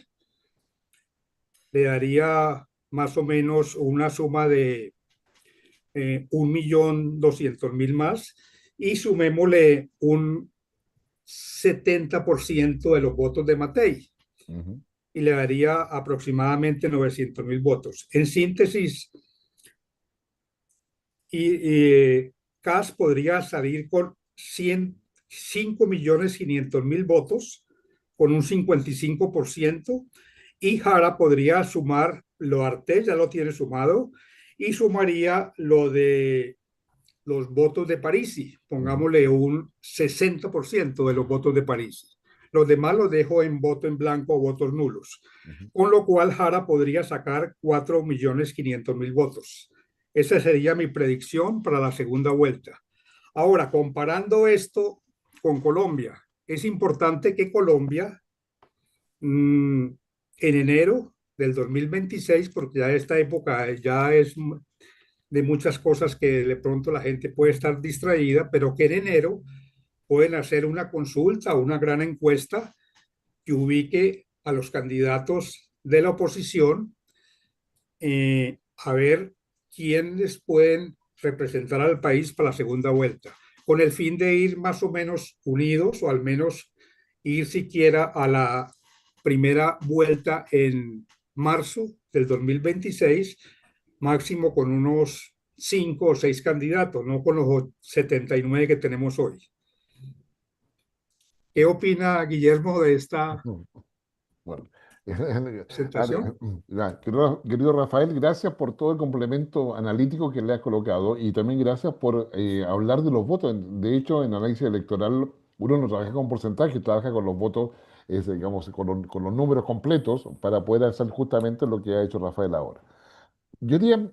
le daría más o menos una suma de 1.200.000 más, y sumémosle un 70% de los votos de Matei. Y le daría aproximadamente 900.000 votos. En síntesis, Kast podría salir con 5.500.000 votos, con un 55%, y Jara podría sumar lo Artés, ya lo tiene sumado, y sumaría lo de los votos de Parisi, pongámosle un 60% de los votos de Parisi. Los demás los dejo en voto en blanco o votos nulos. Con lo cual Jara podría sacar 4.500.000 votos. Esa sería mi predicción para la segunda vuelta. Ahora, comparando esto con Colombia, es importante que Colombia, en enero del 2026, porque ya esta época ya es de muchas cosas que de pronto la gente puede estar distraída, pero que en enero pueden hacer una consulta o una gran encuesta que ubique a los candidatos de la oposición, a ver quiénes pueden representar al país para la segunda vuelta, con el fin de ir más o menos unidos, o al menos ir siquiera a la primera vuelta en marzo del 2026, máximo con unos 5 o 6 candidatos, no con los 79 que tenemos hoy. ¿Qué opina Guillermo de esta Bueno, presentación? querido Rafael, gracias por todo el complemento analítico que le has colocado, y también gracias por hablar de los votos. De hecho, en análisis electoral uno no trabaja con porcentajes, trabaja con los votos, digamos, con los números completos, para poder hacer justamente lo que ha hecho Rafael ahora. Yo diría,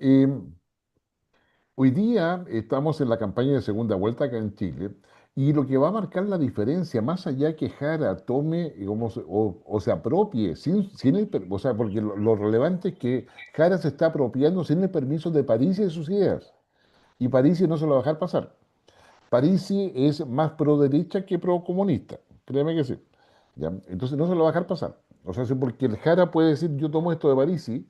hoy día estamos en la campaña de segunda vuelta acá en Chile, Y lo que va a marcar la diferencia, más allá que Jara tome digamos, o se apropie, o sea, porque lo relevante es que Jara se está apropiando sin el permiso de Parisi y de sus ideas. Y Parisi no se lo va a dejar pasar. Parisi es más pro derecha que pro comunista, créeme que sí. ¿Ya? Entonces no se lo va a dejar pasar. O sea, sí, porque el Jara puede decir yo tomo esto de Parisi,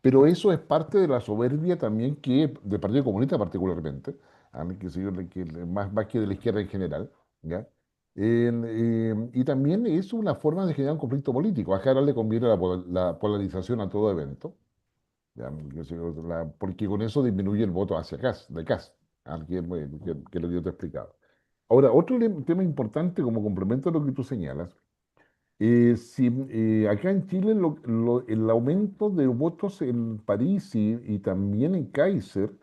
pero eso es parte de la soberbia también que del Partido Comunista particularmente, que, más que de la izquierda en general, ¿ya? Y también es una forma de generar un conflicto político. A Jara le conviene la polarización a todo evento, ¿ya? Porque con eso disminuye el voto hacia Kast, de Kast, que lo que yo te he explicado. Ahora, otro tema importante como complemento a lo que tú señalas, si, acá en Chile el aumento de votos en París y también en Kaiser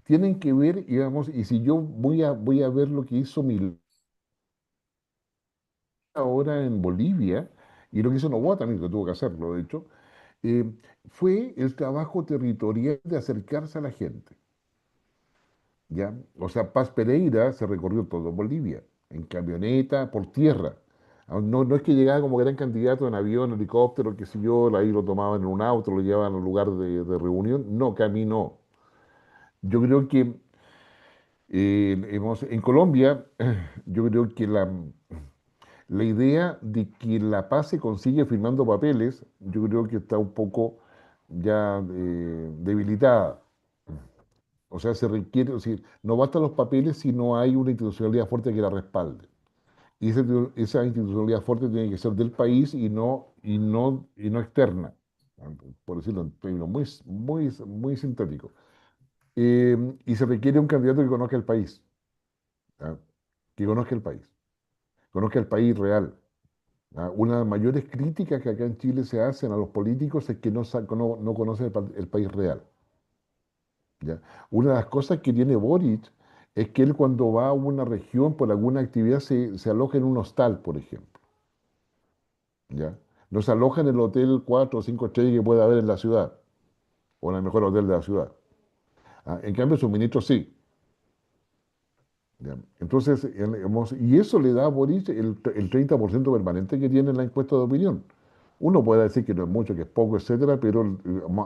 tienen que ver, digamos, y si yo voy a ver lo que hizo Milei ahora en Bolivia, y lo que hizo Noboa también, que tuvo que hacerlo, de hecho, eh, fue el trabajo territorial de acercarse a la gente, ¿ya? O sea, Paz Pereira se recorrió todo Bolivia, en camioneta, por tierra. No es que llegaba como gran candidato en avión, helicóptero, qué sé yo, ahí lo tomaban en un auto, lo llevaban al lugar de reunión. No, caminó. Yo creo que en Colombia, yo creo que la idea de que la paz se consigue firmando papeles, yo creo que está un poco ya debilitada. O sea, se requiere, es decir, no bastan los papeles si no hay una institucionalidad fuerte que la respalde. Y esa institucionalidad fuerte tiene que ser del país y no externa, por decirlo en términos muy sintéticos. Y se requiere un candidato que conozca el país, ¿ya? Que conozca el país real. ¿Ya? Una de las mayores críticas que acá en Chile se hacen a los políticos es que no conocen el país real. ¿Ya? Una de las cosas que tiene Boric es que él cuando va a una región por alguna actividad se aloja en un hostal, por ejemplo. ¿Ya? No se aloja en el hotel 4 o 5 estrellas que pueda haber en la ciudad, o en el mejor hotel de la ciudad. En cambio, sus ministros sí. ¿Ya? Entonces, y eso le da a Boric el 30% permanente que tiene en la encuesta de opinión. Uno puede decir que no es mucho, que es poco, etcétera, pero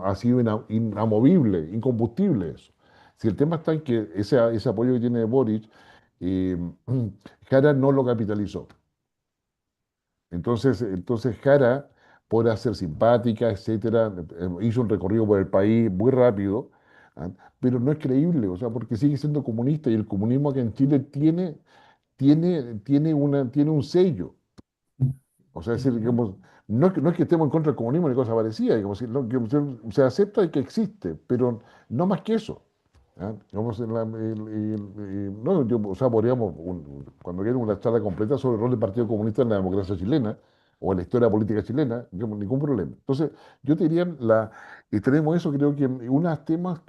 ha sido inamovible, incombustible eso. Si el tema está en que ese apoyo que tiene Boric, Jara no lo capitalizó. Entonces Jara, por ser simpática, etcétera, hizo un recorrido por el país muy rápido, ¿ah? Pero no es creíble, o sea, porque sigue siendo comunista y el comunismo acá en Chile tiene un sello. O sea, es decir, digamos, no es que estemos en contra del comunismo ni cosa parecida, digamos, se acepta que existe, pero no más que eso. ¿Ah? Digamos, o sea, podríamos, cuando quieran una charla completa sobre el rol del Partido Comunista en la democracia chilena o en la historia política chilena, ningún problema. Entonces, yo te diría, y tenemos eso, creo que unos temas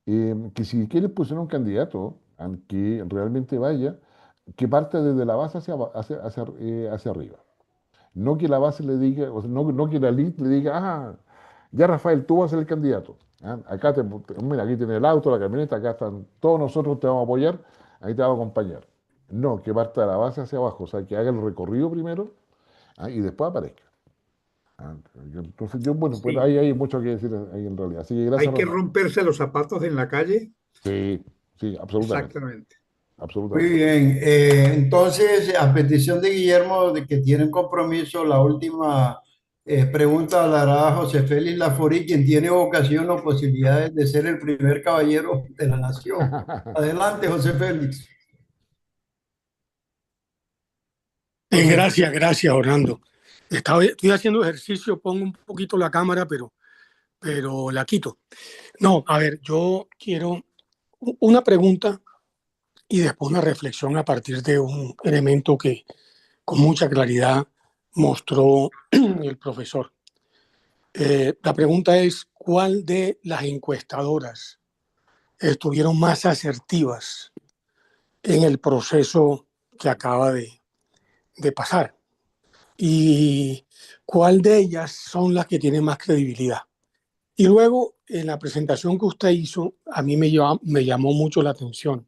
es que si quieres posicionar un candidato al que realmente vaya, que parte desde la base hacia arriba. No que la base le diga, o sea, no que la elite le diga, ya Rafael, tú vas a ser el candidato. Acá mira, aquí tienes el auto, la camioneta, acá están, todos nosotros te vamos a apoyar, ahí te vamos a acompañar. No, que parta de la base hacia abajo, o sea, que haga el recorrido primero y después aparezca. Entonces bueno, pues Sí. ahí hay mucho que decir ahí en realidad. Así que gracias, Hay que Rafael. romperse los zapatos en la calle. Sí, absolutamente. Exactamente. Muy Absolutamente. bien, entonces a petición de Guillermo de que tiene un compromiso, la última pregunta la hará José Félix Laforí, quien tiene vocación o posibilidades de ser el primer caballero de la nación. Adelante, José Félix. Gracias, Orlando. Estoy haciendo ejercicio, pongo un poquito la cámara, pero la quito. No, a ver, yo quiero una pregunta y después una reflexión a partir de un elemento que con mucha claridad mostró el profesor. La pregunta es, ¿cuál de las encuestadoras estuvieron más asertivas en el proceso que acaba de pasar? ¿Y cuál de ellas son las que tienen más credibilidad? Y luego, en la presentación que usted hizo, a mí me llamó mucho la atención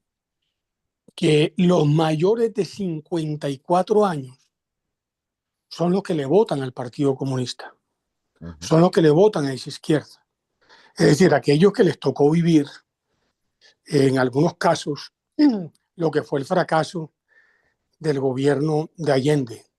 que los mayores de 54 años son los que le votan al Partido Comunista, son los que le votan a esa izquierda. Es decir, aquellos que les tocó vivir, en algunos casos, lo que fue el fracaso del gobierno de Allende,